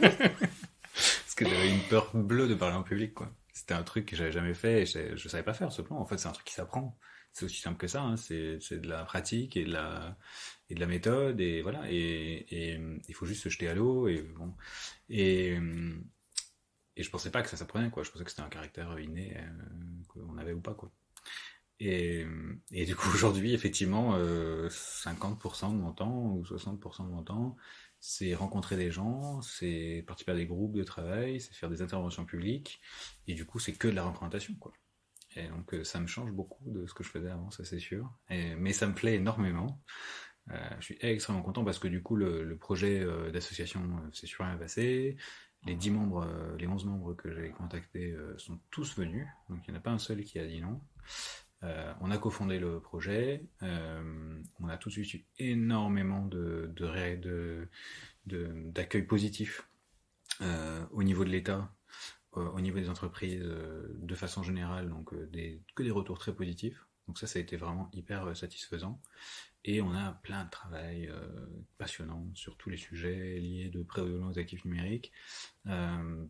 S2: Parce que j'avais une peur bleue de parler en public, quoi. C'était un truc que j'avais jamais fait et je savais pas faire ce plan. En fait, c'est un truc qui s'apprend. C'est aussi simple que ça, hein. C'est de la pratique et de la méthode et voilà. Et il faut juste se jeter à l'eau et bon. Et, euh, et je pensais pas que ça s'apprenait, quoi. Je pensais que c'était un caractère inné qu'on avait ou pas, quoi. Et du coup, aujourd'hui, effectivement, 50% de mon temps ou 60% de mon temps, c'est rencontrer des gens, c'est participer à des groupes de travail, c'est faire des interventions publiques, et du coup, c'est que de la représentation, quoi. Et donc, ça me change beaucoup de ce que je faisais avant, ça c'est sûr. Mais ça me plaît énormément. Je suis extrêmement content parce que du coup, le projet d'association s'est super bien passé. Les 10 membres, les 11 membres que j'ai contactés sont tous venus, donc il n'y en a pas un seul qui a dit non. On a cofondé le projet, on a tout de suite eu énormément d'accueil positif au niveau de l'État, au niveau des entreprises de façon générale, donc que des retours très positifs. Donc ça a été vraiment hyper satisfaisant. Et on a plein de travail passionnant sur tous les sujets liés de près ou de loin aux actifs numériques,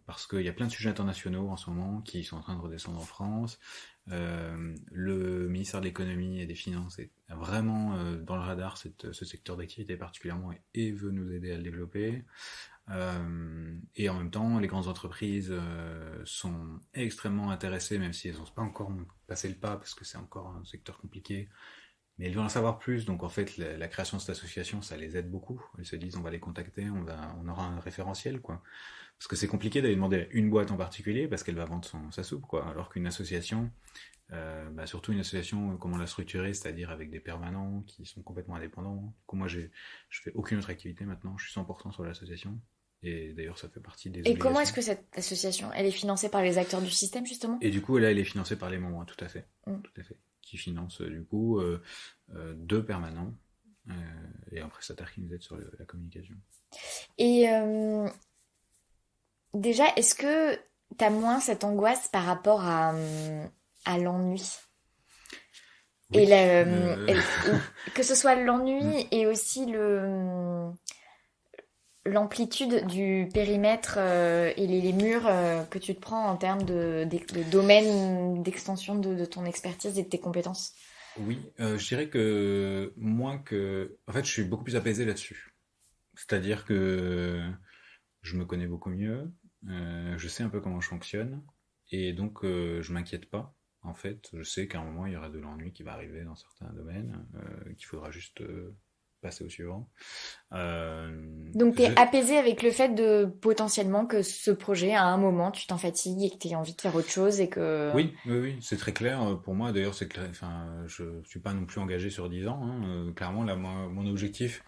S2: parce qu'il y a plein de sujets internationaux en ce moment qui sont en train de redescendre en France. Le ministère de l'économie et des finances est vraiment dans le radar ce secteur d'activité particulièrement et veut nous aider à le développer. Et en même temps, les grandes entreprises sont extrêmement intéressées, même si elles n'ont pas encore passé le pas, parce que c'est encore un secteur compliqué. Mais elles veulent en savoir plus, donc en fait, la création de cette association, ça les aide beaucoup. Elles se disent, on va les contacter, on aura un référentiel, quoi. Parce que c'est compliqué d'aller demander à une boîte en particulier, parce qu'elle va vendre sa soupe, quoi. Alors qu'une association, surtout une association, comme on l'a structurée, c'est-à-dire avec des permanents qui sont complètement indépendants. Du coup, moi, je fais aucune autre activité maintenant, je suis 100% sur l'association. Et d'ailleurs, ça fait partie des
S1: Et comment est-ce
S2: obligations.
S1: que cette association, elle est financée par les acteurs du système, justement?
S2: Et du coup, là, elle est financée par les membres, hein, tout à fait.
S1: Mm.
S2: Tout à fait. Qui financent, du coup, 2 permanents, euh, et un prestataire qui nous aide sur la communication.
S1: Et déjà, est-ce que t'as moins cette angoisse par rapport à l'ennui? Et
S2: Oui.
S1: que ce soit
S2: Mm.
S1: l'ennui et aussi l'amplitude du périmètre et les murs que tu te prends en termes de domaine d'extension de ton expertise et de tes compétences.
S2: Oui, je dirais que moins que... En fait, je suis beaucoup plus apaisé là-dessus. C'est-à-dire que je me connais beaucoup mieux, je sais un peu comment je fonctionne, et donc je m'inquiète pas, En fait, je sais qu'à un moment, il y aura de l'ennui qui va arriver dans certains domaines, qu'il faudra juste passer au suivant.
S1: Donc t'es
S2: Je...
S1: apaisé avec le fait de potentiellement que ce projet, à un moment, tu t'en fatigues et que t'aies envie de faire autre chose et que...
S2: Oui, oui, oui, c'est très clair pour moi. D'ailleurs, c'est clair. Enfin, je suis pas non plus engagé sur 10 ans. Hein. Clairement, là, mon objectif,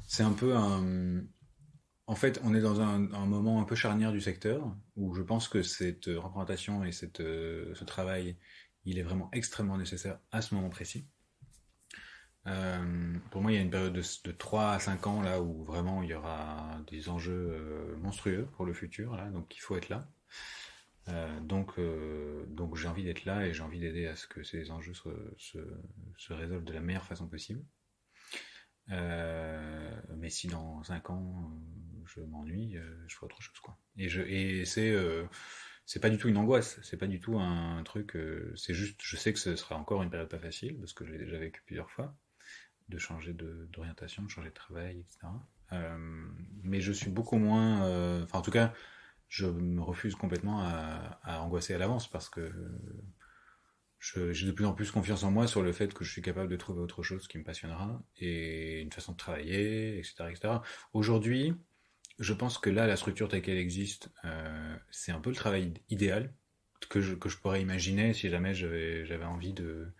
S2: c'est un peu un. En fait, on est dans un moment un peu charnière du secteur où je pense que cette représentation et ce travail, il est vraiment extrêmement nécessaire à ce moment précis. Pour moi, il y a une période de 3 à 5 ans là où vraiment il y aura des enjeux monstrueux pour le futur, là, donc il faut être là. Donc j'ai envie d'être là et j'ai envie d'aider à ce que ces enjeux se résolvent de la meilleure façon possible. Mais si dans 5 ans je m'ennuie, je ferai autre chose quoi. Et c'est pas du tout une angoisse, c'est pas du tout un truc. C'est juste, je sais que ce sera encore une période pas facile parce que je l'ai déjà vécu plusieurs fois, de changer d'orientation, de changer de travail, etc. Mais je suis beaucoup moins. Enfin, en tout cas, je me refuse complètement à angoisser à l'avance parce que j'ai de plus en plus confiance en moi sur le fait que je suis capable de trouver autre chose qui me passionnera et une façon de travailler, etc., etc. Aujourd'hui, je pense que là, la structure telle qu'elle existe, c'est un peu le travail idéal que je pourrais imaginer si jamais j'avais envie de.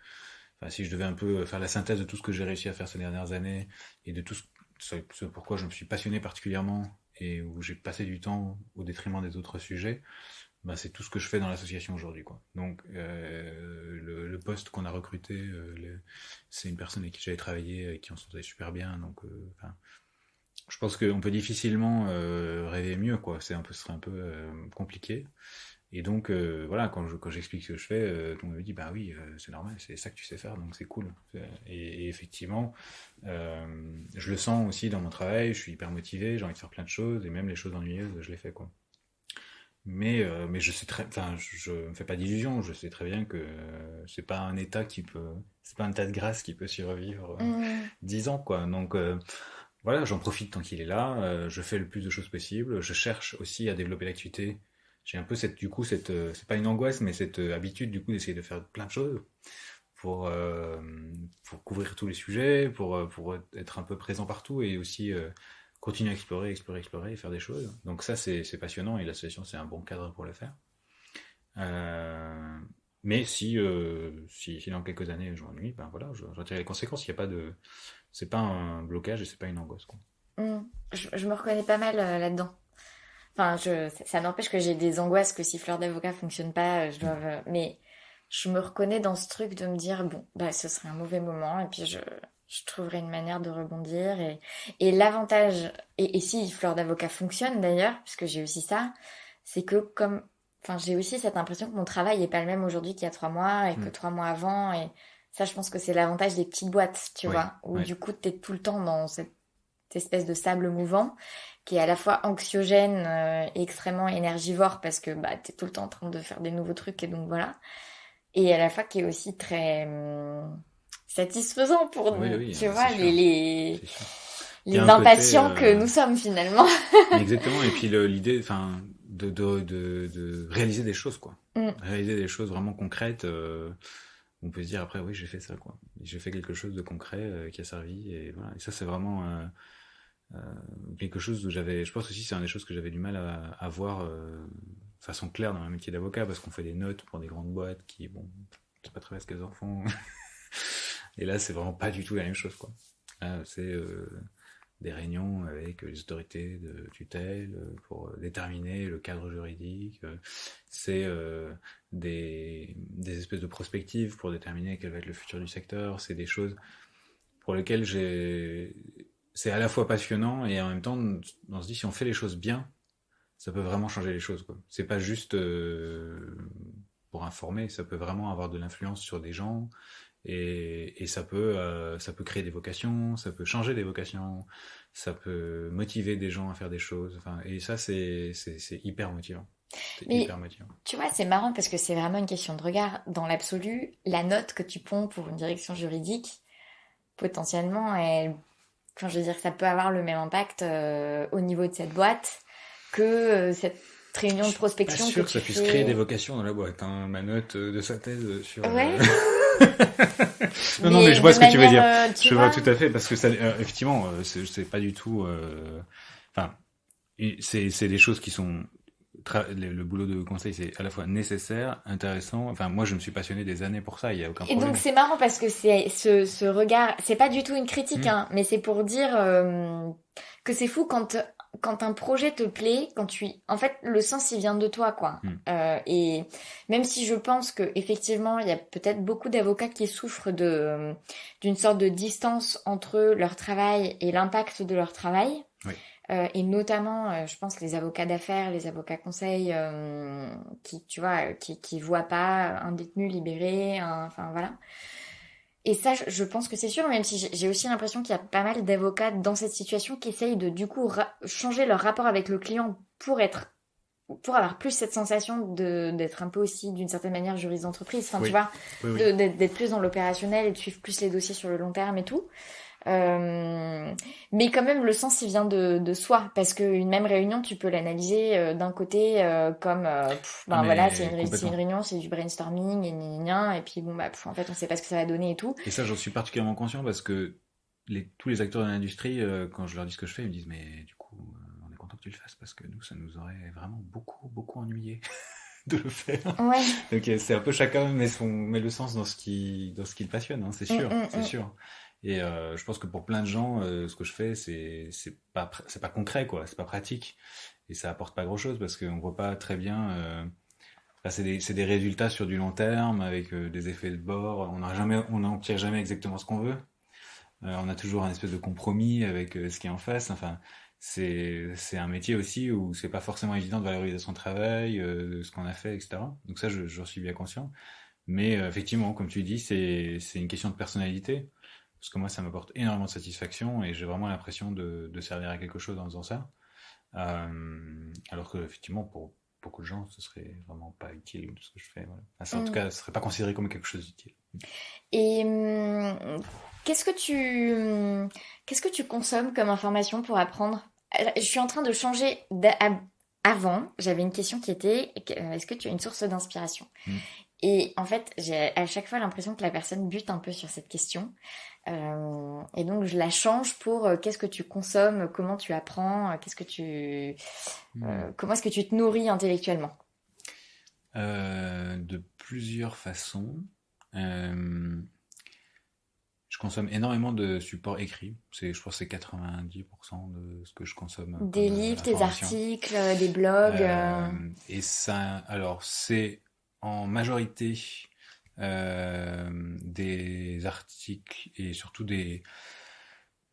S2: Enfin, si je devais un peu faire la synthèse de tout ce que j'ai réussi à faire ces dernières années et de tout ce pourquoi je me suis passionné particulièrement et où j'ai passé du temps au détriment des autres sujets, bah, c'est tout ce que je fais dans l'association aujourd'hui, quoi. Donc, le poste qu'on a recruté, c'est une personne avec qui j'avais travaillé, avec qui on s'entendait super bien. Donc, je pense qu'on peut difficilement rêver mieux, quoi. Ce serait un peu compliqué. Et donc, voilà, quand j'explique ce que je fais, tout le monde me dit, bah oui, c'est normal, c'est ça que tu sais faire, donc c'est cool. Et effectivement, je le sens aussi dans mon travail, je suis hyper motivé, j'ai envie de faire plein de choses, et même les choses ennuyeuses, je les fais, quoi. Mais je sais enfin, je me fais pas d'illusions. Je sais très bien que c'est pas un tas de grâce qui peut survivre 10 ans, quoi. Donc voilà, j'en profite tant qu'il est là. Je fais le plus de choses possible. Je cherche aussi à développer l'activité. J'ai un peu c'est pas une angoisse, mais cette habitude du coup d'essayer de faire plein de choses pour euh, pour couvrir tous les sujets, pour être un peu présent partout et aussi continuer à explorer et faire des choses. Donc ça, c'est passionnant et l'association, c'est un bon cadre pour le faire. Euh, mais si dans quelques années je m'ennuie, ben voilà, j'en tire les conséquences. Il y a pas de, c'est pas un blocage et c'est pas une angoisse, quoi.
S1: Je me reconnais pas mal là-dedans. Enfin, ça n'empêche que j'ai des angoisses que si Fleur d'avocat fonctionne pas, je dois... mais je me reconnais dans ce truc de me dire, bon, bah, ce serait un mauvais moment et puis je trouverai une manière de rebondir. Et l'avantage, et si Fleur d'avocat fonctionne d'ailleurs, parce que j'ai aussi ça, c'est que comme... Enfin, j'ai aussi cette impression que mon travail n'est pas le même aujourd'hui qu'il y a 3 mois et que 3 mois avant. Et ça, je pense que c'est l'avantage des petites boîtes, tu
S2: Oui,
S1: vois, où
S2: oui,
S1: du coup, t'es tout le temps dans cette espèce de sable mouvant qui est à la fois anxiogène et extrêmement énergivore parce que bah, t'es tout le temps en train de faire des nouveaux trucs et donc voilà. Et à la fois qui est aussi très satisfaisant pour,
S2: oui, oui,
S1: tu
S2: c'est
S1: vois,
S2: sûr,
S1: les,
S2: c'est sûr. Il y
S1: les
S2: a un côté,
S1: impatients que nous sommes finalement.
S2: exactement. Et puis l'idée, enfin, de réaliser des choses, quoi.
S1: Mm.
S2: Réaliser des choses vraiment concrètes. On peut se dire après, oui, j'ai fait ça, quoi. J'ai fait quelque chose de concret qui a servi, et voilà. Et ça, c'est vraiment quelque chose où je pense aussi, c'est une des choses que j'avais du mal à voir de façon claire dans mon métier d'avocat, parce qu'on fait des notes pour des grandes boîtes qui, bon, c'est pas très bien ce qu'elles en font. Et là, c'est vraiment pas du tout la même chose, quoi. Là, c'est des réunions avec les autorités de tutelle pour déterminer le cadre juridique. C'est des espèces de prospectives pour déterminer quel va être le futur du secteur. C'est des choses pour lesquelles c'est à la fois passionnant et en même temps, on se dit si on fait les choses bien, ça peut vraiment changer les choses, quoi. C'est pas juste pour informer, ça peut vraiment avoir de l'influence sur des gens et ça peut créer des vocations, ça peut changer des vocations, ça peut motiver des gens à faire des choses. Enfin, et ça, c'est hyper motivant. C'est
S1: Mais
S2: hyper motivant.
S1: tu vois, c'est marrant parce que c'est vraiment une question de regard. Dans l'absolu, la note que tu ponds pour une direction juridique, potentiellement, enfin, je veux dire, ça peut avoir le même impact au niveau de cette boîte que cette réunion de
S2: Pas
S1: prospection que
S2: sûr que
S1: tu
S2: ça puisse créer
S1: fais.
S2: des vocations dans la boîte, hein. Ma note de sa thèse sur.
S1: Ouais,
S2: Non, non, mais
S1: mais
S2: je
S1: de
S2: vois ce que tu veux dire.
S1: manière, tu
S2: Je vois
S1: vois.
S2: tout à fait parce que ça, effectivement, c'est pas du tout. Enfin, c'est des choses qui sont. Le boulot de conseil, c'est à la fois nécessaire, intéressant. Enfin, moi, je me suis passionné des années pour ça. Il y a aucun
S1: Et donc
S2: problème.
S1: c'est marrant parce que c'est ce regard, c'est pas du tout une critique,
S2: Hmm,
S1: hein, mais c'est pour dire que c'est fou quand un projet te plaît, en fait le sens il vient de toi quoi.
S2: hmm.
S1: Et même si je pense que effectivement il y a peut-être beaucoup d'avocats qui souffrent d'une sorte de distance entre leur travail et l'impact de leur travail.
S2: Oui.
S1: Et notamment, je pense les avocats d'affaires, les avocats conseils, qui, tu vois, qui voient pas un détenu libéré, enfin voilà. Et ça, je pense que c'est sûr, même si j'ai aussi l'impression qu'il y a pas mal d'avocats dans cette situation qui essayent de du coup changer leur rapport avec le client pour avoir plus cette sensation d'être un peu aussi d'une certaine manière juriste d'entreprise. Enfin, tu
S2: Oui.
S1: vois,
S2: Oui, oui.
S1: d'être plus dans l'opérationnel et de suivre plus les dossiers sur le long terme et tout. Mais quand même, le sens, il vient de soi, parce qu'une même réunion, tu peux l'analyser d'un côté comme,
S2: Ah,
S1: ben voilà, c'est
S2: mais
S1: c'est une
S2: complètement.
S1: réunion, c'est du brainstorming, et gna gna gna, et puis bon, bah, en fait, on sait pas ce que ça va donner et tout.
S2: Et ça, j'en suis particulièrement conscient parce que tous les acteurs de l'industrie, quand je leur dis ce que je fais, ils me disent mais du coup, on est content que tu le fasses parce que nous, ça nous aurait vraiment beaucoup, beaucoup ennuyé de le faire.
S1: Ouais.
S2: Donc c'est un peu chacun met le sens dans ce qui le passionne, hein, c'est
S1: Mm.
S2: sûr. Et je pense que pour plein de gens, ce que je fais, c'est pas concret quoi, c'est pas pratique et ça apporte pas grand chose parce qu'on voit pas très bien. Là, c'est des résultats sur du long terme avec des effets de bord. On n'en tire jamais exactement ce qu'on veut. On a toujours un espèce de compromis avec ce qui est en face. Enfin, c'est un métier aussi où c'est pas forcément évident de valoriser son travail, de ce qu'on a fait, etc. Donc ça, j'en suis bien conscient. Mais effectivement, comme tu dis, c'est une question de personnalité. Parce que moi, ça m'apporte énormément de satisfaction et j'ai vraiment l'impression de servir à quelque chose en faisant ça. Alors que, effectivement, pour beaucoup de gens, ce serait vraiment pas utile tout ce que je fais. Voilà. Enfin, en tout
S1: Mm.
S2: cas, ce serait pas considéré comme quelque chose d'utile.
S1: Et qu'est-ce que qu'est-ce que tu consommes comme information pour apprendre? Je suis en train de changer avant, j'avais une question qui était, est-ce que tu as une source d'inspiration?
S2: Mm.
S1: Et en fait, j'ai à chaque fois l'impression que la personne bute un peu sur cette question. Et donc, je la change pour qu'est-ce que tu consommes, comment tu apprends,
S2: Mm.
S1: comment est-ce que tu te nourris intellectuellement?
S2: De plusieurs façons. Euh, je consomme énormément de supports écrits. Je pense que c'est 90% de ce que je consomme
S1: Des
S2: comme
S1: livres, des
S2: information.
S1: articles, des blogs.
S2: Et ça, alors, c'est en majorité des articles et surtout des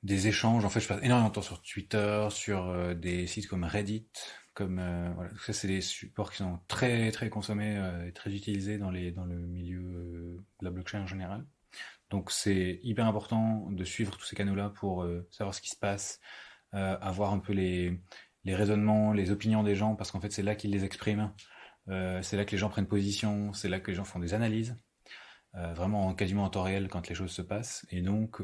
S2: échanges. En fait, je passe énormément de temps sur Twitter, sur des sites comme Reddit, comme voilà. Tout ça, c'est des supports qui sont très très consommés et très utilisés dans le milieu de la blockchain en général. Donc, c'est hyper important de suivre tous ces canaux-là pour savoir ce qui se passe, avoir un peu les raisonnements, les opinions des gens, parce qu'en fait, c'est là qu'ils les expriment. C'est là que les gens prennent position, c'est là que les gens font des analyses vraiment quasiment en temps réel quand les choses se passent. Et donc,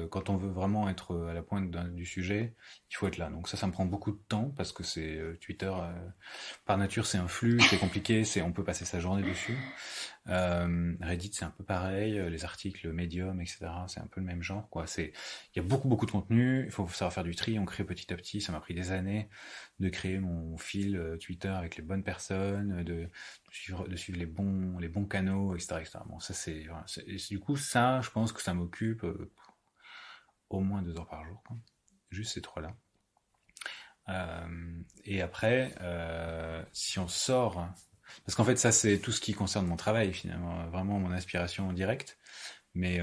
S2: quand on veut vraiment être à la pointe du sujet, il faut être là. Donc ça me prend beaucoup de temps parce que c'est Twitter, par nature, c'est un flux, c'est compliqué, on peut passer sa journée dessus. Reddit, c'est un peu pareil, les articles Medium, etc. C'est un peu le même genre, quoi. Il y a beaucoup, beaucoup de contenu. Il faut savoir faire du tri. On crée petit à petit. Ça m'a pris des années de créer mon fil Twitter avec les bonnes personnes, de suivre les bons canaux, etc., etc. Bon, ça, voilà, du coup, ça, je pense que ça m'occupe au moins 2 heures par jour, quoi. Juste ces trois-là. Et après, si on sort, parce qu'en fait, ça, c'est tout ce qui concerne mon travail, finalement, vraiment mon inspiration directe. Mais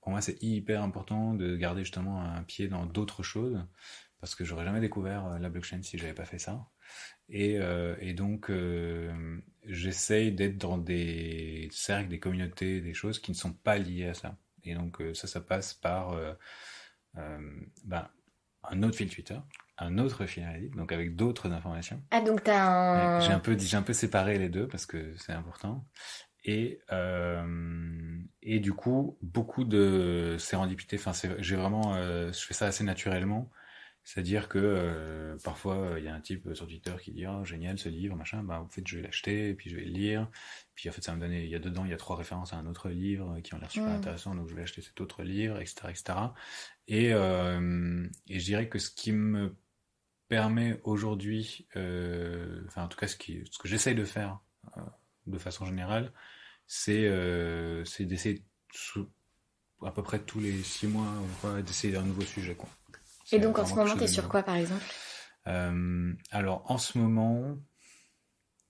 S2: pour moi, c'est hyper important de garder justement un pied dans d'autres choses, parce que j'aurais jamais découvert la blockchain si j'avais pas fait ça. Et donc, j'essaye d'être dans des cercles, des communautés, des choses qui ne sont pas liées à ça. Et donc, ça passe par euh, ben, un autre fil Twitter, un autre fil Reddit, donc avec d'autres informations.
S1: Ah, donc t'as
S2: Ouais,
S1: un...
S2: j'ai un peu séparé les deux parce que c'est important. Et du coup, beaucoup de sérendipité. Enfin, je fais ça assez naturellement. C'est-à-dire que parfois il y a un type sur Twitter qui dit oh génial ce livre machin, bah en fait je vais l'acheter et puis je vais le lire, puis en fait ça va me donner, il y a 3 références à un autre livre qui ont l'air super intéressants, donc je vais acheter cet autre livre, etc., etc. Et je dirais que ce qui me permet aujourd'hui, enfin en tout cas ce que j'essaye de faire de façon générale, c'est d'essayer à peu près tous les 6 mois ou quoi, d'essayer un nouveau sujet quoi.
S1: Et
S2: C'est
S1: donc en ce
S2: vraiment quelque
S1: moment,
S2: chose
S1: t'es
S2: de
S1: sur
S2: nouveau.
S1: quoi par exemple?
S2: Alors en ce moment,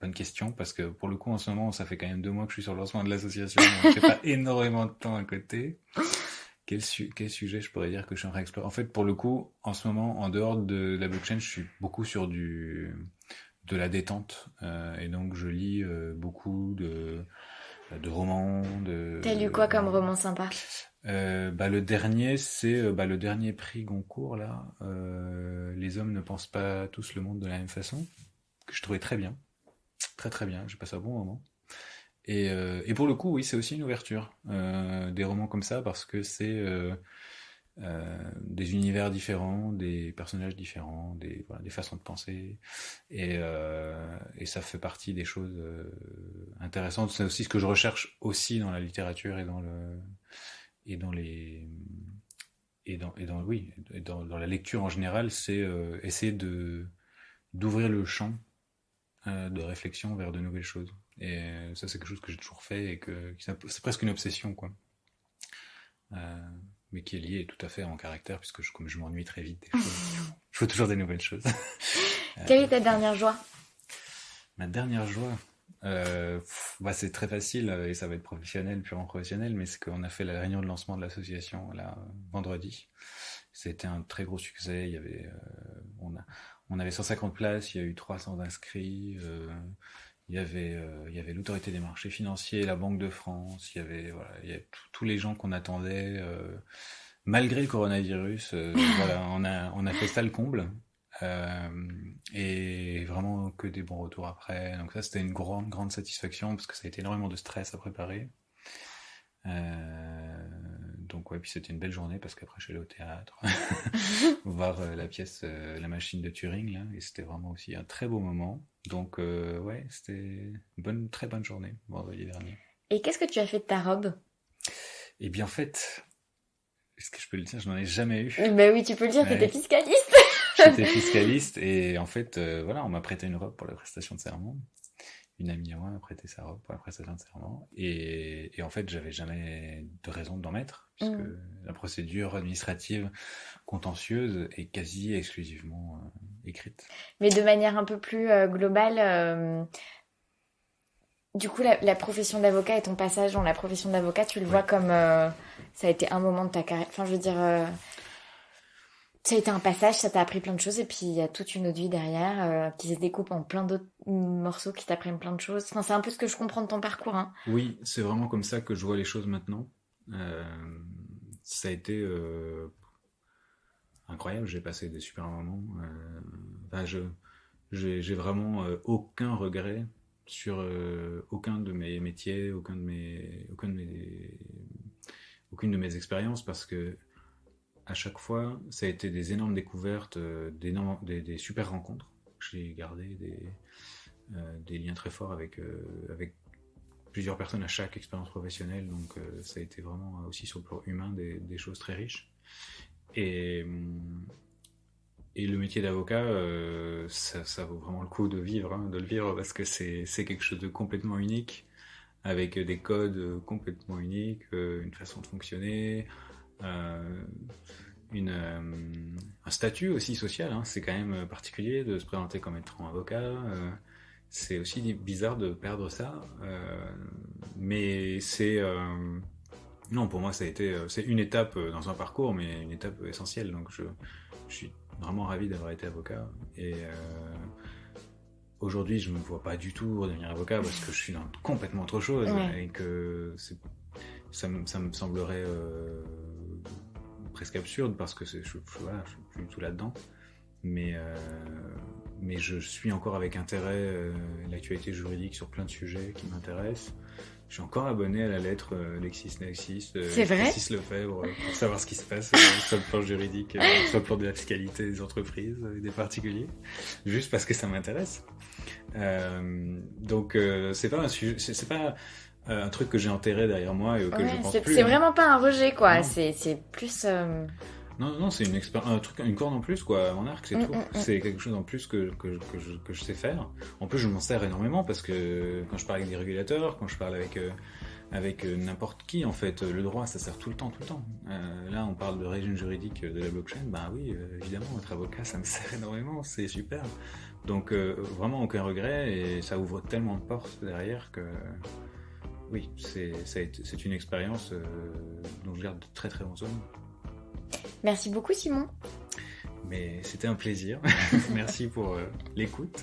S2: bonne question, parce que pour le coup en ce moment ça fait quand même 2 mois que je suis sur le lancement de l'association, donc j'ai pas énormément de temps à côté. Quel sujet je pourrais dire que je suis en train d'explorer? En fait, pour le coup, en ce moment, en dehors de la blockchain, je suis beaucoup sur de la détente. Et donc, je lis beaucoup de romans,
S1: T'as lu quoi comme roman sympa?
S2: le dernier, c'est le dernier prix Goncourt, là. Les hommes ne pensent pas tous le monde de la même façon, que je trouvais très bien. Très très bien, j'ai passé un bon moment. Et pour le coup, oui, c'est aussi une ouverture des romans comme ça parce que c'est des univers différents, des personnages différents, des façons de penser, et ça fait partie des choses intéressantes. C'est aussi ce que je recherche aussi dans la littérature et dans la lecture en général, c'est essayer d'ouvrir le champ de réflexion vers de nouvelles choses. Et ça, c'est quelque chose que j'ai toujours fait et c'est presque une obsession, quoi. Euh, mais qui est lié tout à fait à mon caractère, puisque comme je m'ennuie très vite des choses, je veux toujours des nouvelles choses.
S1: Quelle est ta dernière joie?
S2: Ma dernière joie, c'est très facile et ça va être professionnel, purement professionnel, mais c'est qu'on a fait la réunion de lancement de l'association là vendredi. C'était un très gros succès. On avait 150 places, il y a eu 300 inscrits. Il y avait l'autorité des marchés financiers, la Banque de France, il y a tous les gens qu'on attendait, malgré le coronavirus. Voilà, on a fait ça le comble. Et vraiment que des bons retours après. Donc ça, c'était une grande, grande satisfaction parce que ça a été énormément de stress à préparer. Donc ouais, puis c'était une belle journée parce qu'après je suis allé au théâtre voir la pièce La Machine de Turing là, et c'était vraiment aussi un très beau moment. Donc ouais, c'était une très bonne journée vendredi dernier.
S1: Et qu'est-ce que tu as fait de ta robe?
S2: Et bien en fait, est-ce que je peux le dire, je n'en ai jamais eu.
S1: Bah oui, tu peux le dire, t'étais
S2: Ouais.
S1: fiscaliste.
S2: J'étais fiscaliste et en fait, voilà, on m'a prêté une robe pour la prestation de serment. Une amie à moi m'a prêté sa robe pour la prestation de serment. Et en fait, j'avais jamais de raison d'en mettre, puisque la procédure administrative contentieuse est quasi exclusivement écrite.
S1: Mais de manière un peu plus globale, du coup, la profession d'avocat et ton passage dans la profession d'avocat, tu le vois
S2: Ouais.
S1: comme ça a été un moment de ta carrière. Enfin, je veux dire, ça a été un passage, ça t'a appris plein de choses, et puis il y a toute une autre vie derrière qui se découpe en plein d'autres morceaux qui t'apprennent plein de choses. Enfin, c'est un peu ce que je comprends de ton parcours, hein.
S2: Oui, c'est vraiment comme ça que je vois les choses maintenant. Euh, Ça a été incroyable, j'ai passé des super moments. J'ai vraiment aucun regret sur aucun de mes métiers, aucune de mes expériences, parce que à chaque fois, ça a été des énormes découvertes, des super rencontres. J'ai gardé des liens très forts avec plusieurs personnes à chaque expérience professionnelle, donc ça a été vraiment aussi sur le plan humain des choses très riches. Et, et le métier d'avocat, ça vaut vraiment le coup de vivre, hein, de le vivre, parce que c'est quelque chose de complètement unique, avec des codes complètement uniques, une façon de fonctionner, euh, un statut aussi social, hein. C'est quand même particulier de se présenter comme étant avocat. C'est aussi bizarre de perdre ça, mais non, pour moi c'est une étape dans un parcours, mais une étape essentielle. Donc je suis vraiment ravi d'avoir été avocat, et aujourd'hui je me vois pas du tout redevenir avocat parce que je suis dans complètement autre chose,
S1: Ouais.
S2: et que ça me semblerait presque absurde parce que voilà, je suis plus du tout là-dedans. Mais je suis encore avec intérêt l'actualité juridique sur plein de sujets qui m'intéressent. Je suis encore abonné à la lettre LexisNexis,
S1: C'est vrai
S2: Francis Lefebvre, pour savoir ce qui se passe sur le plan juridique, sur le plan de la fiscalité des entreprises et des particuliers, juste parce que ça m'intéresse. Donc c'est pas un sujet, c'est pas un truc que j'ai enterré derrière moi et auquel je pense plus.
S1: C'est vraiment pas un rejet, quoi.
S2: Non.
S1: C'est plus...
S2: Non, c'est un truc, une corde en plus, quoi, à mon arc, c'est tout. C'est quelque chose en plus que je sais faire. En plus, je m'en sers énormément parce que quand je parle avec des régulateurs, quand je parle avec n'importe qui, en fait, le droit, ça sert tout le temps. Là, on parle de régime juridique de la blockchain, bah oui, évidemment, être avocat, ça me sert énormément, c'est super. Donc, vraiment aucun regret et ça ouvre tellement de portes derrière que, oui, c'est une expérience dont je garde de très très bons souvenirs.
S1: Merci beaucoup, Simon.
S2: Mais c'était un plaisir. Merci pour l'écoute.